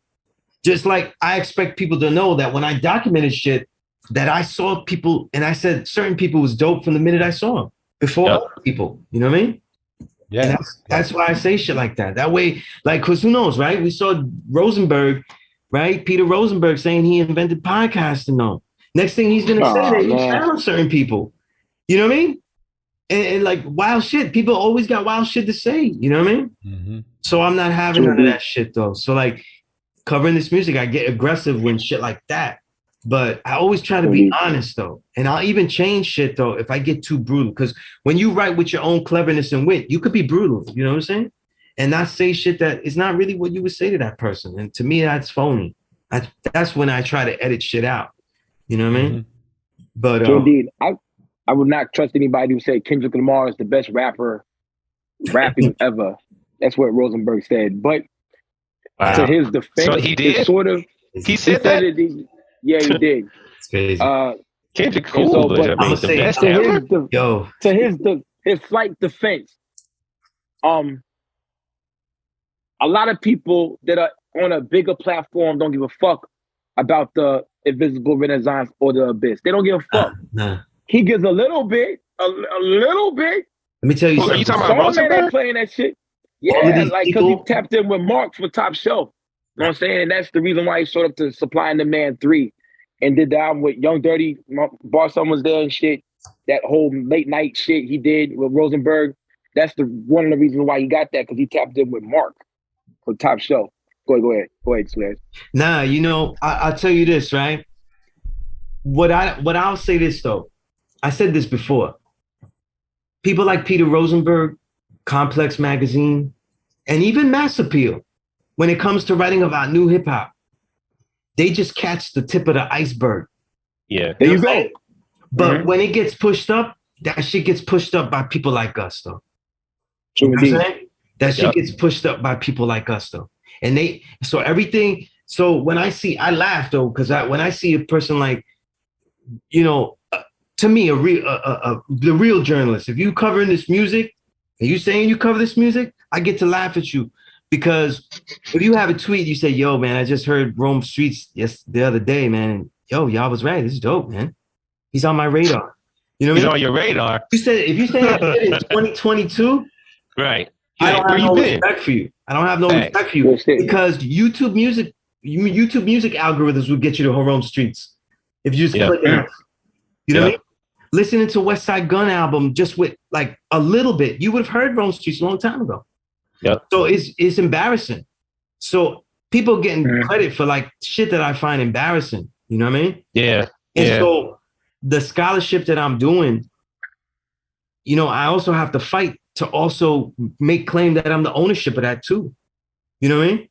Just like I expect people to know that when I documented shit, that I saw people and I said certain people was dope from the minute I saw them before other people. You know what I mean? Yeah. And that's why I say shit like that. That way, like, because who knows, right? We saw Rosenberg, right? Peter Rosenberg saying he invented podcasting. No. Next thing he's going to say that he found certain people. You know what I mean? And like wild shit. People always got wild shit to say. You know what I mean? Mm-hmm. So I'm not having none of that shit though. So like covering this music, I get aggressive when shit like that. But I always try to be honest though. And I'll even change shit though if I get too brutal. Because when you write with your own cleverness and wit, you could be brutal. You know what I'm saying? And not say shit that is not really what you would say to that person. And to me, that's phony. That's when I try to edit shit out. You know what I mean? Mm-hmm. But indeed, I would not trust anybody who say Kendrick Lamar is the best rapping ever. That's what Rosenberg said. But to his defense, so he did. He said that. Yeah, he did. It's crazy. Kendrick cool, but I mean, the best ever. To his slight defense, a lot of people that are on a bigger platform don't give a fuck about the Invisible Renaissance or the Abyss. They don't give a fuck. Nah. He gives a little bit. Let me tell you something. Are you talking about Rosenberg? Ain't playing that shit. Yeah, like because he tapped in with Mark for Top Shelf. You know what I'm saying? And that's the reason why he showed up to Supply and Demand 3 and did the album with Young Dirty. Bar Some was there and shit. That whole late night shit he did with Rosenberg. That's one of the reasons why he got that, because he tapped in with Mark for Top Shelf. Go ahead, Sunez. Nah, I'll tell you this, right? What I'll say this though. I said this before. People like Peter Rosenberg, Complex Magazine, and even Mass Appeal, when it comes to writing about new hip hop, they just catch the tip of the iceberg. Yeah. There you go. But when it gets pushed up, that shit gets pushed up by people like us, though. True indeed. That shit gets pushed up by people like us, though. And so when I laugh, though, because when I see a person like, to me, the real journalist, if you covering this music, and you saying you cover this music, I get to laugh at you. Because if you have a tweet, you say, yo, man, I just heard Rome Streets the other day, man. And, yo, y'all was right. This is dope, man. He's on my radar. You know what I mean? He's on your radar. If you say that shit in 2022, right. I don't have no respect for you. I don't have no respect for you because YouTube music algorithms will get you to Rome Streets if you just click it. You know what I mean? Listening to West Side Gun album just with like a little bit, you would have heard Rome Streets a long time ago. Yep. So it's embarrassing. So people getting credit for like shit that I find embarrassing. You know what I mean? Yeah. And so the scholarship that I'm doing, I also have to fight to also make claim that I'm the ownership of that too. You know what I mean?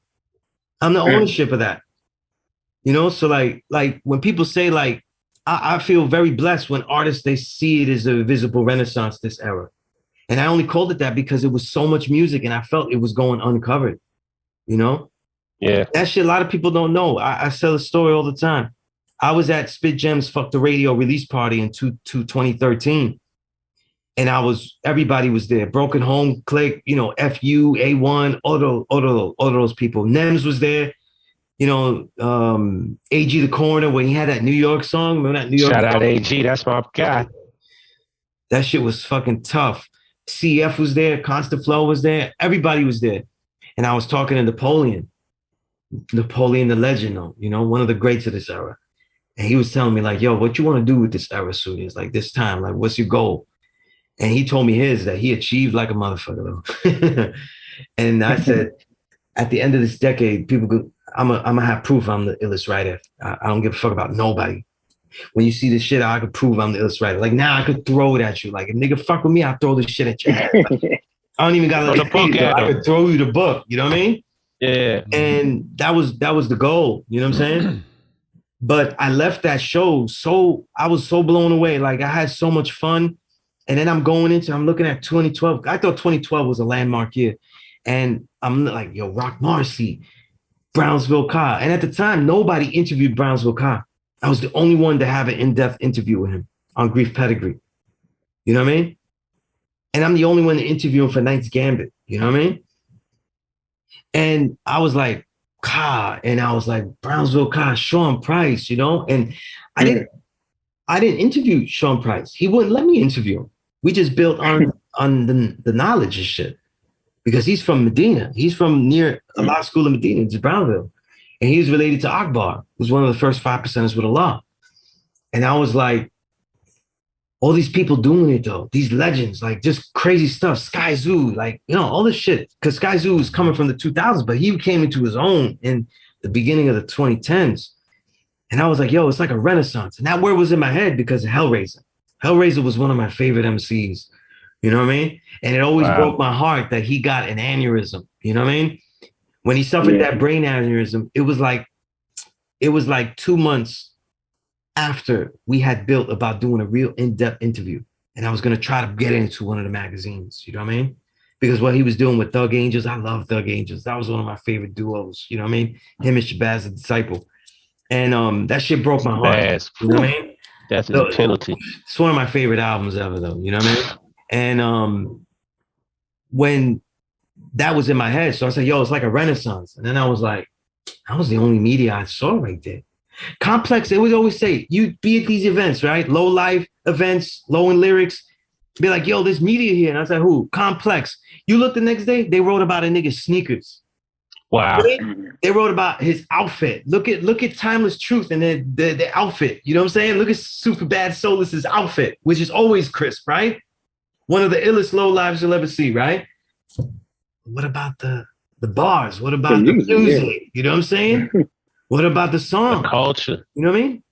I'm the ownership of that. So like when people say like, I feel very blessed when artists, they see it as a visible renaissance this era. And I only called it that because it was so much music and I felt it was going uncovered, Yeah. That shit a lot of people don't know. I tell a story all the time. I was at Spit Gem's Fuck the Radio release party in 2013. And everybody was there. Broken Home, Click, FU, A1, all those people. Nems was there. AG the Coroner, when he had that New York song. Remember that New York Shout out song? AG, that's my guy. That shit was fucking tough. CF was there, Constant Flow was there, everybody was there. And I was talking to Napoleon the legend, one of the greats of this era. And he was telling me like, yo, what you want to do with this era, Sunez? Like this time, like what's your goal? And he told me that he achieved like a motherfucker. And I said, at the end of this decade, I'm gonna have proof I'm the illest writer. I don't give a fuck about nobody. When you see this shit, I could prove I'm the illest writer. Like now I could throw it at you. Like if nigga fuck with me, I'll throw this shit at you. I don't even gotta let you I could throw you the book. You know what I mean? Yeah. And that was the goal. You know what I'm saying? But I left that show I was so blown away. Like I had so much fun. And then I'm looking at 2012. I thought 2012 was a landmark year. And I'm like, yo, Rock Marcy, Brownsville Ka. And at the time, nobody interviewed Brownsville Ka. I was the only one to have an in-depth interview with him on Grief Pedigree. You know what I mean? And I'm the only one to interview him for Knight's Gambit. You know what I mean? And I was like, Ka. And I was like, Brownsville Ka, Sean Price, And I didn't interview Sean Price. He wouldn't let me interview him. We just built on the knowledge and shit. Because he's from Medina. He's from near a law school in Medina. It's Brownville. And he was related to Akbar, who's one of the first 5%ers with Allah. And I was like, all these people doing it though, these legends, like just crazy stuff. Sky Zoo, like, all this shit. Because Sky Zoo was coming from the 2000s, but he came into his own in the beginning of the 2010s. And I was like, yo, it's like a renaissance. And that word was in my head because of Hellraiser. Hellraiser was one of my favorite MCs. You know what I mean? And it always broke my heart that he got an aneurysm. You know what I mean? When he suffered that brain aneurysm, it was like 2 months after we had built about doing a real in-depth interview. And I was going to try to get into one of the magazines. You know what I mean? Because what he was doing with Thug Angels, I love Thug Angels. That was one of my favorite duos. You know what I mean? Him and Shabazz the Disciple. And that shit broke my heart. You know what I mean? That's a penalty. It's one of my favorite albums ever, though. You know what I mean? And when that was in my head, so I said, yo, it's like a renaissance. And then I was like, that was the only media I saw right there. Complex, they would always say, you be at these events, right? Low life events, low in lyrics. Be like, yo, there's media here. And I said, who? Complex. You look the next day, they wrote about a nigga's sneakers. Wow. They wrote about his outfit. Look at Timeless Truth and the outfit. You know what I'm saying? Look at Superbad Solis's outfit, which is always crisp, right? One of the illest low lives you'll ever see, right? What about the bars? What about the music? You know what I'm saying? What about the song? The culture. You know what I mean?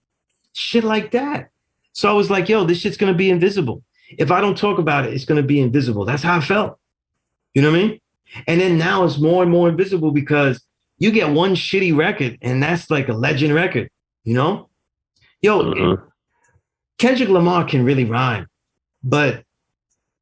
Shit like that. So I was like, yo, this shit's going to be invisible. If I don't talk about it, it's going to be invisible. That's how I felt. You know what I mean? And then now it's more and more invisible because you get one shitty record, and that's like a legend record, you know? Yo, Kendrick Lamar can really rhyme, but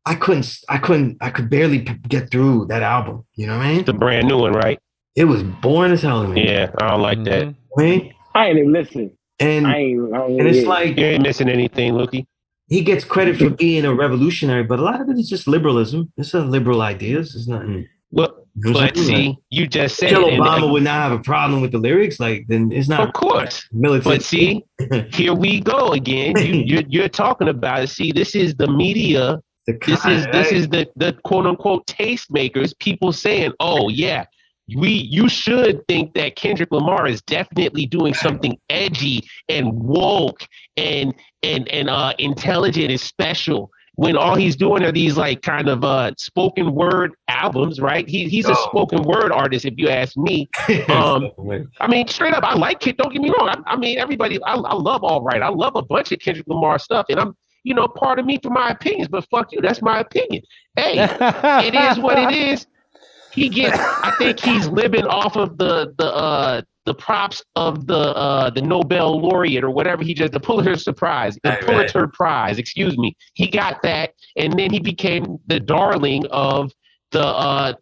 I could barely get through that album. You know what I mean? The brand new one, right? It was boring as hell to me. Yeah, I don't like that. I mean, I ain't even listen. And and it's like, you ain't missing anything, Lukey. He gets credit for being a revolutionary, but a lot of it is just liberalism. It's liberal ideas. It's nothing. Well, but see, you just said Obama would not have a problem with the lyrics. Like, then it's not. Of course, militant. But see, here we go again. You're talking about it. See, this is the media. This is the quote unquote tastemakers. People saying, "Oh yeah, you should think that Kendrick Lamar is definitely doing something edgy and woke and intelligent and special." When all he's doing are these like kind of spoken word albums, right? He's a spoken word artist, if you ask me. I mean, straight up, I like it. Don't get me wrong. I mean, everybody, I love All Right. I love a bunch of Kendrick Lamar stuff, and I'm, part of me for my opinions. But fuck you, that's my opinion. Hey, it is what it is. I think he's living off of the props of the Nobel laureate or whatever the Pulitzer Prize, excuse me. He got that, and then he became the darling of the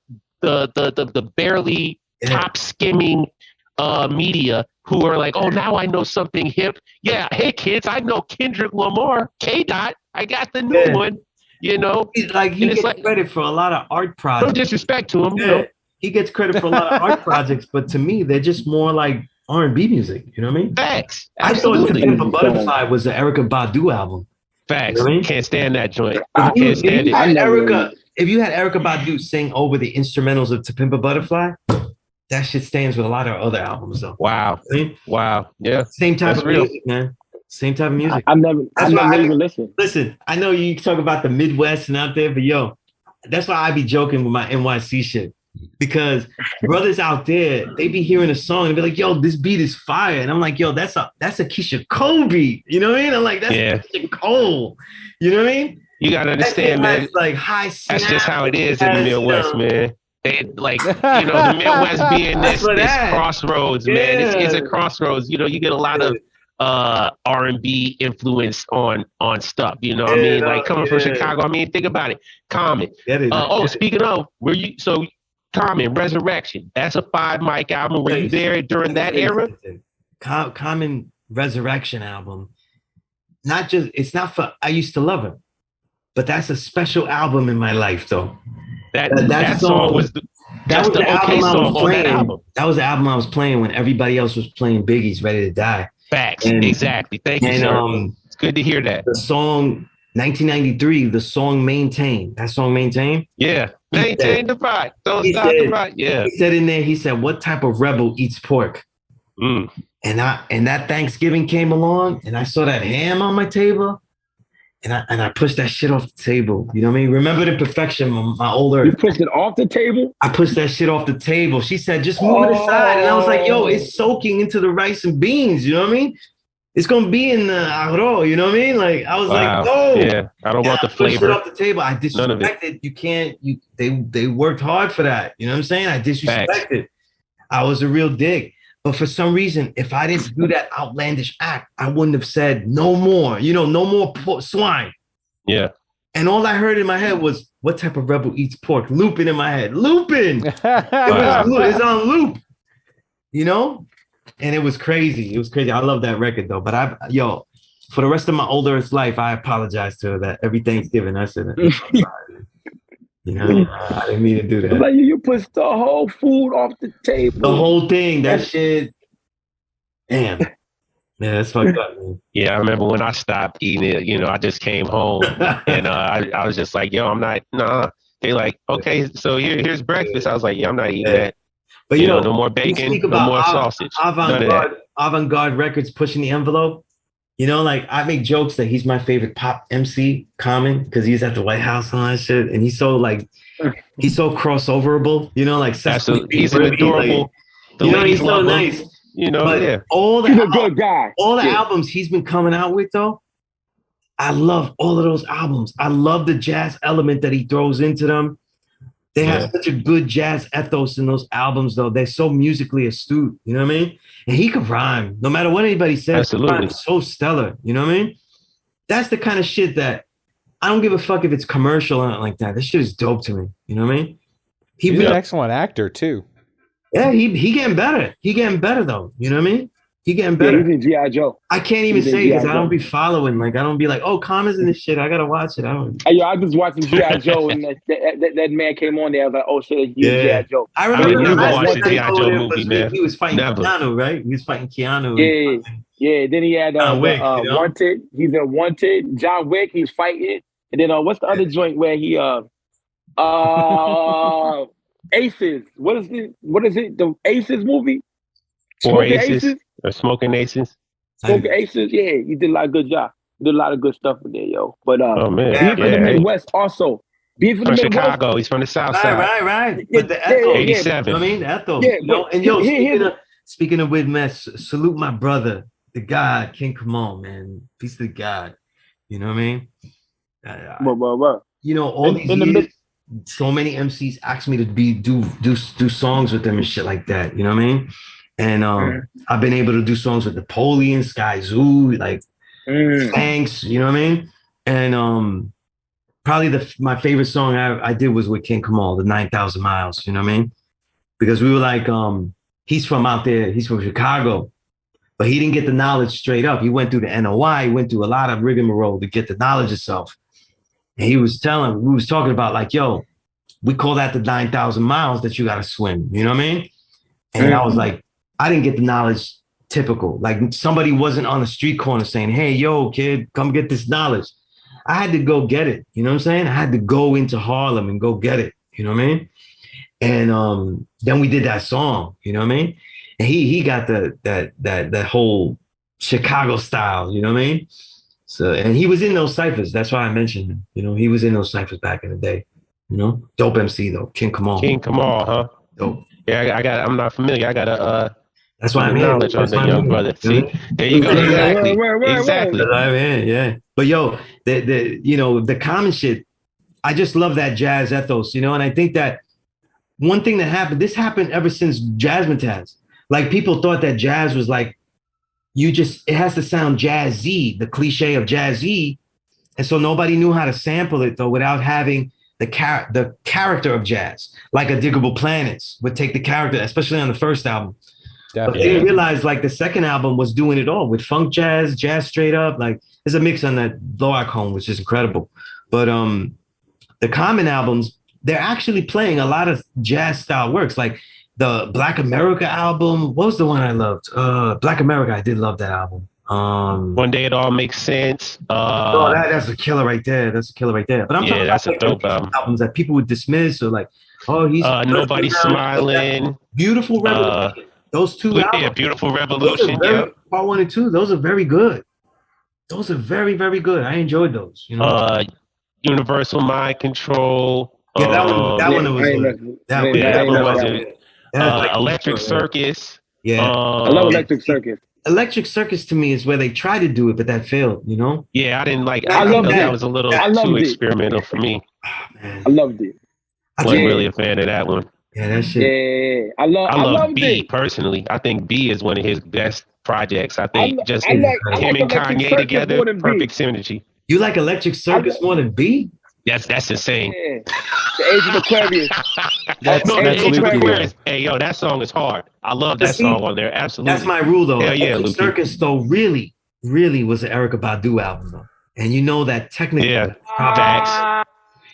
barely top skimming media who are like, oh, now I know something hip. Yeah, hey kids, I know Kendrick Lamar, K-Dot. I got the new one. He gets credit for a lot of art projects. No disrespect to him. He gets credit for a lot of art projects, but to me, they're just more like R&B music. You know what I mean? Facts. Absolutely. I thought *To Butterfly* was the Erykah Badu album. Facts. You know I mean? Can't stand that joint. If you had Erykah Badu sing over the instrumentals of *To Pimp a Butterfly*, that shit stands with a lot of other albums, though. Wow. You know I mean? Wow. Yeah. Same type of music, man. Same type of music. I've never even listened. Listen, I know you talk about the Midwest and out there, but yo, that's why I be joking with my NYC shit. Because brothers out there, they be hearing a song and be like, yo, this beat is fire. And I'm like, yo, that's a Keisha Cole beat. You know what I mean? I'm like, that's Keisha Cole. You know what I mean? You gotta understand, man. Like high snap, that's just how it is in the Midwest, man. They, the Midwest being this crossroads, man. It's a crossroads. You get a lot of R&B influence on stuff, you know what I mean? Like coming from Chicago, I mean, think about it. Common. Speaking of, Common, Resurrection, that's a 5-mic album. Were you there during that era? Common Resurrection album. It's not for I Used to Love Her, but that's a special album in my life, though. That song was the album I was playing. That was the album I was playing when everybody else was playing Biggie's Ready to Die. Facts. Exactly. Thank you, sir. It's good to hear that. The song 1993, the song Maintain. That song Maintain? Yeah. Maintain the fight. Don't stop the fight. Yeah. He said in there, what type of rebel eats pork? And that Thanksgiving came along and I saw that ham on my table. And I pushed that shit off the table. You know what I mean? Remember the perfection, my older. You pushed it off the table? I pushed that shit off the table. She said, just move it aside. And I was like, yo, it's soaking into the rice and beans. You know what I mean? It's going to be in the arroz. You know what I mean? Like, I was like, no. Yeah, I don't want the flavor. I pushed it off the table. I disrespected. You can't. They worked hard for that. You know what I'm saying? I disrespected. I was a real dick. But for some reason, if I didn't do that outlandish act, I wouldn't have said no more, no more swine. Yeah. And all I heard in my head was, what type of rebel eats pork? Looping in my head. Looping. It's on loop, And it was crazy. It was crazy. I love that record, though. But for the rest of my older life, I apologize to her that every Thanksgiving I said it. I didn't mean to do that. Like you pushed the whole food off the table. The whole thing, that shit. Damn. Yeah, that's fucked up, man. Yeah, I remember when I stopped eating it, I just came home and I was just like, yo, I'm not, nah. They like, okay, so here's breakfast. I was like, yeah, I'm not eating that. But no more bacon, no more sausage. Avant-garde records pushing the envelope. I make jokes that he's my favorite pop MC, Common, because he's at the White House and all that shit. And he's so crossoverable, Absolutely. He's an adorable. He's so nice. All he's a good guy. All the albums he's been coming out with, though, I love all of those albums. I love the jazz element that he throws into them. They have such a good jazz ethos in those albums, though. They're so musically astute, you know what I mean? And he could rhyme. No matter what anybody says, absolutely. He's so stellar, you know what I mean? That's the kind of shit that I don't give a fuck if it's commercial or anything like that. This shit is dope to me, you know what I mean? He's an excellent actor, too. Yeah, he getting better. He getting better, though, you know what I mean? He getting better. Yeah, he's in G.I. Joe. I can't even say because I don't be following. Like, I don't be like, oh, Common's in this shit. I gotta watch it. I was watching G.I. Joe, and that man came on there. I was like, oh shit, he's G.I. Joe. I remember never watched the G.I. Joe movie, man. He was fighting Keanu, right? He was fighting Keanu. Yeah. Then he had Wick, Wanted. He's in Wanted. John Wick. He's fighting. And then what's the other joint where he Aces? What is it? The Aces movie? Smoking Aces. Or Smoking Aces. Smoking Aces. Yeah, he did a lot of good job. He did a lot of good stuff in there, yo. But oh man, being from the Midwest also. Being from the Midwest, Chicago. He's from the South Side. Right. But the echo, 87. You know what I mean, the echo. Yeah, and speaking of with mess, salute my brother, the God, King Kamon, man. Peace to God. You know what I mean? You know, all these years, so many MCs asked me to do songs with them and shit like that. You know what I mean? And I've been able to do songs with Napoleon, Sky Zoo, like Thanks, you know what I mean? And probably my favorite song I did was with King Kamal, the 9,000 Miles, you know what I mean? Because we were like, he's from out there, he's from Chicago, but he didn't get the knowledge straight up. He went through the NOI, he went through a lot of rigmarole to get the knowledge itself. And we was talking about like, yo, we call that the 9,000 miles that you got to swim, you know what I mean? And I was like, I didn't get the knowledge typical. Like somebody wasn't on the street corner saying, hey, yo, kid, come get this knowledge. I had to go get it. You know what I'm saying? I had to go into Harlem and go get it. You know what I mean? And then we did that song, you know what I mean? And he got that whole Chicago style, you know what I mean? So, and he was in those ciphers. That's why I mentioned him. You know, he was in those ciphers back in the day. You know, dope MC though. King Kamal, huh? Dope. Yeah, I'm not familiar. I got a that's why I'm knowledge on the young brother. See, there you go. Exactly. Exactly. Yeah. But yo, the common shit, I just love that jazz ethos, you know, and I think that one thing that happened, this happened ever since Jazzmatazz. Like people thought that jazz was like, it has to sound jazzy, the cliche of jazzy. And so nobody knew how to sample it though without having the character of jazz, like a Diggable Planets would take the character, especially on the first album. Definitely. But they realized like the second album was doing it all with funk jazz straight up. Like there's a mix on that Loac Home, which is incredible. But the Common albums, they're actually playing a lot of jazz style works. Like the Black America album, what was the one I loved? Black America, I did love that album. One Day It All Makes Sense. That's a killer right there. That's a killer right there. But I'm talking about like, dope albums that people would dismiss or like, oh, he's Nobody's Smiling. Beautiful Revolution. Those two albums. Yeah, Beautiful Revolution. Part 1 and 2. Those are very good. Those are very, very good. I enjoyed those. You know, Universal Mind Control. Yeah, that one was good. That one was good. Electric Circus. Yeah, I love Electric Circus. Electric Circus to me is where they tried to do it, but that failed, you know? Yeah, I didn't like it. I love that. That was a little too experimental for me. Oh, man. I loved it. I wasn't really a fan of that one. Yeah, that shit. Yeah, I love B personally. I think B is one of his best projects. I think him and Kanye together, perfect synergy. You like Electric Circus more than B? That's insane. Yeah. The Age of Aquarius. that's Aquarius. Hey, yo, that song is hard. I love that song on there. Absolutely. That's my rule, though. Hell yeah, Electric Circus, though, really, really was an Erykah Badu album, though. And you know that technically. Yeah, facts.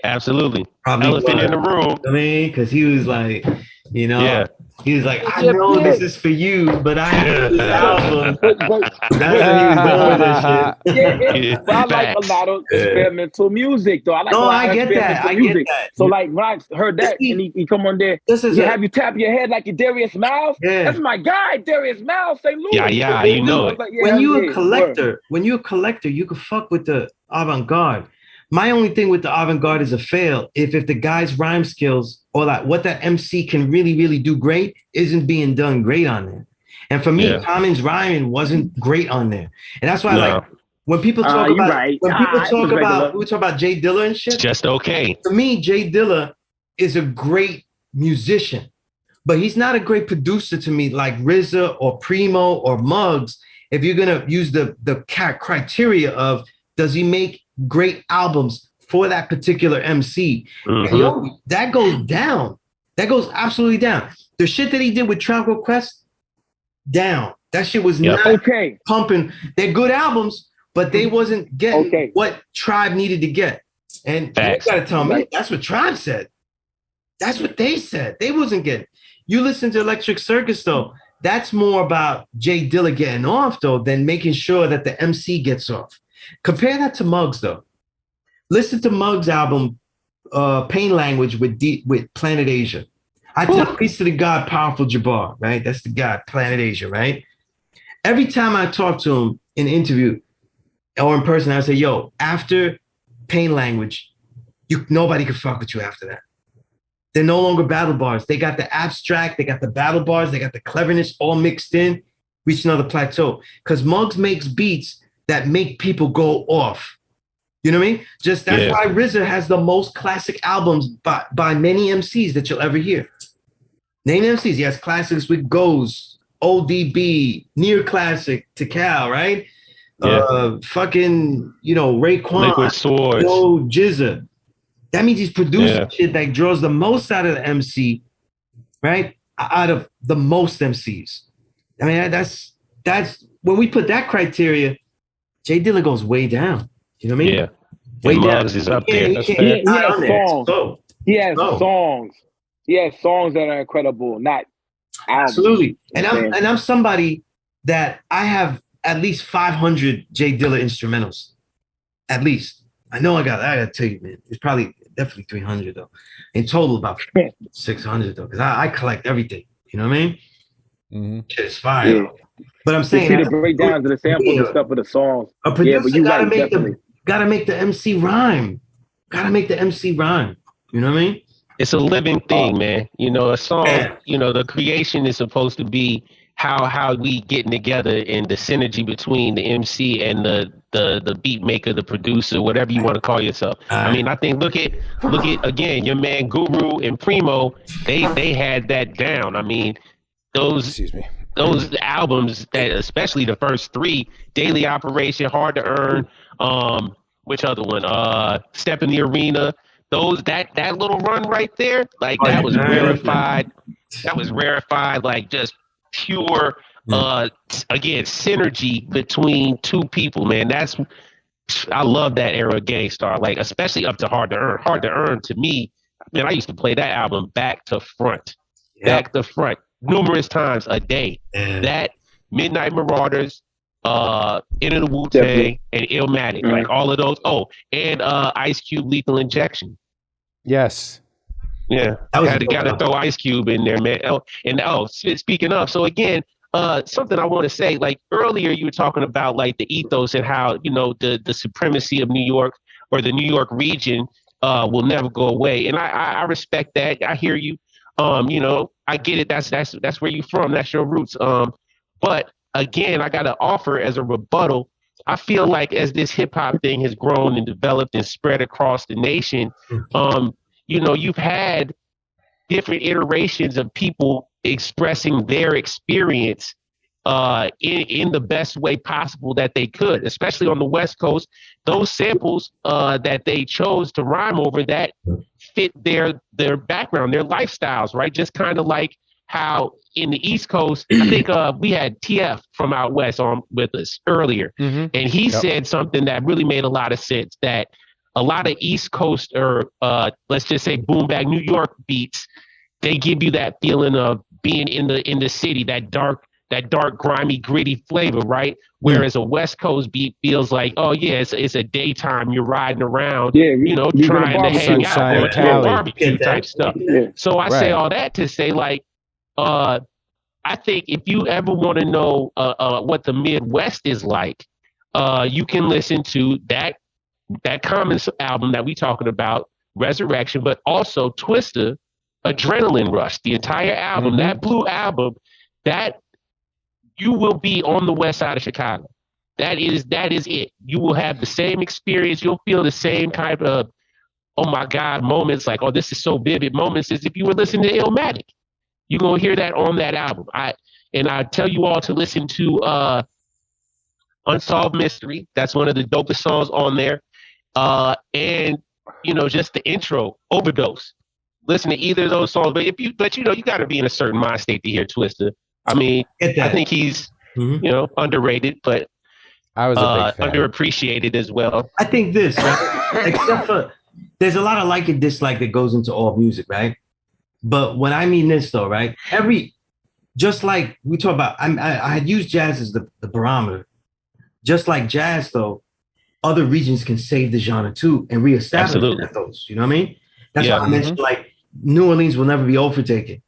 Absolutely. Elephant in the room. I mean, because he was like, you know, he was like, I know this is for you, but I have this album. That's when he was going with that shit. But I like a lot of experimental music, though. I get that. So, like, when I heard that, and he come on there, have you tap your head like you're Darius Miles? Yeah. That's my guy, Darius Miles, St. Louis. Yeah, you know it. Like, when you're a collector, you can fuck with the avant-garde. My only thing with the avant-garde is a fail if the guy's rhyme skills or like what that MC can really, really do great isn't being done great on there. And for me, Common's rhyming wasn't great on there. And that's why like when people talk about we talk about Jay Dilla and shit. It's just okay. To me, Jay Dilla is a great musician, but he's not a great producer to me like RZA or Primo or Muggs. If you're gonna use the criteria of does he make great albums for that particular MC, and yo, that goes down. That goes absolutely down. The shit that he did with Tribe Called Quest, down. That shit was not pumping. They're good albums, but they wasn't getting what Tribe needed to get. And you gotta tell me, that's what Tribe said. That's what they said. They wasn't getting. You listen to Electric Circus though. That's more about Jay Dilla getting off though than making sure that the MC gets off. Compare that to Muggs though. Listen to Muggs' album, Pain Language with Planet Asia. I tell peace to the God, Powerful Jabbar, right? That's the God, Planet Asia, right? Every time I talk to him in an interview or in person, I say, yo, after Pain Language, nobody can fuck with you after that. They're no longer battle bars. They got the abstract, they got the battle bars, they got the cleverness all mixed in, reach another plateau. Because Muggs makes beats that make people go off. You know what I mean? Just that's why RZA has the most classic albums by many MCs that you'll ever hear. Name MCs. He has classics with Ghost, ODB, Near Classic, Tikal, right? Fucking, Raekwon, Liquid Swords, Jizza. That means he's producing shit that draws the most out of the MC, right? Out of the most MCs. I mean, that's when we put that criteria, Jay Dilla goes way down. You know what I mean? Yeah. Way down. Muggs is up there. He has songs. He has songs that are incredible, not albums. Absolutely. And I'm somebody that I have at least 500 Jay Dilla instrumentals. At least. I know I gotta tell you, man. It's probably definitely 300 though. In total, about 600 though, because I collect everything. You know what I mean? Mm-hmm. Shit is fire. Yeah. But I'm saying, you see the breakdowns of the samples and stuff of the songs. A producer but you gotta make the MC rhyme. Gotta make the MC rhyme. You know what I mean? It's a living thing, man. A song, the creation is supposed to be how we getting together and the synergy between the MC and the beat maker, the producer, whatever you want to call yourself. I mean, I think look at again, your man Guru and Primo, they had that down. I mean, those albums that, especially the first three, Daily Operation, Hard to Earn, which other one? Step in the Arena. That little run right there, like that was rarefied. That was rarefied, like just pure again synergy between two people, man. I love that era of Gangstar, like especially up to Hard to Earn. Hard to Earn to me, man, I used to play that album back to front numerous times a day. That Midnight Marauders, Into the Wu-Tang, and Illmatic, like all of those. Oh, and Ice Cube, Lethal Injection. Yes. Yeah, gotta throw Ice Cube in there, man. Speaking of, so again, something I want to say, like earlier you were talking about like the ethos and how the supremacy of New York or the New York region will never go away, and I respect that. I hear you. I get it. That's where you're from. That's your roots. But again, I got to offer as a rebuttal. I feel like as this hip hop thing has grown and developed and spread across the nation, you've had different iterations of people expressing their experience in the best way possible that they could, especially on the West Coast. Those samples that they chose to rhyme over that fit their background, their lifestyles, right? Just kind of like how in the East Coast, I think we had TF from out West on with us earlier, and he said something that really made a lot of sense, that a lot of East Coast or let's just say boom bag New York beats, they give you that feeling of being in the city, that dark, grimy, gritty flavor, right? Whereas a West Coast beat feels like, oh yeah, it's a daytime, you're riding around, trying to hang out, or barbecue type stuff. Yeah. So I say all that to say, like, I think if you ever want to know what the Midwest is like, you can listen to that Common album that we talking about, Resurrection, but also Twista, Adrenaline Rush, the entire album, that Blue album, that you will be on the west side of Chicago. That is it. You will have the same experience. You'll feel the same kind of oh my God moments, like, oh, this is so vivid moments, is if you were listening to Illmatic. You're gonna hear that on that album. I tell you all to listen to Unsolved Mystery. That's one of the dopest songs on there. And just the intro, Overdose. Listen to either of those songs. But you got to be in a certain mind state to hear Twista. I mean, I think he's underrated, but I was a big fan. Underappreciated as well. I think this, right? Except for there's a lot of like and dislike that goes into all music, right? But when I mean this though, right? Just like we talk about, I had used jazz as the barometer. Just like jazz though, other regions can save the genre too and reestablish those. You know what I mean? That's why I mentioned like New Orleans will never be overtaken.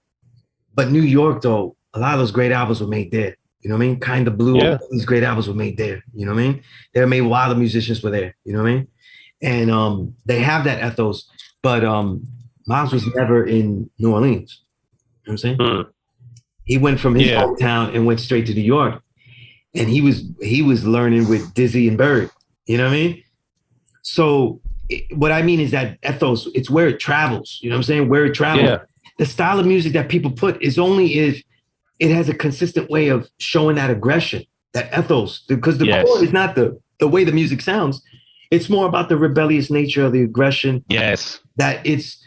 But New York though, a lot of those great albums were made there. You know what I mean? Kind of Blue, these great albums were made there. You know what I mean? They were made while the musicians were there. You know what I mean? And they have that ethos. But Miles was never in New Orleans. You know what I'm saying? Mm. He went from his hometown and went straight to New York. And he was learning with Dizzy and Bird. You know what I mean? So what I mean is that ethos, it's where it travels. You know what I'm saying? Where it travels. Yeah. The style of music that people put is only if it has a consistent way of showing that aggression, that ethos. Because the core is not the way the music sounds. It's more about the rebellious nature of the aggression. Yes. That it's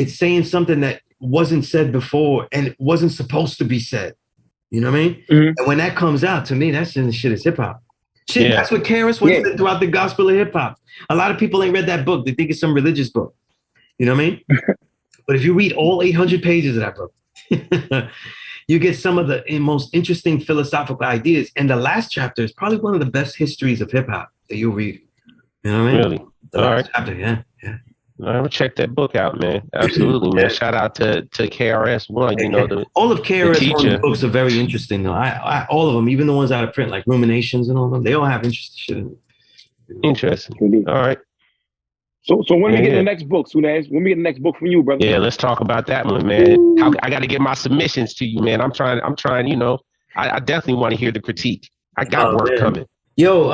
saying something that wasn't said before and it wasn't supposed to be said. You know what I mean? Mm-hmm. And when that comes out, to me, that's in the shit is hip hop. Shit, that's what KRS One said throughout the gospel of hip hop. A lot of people ain't read that book. They think it's some religious book. You know what I mean? But if you read all 800 pages of that book, you get some of the most interesting philosophical ideas. And the last chapter is probably one of the best histories of hip hop that you'll read. You know what I mean? Really? The last chapter, yeah. I'm gonna check that book out, man. Absolutely, man. Shout out to KRS One. All of KRS One's books are very interesting, though. I all of them, even the ones out of print, like Ruminations and all of them, they all have interesting shit in them. Interesting. All right. So when we get the next book, Sunez? When we get the next book from you, brother? Yeah, let's talk about that one, man. I got to get my submissions to you, man. I'm trying. I definitely want to hear the critique. I got work coming. Yo,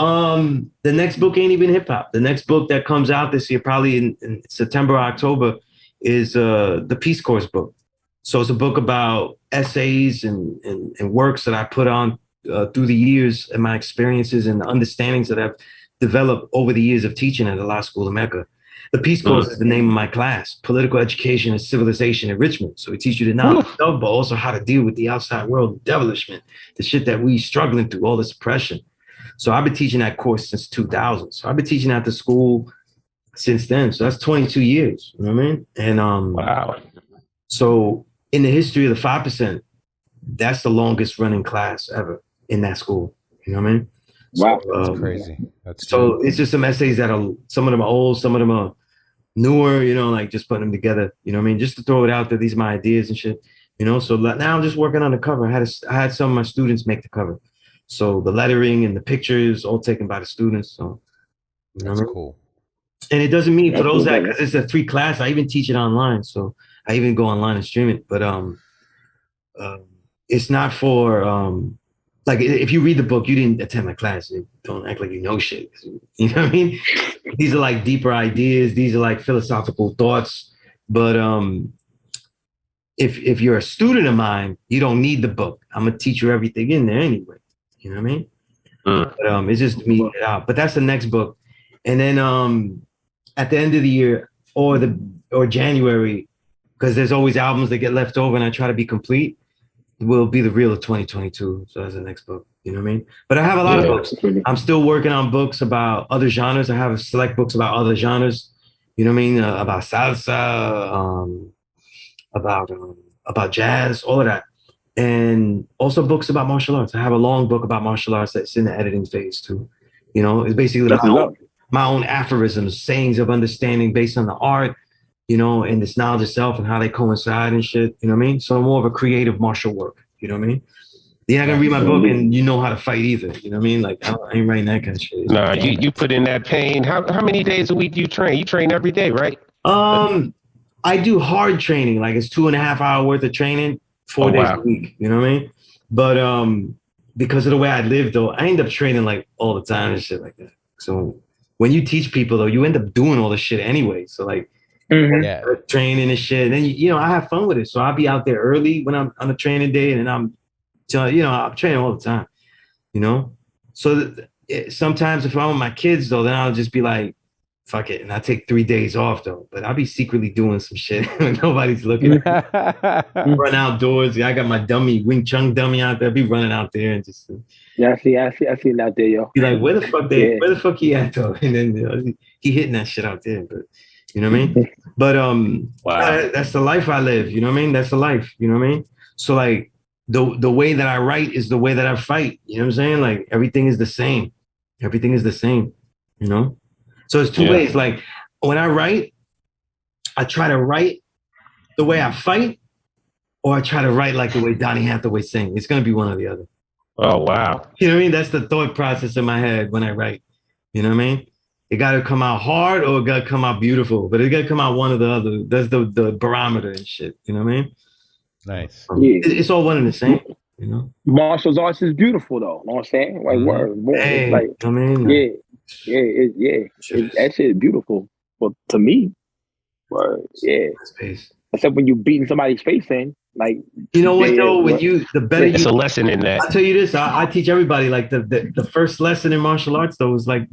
the next book ain't even hip hop. The next book that comes out this year, probably in September or October, is the Peace Corps book. So it's a book about essays and works that I put on through the years and my experiences and the understandings that I've developed over the years of teaching at the law school of Mecca. The Peace Corps is the name of my class, Political Education and Civilization Enrichment. So we teach you the knowledge of, but also how to deal with the outside world, devilishment, the shit that we struggling through, all this oppression. So I've been teaching that course since 2000. So I've been teaching at the school since then. So that's 22 years. You know what I mean? And wow. So in the history of the 5%, that's the longest running class ever in that school. You know what I mean? Wow, that's crazy. So it's just some essays that are, some of them are old, some of them are newer, like just putting them together. You know what I mean? Just to throw it out there, these are my ideas and shit. So now I'm just working on the cover. I had some of my students make the cover. So the lettering and the pictures all taken by the students. So that's cool. And it doesn't mean for those that, because it's a free class, I even teach it online. So I even go online and stream it. But it's not for like if you read the book, you didn't attend my class. Don't act like you know shit. You know what I mean? These are like deeper ideas. These are like philosophical thoughts. But if you're a student of mine, you don't need the book. I'm gonna teach you everything in there anyway. You know what I mean? But it's just me it out. But that's the next book. And then at the end of the year or January, because there's always albums that get left over and I try to be complete, will be the real of 2022. So that's the next book. You know what I mean? But I have a lot of books. I'm still working on books about other genres. I have select books about other genres. You know what I mean? About salsa, about jazz, all of that. And also books about martial arts. I have a long book about martial arts that's in the editing phase too. It's basically my own aphorisms, sayings of understanding based on the art, and this knowledge itself and how they coincide and shit. You know what I mean? So more of a creative martial work. You know what I mean? You're not gonna read my book and you know how to fight either. You know what I mean? Like I ain't writing that kind of shit. Nah, you put in that pain. How many days a week do you train? You train every day, right? I do hard training, like it's 2.5 hour worth of training. 4 days a week, you know what I mean? But because of the way I live, though, I end up training like all the time and shit like that. So when you teach people though, you end up doing all the shit anyway. So like training and shit. And then you know, I have fun with it. So I'll be out there early when I'm on a training day, and I'm training all the time, you know? So sometimes if I'm with my kids though, then I'll just be like, fuck it. And I take 3 days off though, but I'll be secretly doing some shit when nobody's looking. Run outdoors. I got my dummy, Wing Chun dummy out there. I'll be running out there and just. I see it out there, yo. Be like, where the fuck he at though? And then he hitting that shit out there, but you know what I mean? But wow. That's the life I live, you know what I mean? That's the life, you know what I mean? So like the way that I write is the way that I fight, you know what I'm saying? Like everything is the same. Everything is the same, you know? So it's two ways. Like when I write, I try to write the way I fight, or I try to write like the way Donny Hathaway sings. It's gonna be one or the other. Oh wow. You know what I mean? That's the thought process in my head when I write. You know what I mean? It gotta come out hard or it gotta come out beautiful, but it gotta come out one or the other. That's the barometer and shit. You know what I mean? Nice. It's all one and the same. You know, martial arts is beautiful though. You know what I'm saying? Like word, hey, like I mean, that shit is beautiful. Well, to me, word, except when you beating somebody's face in, like you know what though, when the better it's a lesson in that. I'll tell you this, I teach everybody like the first lesson in martial arts though is like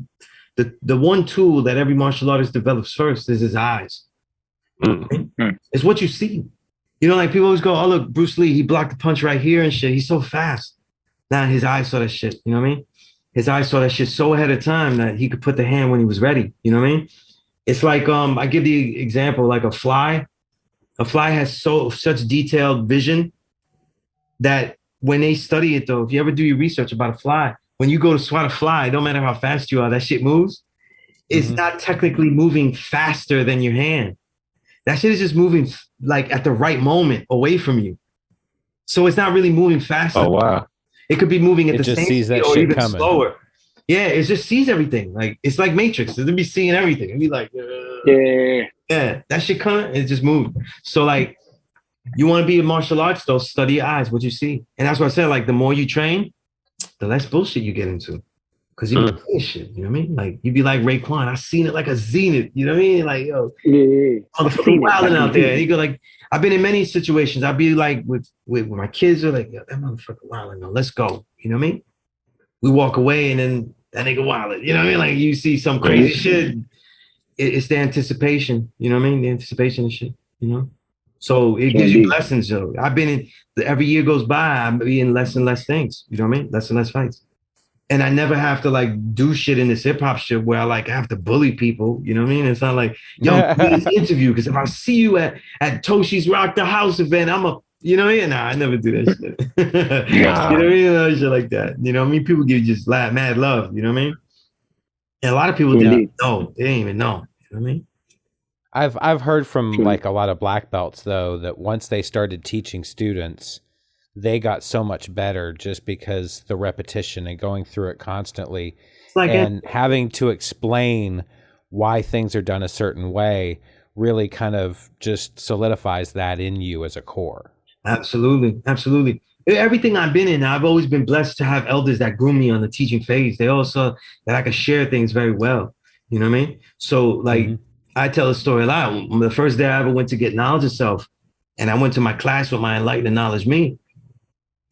the one tool that every martial artist develops first is his eyes. It's what you see. You know, like people always go, oh, look, Bruce Lee, he blocked the punch right here and shit. He's so fast. Now his eyes saw that shit. You know what I mean? His eyes saw that shit so ahead of time that he could put the hand when he was ready. You know what I mean? It's like, I give the example, like a fly. A fly has such detailed vision that when they study it, though, if you ever do your research about a fly, when you go to swat a fly, no matter how fast you are, that shit moves. It's not technically moving faster than your hand. That shit is just moving like at the right moment away from you. So it's not really moving faster. Oh, wow. It could be moving at the same speed or even coming. slower. Yeah, it just sees everything. Like it's like Matrix. It'll be seeing everything. It'll be like, yeah, that shit coming. It just moved. So like, you want to be in martial arts though, study your eyes, what you see. And that's what I said, like the more you train, the less bullshit you get into. Because you be shit, you know what I mean? Like you be like Raekwon, I seen it like a zenith, you know what I mean? Like, yo, motherfucker wilding out there. And you go like, I've been in many situations. I'll be like with my kids are like, yo, that motherfucker wilding, let's go. You know what I mean? We walk away and then that nigga wilding, you know what I mean? Like you see some crazy shit. It's the anticipation, you know what I mean? The anticipation and shit, you know? So it gives you lessons, though. I've been in, every year goes by, I'm in less and less things, you know what I mean? Less and less fights. And I never have to like do shit in this hip hop shit where I have to bully people. You know what I mean? It's not like, yo, do this interview because if I see you at Toshi's Rock the House event, you know what I mean? Nah, I never do that shit. You know what I mean? Shit like that. You know what I mean? People give you just mad love. You know what I mean? And a lot of people don't know. They didn't even know. You know what I mean? I've heard from like a lot of black belts though that once they started teaching students, they got so much better just because the repetition and going through it constantly and having to explain why things are done a certain way really kind of just solidifies that in you as a core. Absolutely. Absolutely. Everything I've been in, I've always been blessed to have elders that groom me on the teaching phase. They also that I could share things very well. You know what I mean? So like I tell a story a lot. The first day I ever went to get knowledge of self and I went to my class with my enlightening knowledge me.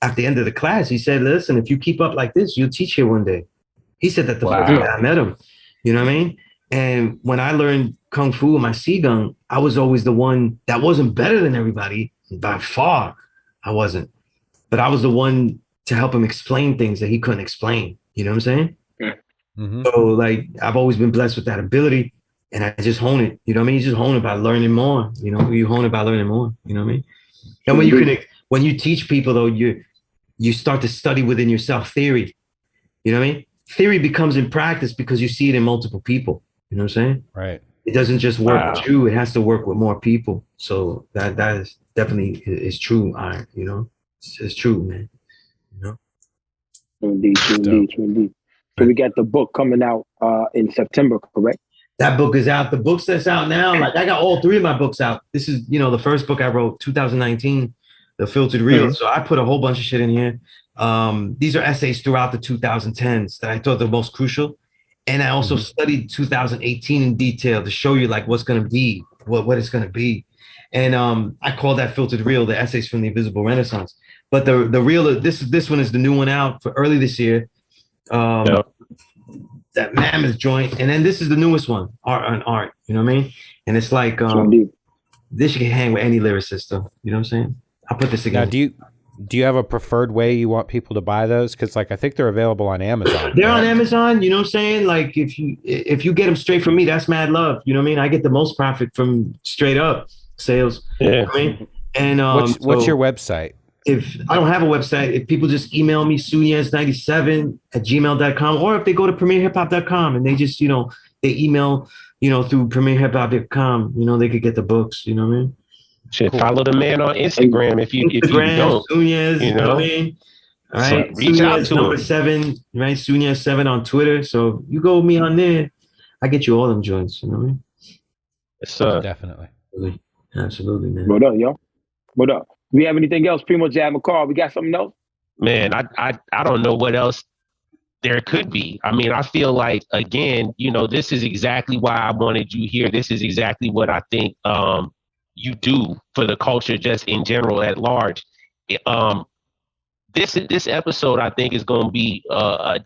At the end of the class, he said, listen, if you keep up like this, you'll teach here one day. He said that the first day I met him. You know what I mean? And when I learned Kung Fu and my Qigong, I was always the one that wasn't better than everybody. By far, I wasn't. But I was the one to help him explain things that he couldn't explain. You know what I'm saying? So like, I've always been blessed with that ability and I just hone it. You know what I mean? You just hone it by learning more. You know, you hone it by learning more. You know what I mean? And when you teach people though, you start to study within yourself theory. You know what I mean? Theory becomes in practice because you see it in multiple people. You know what I'm saying? Right. It doesn't just work with you. It has to work with more people. So that is definitely is true, Iron. You know? It's true, man. You know? Indeed. So we got the book coming out in September, correct? That book is out. The books that's out now, like I got all three of my books out. This is, the first book I wrote, 2019. The Filtered Reels. So I put a whole bunch of shit in here. These are essays throughout the 2010s that I thought the most crucial. And I also studied 2018 in detail to show you like what's going to be, what it's going to be. And I call that filtered real, the essays from the invisible renaissance. But the real, this one is the new one out for early this year. That mammoth joint. And then this is the newest one, art on art. You know what I mean? And it's like, this you can hang with any lyricist though. You know what I'm saying? I'll put this together. Now, do you have a preferred way you want people to buy those? Because like I think they're available on Amazon. They're on Amazon. You know what I'm saying? Like if you get them straight from me, that's mad love. You know what I mean? I get the most profit from straight up sales. Yeah. You know what I mean? And what's your website? If I don't have a website, if people just email me sunez97@gmail.com, or if they go to premierhiphop.com and they just, they email, through premierhiphop.com, they could get the books. You know what I mean? Should follow the man on Instagram if you don't. Sunez, you know what I mean? All right. So reach out to him. #7, right? Sunez7 on Twitter. So you go with me on there. I get you all them joints, you know what I mean? Yes, sir. Definitely. Absolutely, man. What up, yo? What up? We have anything else? PrimoJAB and Karl, we got something else? Man, I don't know what else there could be. I mean, I feel like, again, this is exactly why I wanted you here. This is exactly what I think you do for the culture just in general at large. This episode, I think, is going to be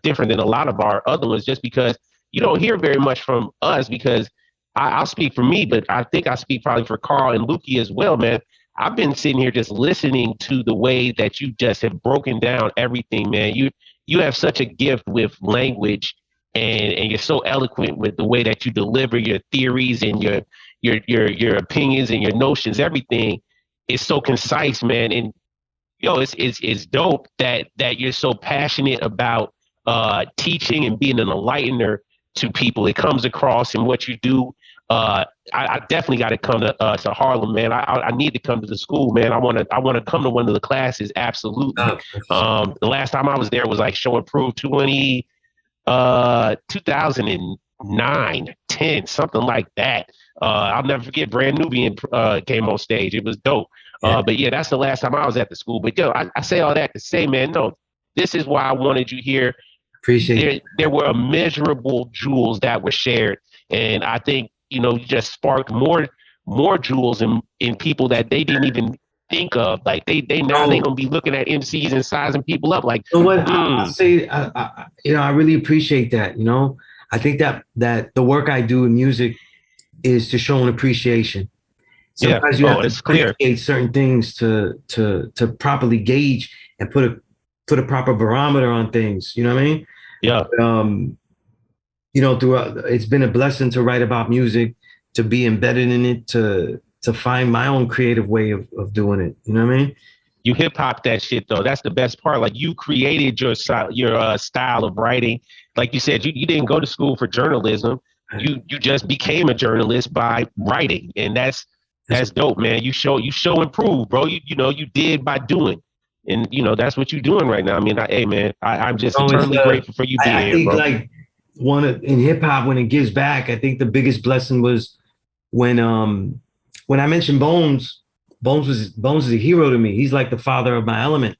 different than a lot of our other ones just because you don't hear very much from us because I'll speak for me, but I think I speak probably for Karl and Lukey as well, man. I've been sitting here just listening to the way that you just have broken down everything, man. You have such a gift with language and you're so eloquent with the way that you deliver your theories and your opinions and your notions. Everything is so concise, man. And it's dope that you're so passionate about teaching and being an enlightener to people. It comes across in what you do. I definitely got to come to Harlem, man. I need to come to the school, man. I want to come to one of the classes. Absolutely. The last time I was there was like Show and Prove 2009, 10, something like that. I'll never forget Brand Nubian came on stage. It was dope. But yeah, that's the last time I was at the school. But I say all that to say, man, no, this is why I wanted you here. Appreciate it. There were immeasurable jewels that were shared. And I think, you just sparked more jewels in people that they didn't even think of. Like they're gonna be looking at MCs and sizing people up. Like, I'll say, I really appreciate that. I think that the work I do in music is to show an appreciation. Sometimes you have to appreciate certain things to properly gauge and put a proper barometer on things. You know what I mean? Yeah. Throughout, it's been a blessing to write about music, to be embedded in it, to find my own creative way of doing it. You know what I mean? You hip hop that shit though. That's the best part. Like you created your style of writing. Like you said, you didn't go to school for journalism. You just became a journalist by writing, and that's dope, man. You show and prove, bro. You did by doing. And that's what you're doing right now. I mean, I'm just eternally grateful for you being here, think, bro. Like in hip hop, when it gives back, I think the biggest blessing was when I mentioned Bones. Bones is a hero to me. He's like the father of my element.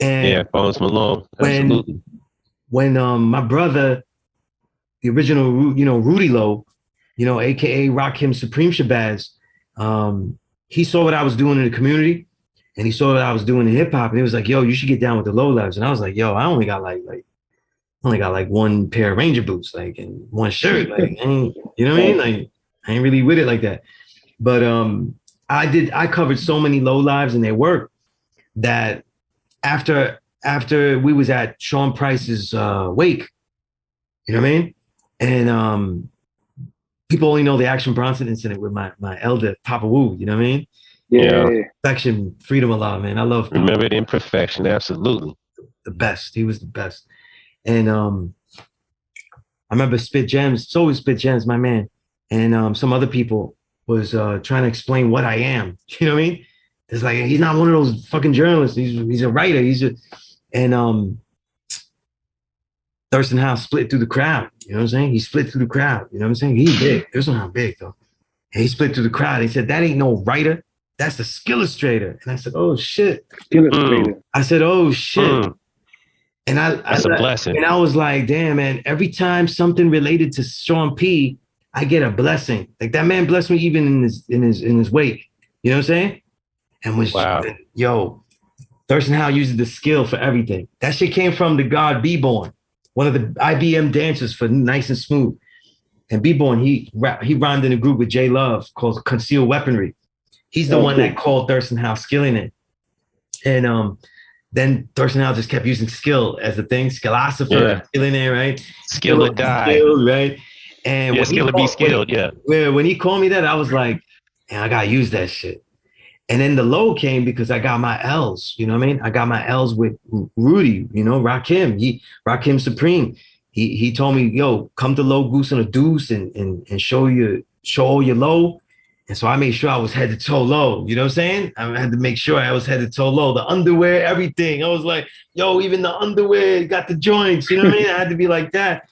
And Bones Malone. Absolutely. When my brother, the original, Rudy Lo, AKA Rakim Supreme Shabazz, he saw what I was doing in the community. And he saw what I was doing in hip hop, and he was like, "Yo, you should get down with the low levels." And I was like, "Yo, I only got like one pair of Ranger boots, like, and one shirt, like, you know what I mean? Like, I ain't really with it like that." But I covered so many low lives and their work that after we was at Sean Price's wake, you know what I mean? And people only know the Action Bronson incident with my elder Papa Wu, you know what I mean? Yeah. Perfection, freedom of love, man. I love Papa. Remember the imperfection, absolutely. The best. He was the best. And I remember Spit Gems. It's always Spit Gems, my man. And some other people was trying to explain what I am. You know what I mean? It's like, he's not one of those fucking journalists. He's a writer. Thurston House split through the crowd. You know what I'm saying? He split through the crowd. You know what I'm saying? He's big. Thurston House big though. And he split through the crowd. He said, "That ain't no writer. That's the skillistrator." And I said, "Oh shit." Skillistrator. I said, "Oh shit." And that's a blessing. And I was like, damn, man, every time something related to Sean P, I get a blessing. Like that man blessed me even in his wake. You know what I'm saying? And was yo, Thurston Howell uses the skill for everything. That shit came from the god B-Born, one of the IBM dancers for Nice and Smooth. And B-Born, he rhymed in a group with J Love called Concealed Weaponry. He's the one that called Thurston Howell skilling it. And then Thurston Howell just kept using skill as the thing, skillosopher, skilling it, right? Skill or die. Skilled, right? And skill or be skilled, When he called me that, I was like, man, I gotta use that shit. And then the low came because I got my L's, you know what I mean? I got my L's with Rudy, you know, Rakim Supreme. He told me, yo, come to Low Goose on a Deuce and show all your low. And so I made sure I was head to toe low. You know what I'm saying? I had to make sure I was head to toe low. The underwear, everything. I was like, yo, even the underwear got the joints. You know what I mean? I had to be like that.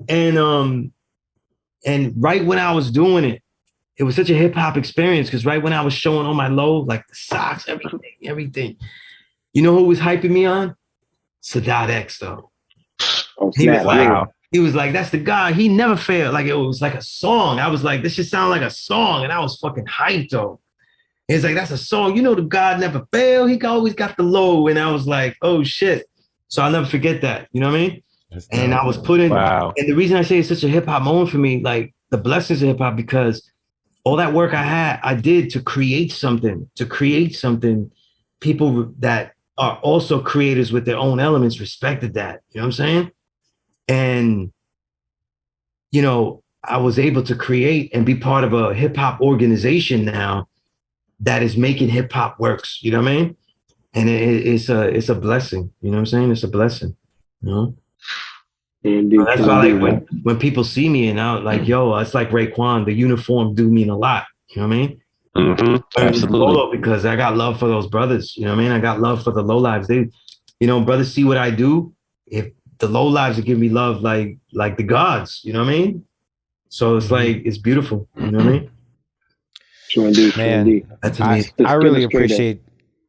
And right when I was doing it, it was such a hip hop experience because right when I was showing on my low, like the socks, everything. You know who was hyping me on? Sadat X, though. Oh, He was like, that's the guy. He never failed. Like, it was like a song. I was like, this should sound like a song. And I was fucking hyped, though. He's like, that's a song. You know, the God never failed. He always got the low. And I was like, oh, shit. So I'll never forget that. You know what I mean? And I was putting, and the reason I say it's such a hip hop moment for me, like the blessings of hip hop, because all that work I did to create something, people that are also creators with their own elements respected that. You know what I'm saying? And, you know, I was able to create and be part of a hip hop organization now that is making hip hop works. You know what I mean? And it's a blessing. You know what I'm saying? It's a blessing. You know? Indeed. That's why, like, when people see me and I'm like, yo, it's like Raekwon, the uniform do mean a lot. You know what I mean? Mm-hmm. Absolutely. Because I got love for those brothers. You know what I mean? I got love for the low lives. They, you know, brothers see what I do. If the low lives will give me love like the gods, you know what I mean? So it's like, it's beautiful, you know what I mean? True indeed. Man, that's amazing. I really appreciate,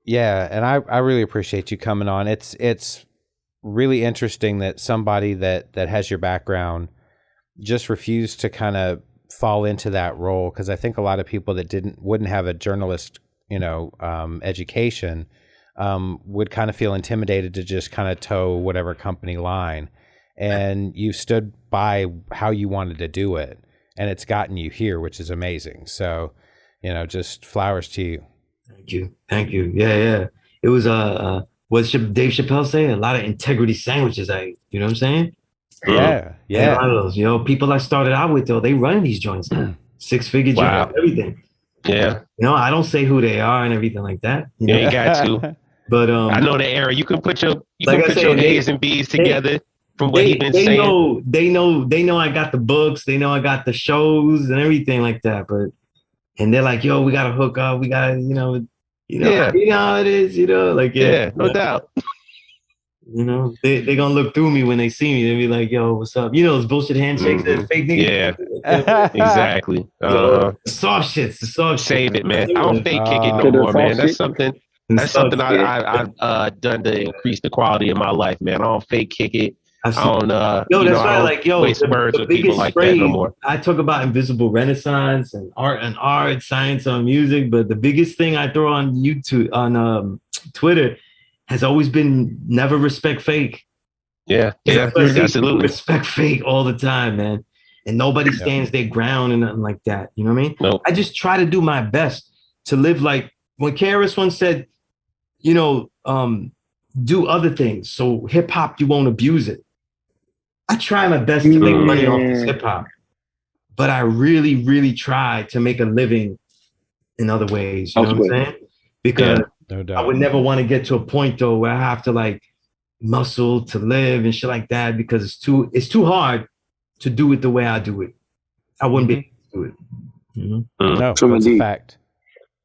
and I really appreciate you coming on. It's really interesting that somebody that has your background just refused to kind of fall into that role, because I think a lot of people that wouldn't have a journalist, you know, education, would kind of feel intimidated to just kind of toe whatever company line. And you stood by how you wanted to do it, and it's gotten you here, which is amazing. So, you know, just flowers to you. Thank you. Yeah. It was what Dave Chappelle say? A lot of integrity sandwiches. You know what I'm saying? Yeah. And a lot of those, you know, people I started out with, though, they run these joints now. 6-figure joints, everything. Yeah. You know, I don't say who they are and everything like that. You know? You got to. But I know the era. You can put your A's and B's together from what he's been saying. They know I got the books. They know I got the shows and everything like that. And they're like, yo, we got to hook up. We got to, you know how it is, you know, like, no doubt. You know, they're going to look through me when they see me. They'll be like, yo, what's up? You know, those bullshit handshakes, that fake niggas. Yeah, exactly. The soft shits. Save it, man. I don't fake kick it no more, man. That's something I've done to increase the quality of my life, man. I don't fake kick it. I don't, that's right. Like, yo, waste words with people like that no more. I talk about invisible renaissance and art, science, on music, but the biggest thing I throw on YouTube, on Twitter, has always been never respect fake. Yeah, absolutely. Respect fake all the time, man. And nobody stands their ground and nothing like that. You know what I mean? Nope. I just try to do my best to live like when KRS once said, you know, do other things. So hip hop, you won't abuse it. I try my best to make money off this hip hop, but I really, really try to make a living in other ways. You know what I'm saying? Because no doubt. I would never want to get to a point though where I have to like muscle to live and shit like that, because it's too hard to do it the way I do it. I wouldn't be able to do it. You know? No, that's a fact.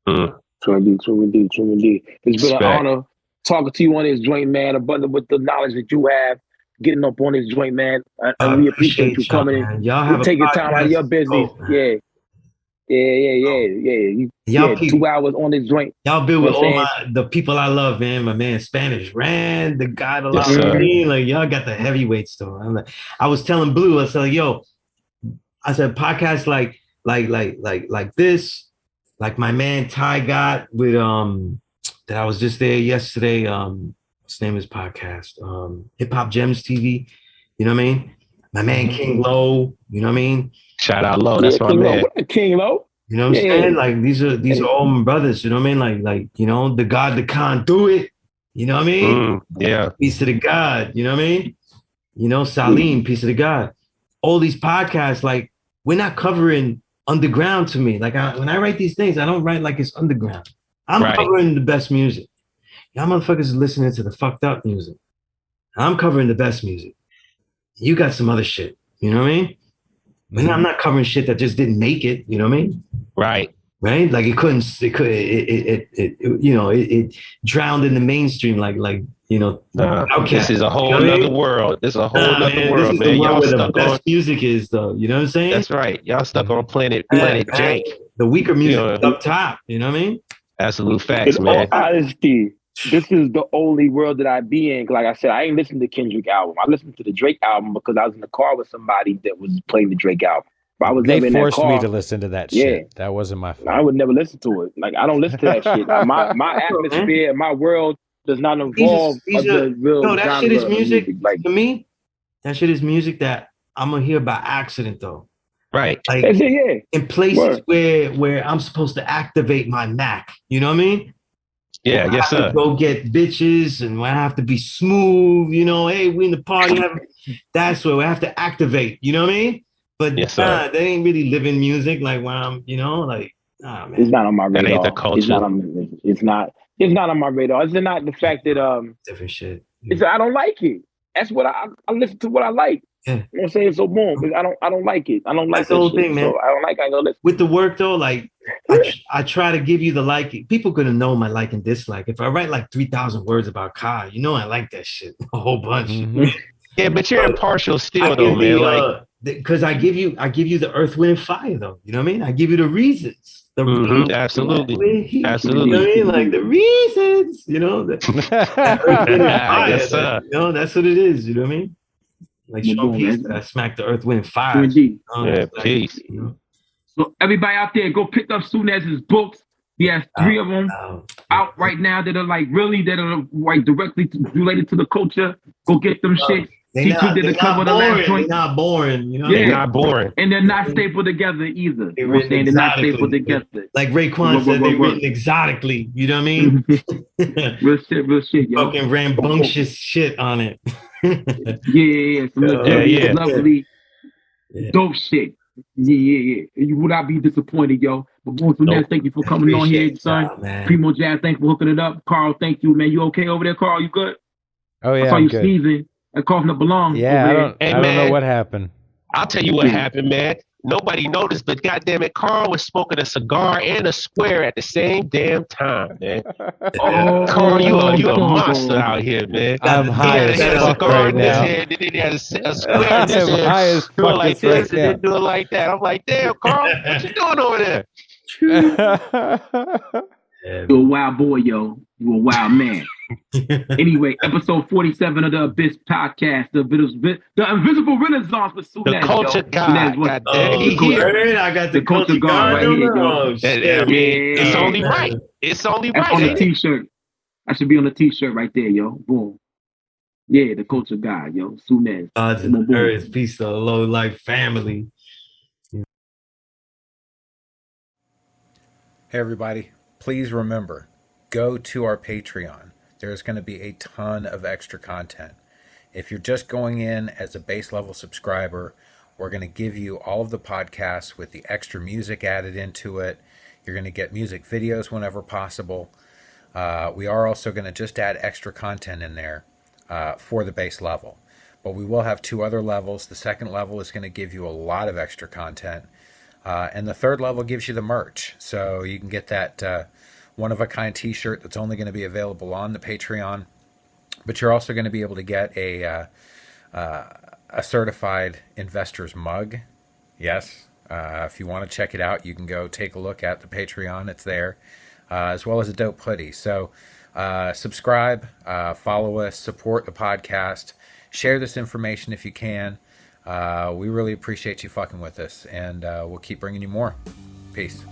True indeed. It's been an honor talking to you on this joint, man. Abundant with the knowledge that you have, getting up on this joint, man. And we appreciate you coming in. Y'all have taking time out of your business. Yeah. Yeah. 2 hours on this joint. Y'all build with all the people I love, man. My man Spanish Rand, the guy that loves me. Like y'all got the heavyweights though. I was telling Blue, I was like, yo, I said podcasts like this, like my man Ty got with that I was just there yesterday. What's the name of his podcast? Hip Hop Gems TV. You know what I mean? My man King Lo, you know what I mean? Shout out Lo, that's my man. King Lo. You know what I'm saying? Like these are all my brothers, you know what I mean? Like, you know, the God that can't do it. You know what I mean? Yeah. Peace to the God, you know what I mean? You know, Salim, peace to the God. All these podcasts, like, we're not covering underground to me. Like when I write these things, I don't write like it's underground. I'm covering the best music. Y'all motherfuckers is listening to the fucked up music. I'm covering the best music. You got some other shit, you know what I mean? But I'm not covering shit that just didn't make it, you know what I mean? Right. Like it drowned in the mainstream, like, you know. Okay. This is a whole other world. This is a whole other world, this is man. Y'all where stuck the best music is, though. You know what I'm saying? That's right. Y'all stuck on planet Jake. The weaker music is up top. You know what I mean? Absolute facts, man. Honesty. This is the only world that I be in. Like I said, I ain't listened to Kendrick album. I listened to the Drake album because I was in the car with somebody that was playing the Drake album. They forced me to listen to that shit. That wasn't my fault. I would never listen to it. Like I don't listen to that shit. My atmosphere, my world does not involve the real. No, that shit is music. Like to me, that shit is music that I'm gonna hear by accident though. Right. Like in places where I'm supposed to activate my Mac. You know what I mean? Yeah, yes, sir. Go get bitches and I have to be smooth, you know. Hey, we in the party. That's where we have to activate. You know what I mean? But they ain't really living music like when I'm, you know, like man. It's not on my radar. That ain't the culture. It's not on my radar. It's not the fact that different shit. I don't like it. That's what I listen to what I like. Yeah. You know what I'm saying? So boom, I don't like it. I don't like the whole thing, man. So I don't like it. I go listen. With the work though, like I try to give you the liking. People gonna know my like and dislike. If I write like 3,000 words about Kai, you know I like that shit a whole bunch. Yeah, but you're impartial still though, man. Like because I give you the earth, wind, and fire though. You know what I mean? I give you the reasons. Absolutely. You know what I mean? Like the reasons, you know, the earth, wind, and fire. Yes, you know, that's what it is, you know what I mean? Like show peace that I smacked the earth, wind, and fire. Peace. You know? So everybody out there, go pick up Sunez's books. He has 3 of them out right now that are like directly related to the culture. Go get them shit. They're not boring, you know. They're not boring. And they're not stapled together either. You know what I'm saying? They're not stapled together. Like Raekwon said, they're written exotically. You know what I mean? Real shit, yo. Fucking rambunctious shit on it. Some lovely, dope shit. Yeah. You would not be disappointed, yo. But going through that, thank you for coming on here, son. PrimoJAB, thanks for hooking it up. Carl, thank you, man. You okay over there, Carl? You good? Oh yeah. I saw you sneezing. That coughing up belong. Yeah, I don't know what happened. I'll tell you what happened, man. Nobody noticed, but goddamn it, Carl was smoking a cigar and a square at the same damn time, man. Carl, you a monster out here, man. I'm high as fuck right now. Then he had a square in his hand. High as fuck like this and then do it like that. I'm like, damn, Carl, what you doing over there? You're a wild boy, yo. You're a wild man. Anyway, episode 47 of the Abyss podcast, the Invisible Renaissance with Sunez. The culture guy. I got the culture guy right here, yo. It's only right. It's only right. On the t-shirt. I should be on the t-shirt right there, yo. Boom. Yeah, the culture guy, yo. Sunez. Earth, peace to the low life family. Hey, everybody. Please remember, go to our Patreon. There's going to be a ton of extra content. If you're just going in as a base level subscriber, we're going to give you all of the podcasts with the extra music added into it. You're going to get music videos whenever possible. We are also going to just add extra content in there for the base level. But we will have 2 other levels. The second level is going to give you a lot of extra content. And the third level gives you the merch. So you can get that one-of-a-kind t-shirt that's only going to be available on the Patreon. But you're also going to be able to get a certified investor's mug. Yes, If you want to check it out, you can go take a look at the Patreon. It's there, as well as a dope hoodie. So subscribe, follow us, support the podcast, share this information if you can. We really appreciate you fucking with us, and we'll keep bringing you more. Peace.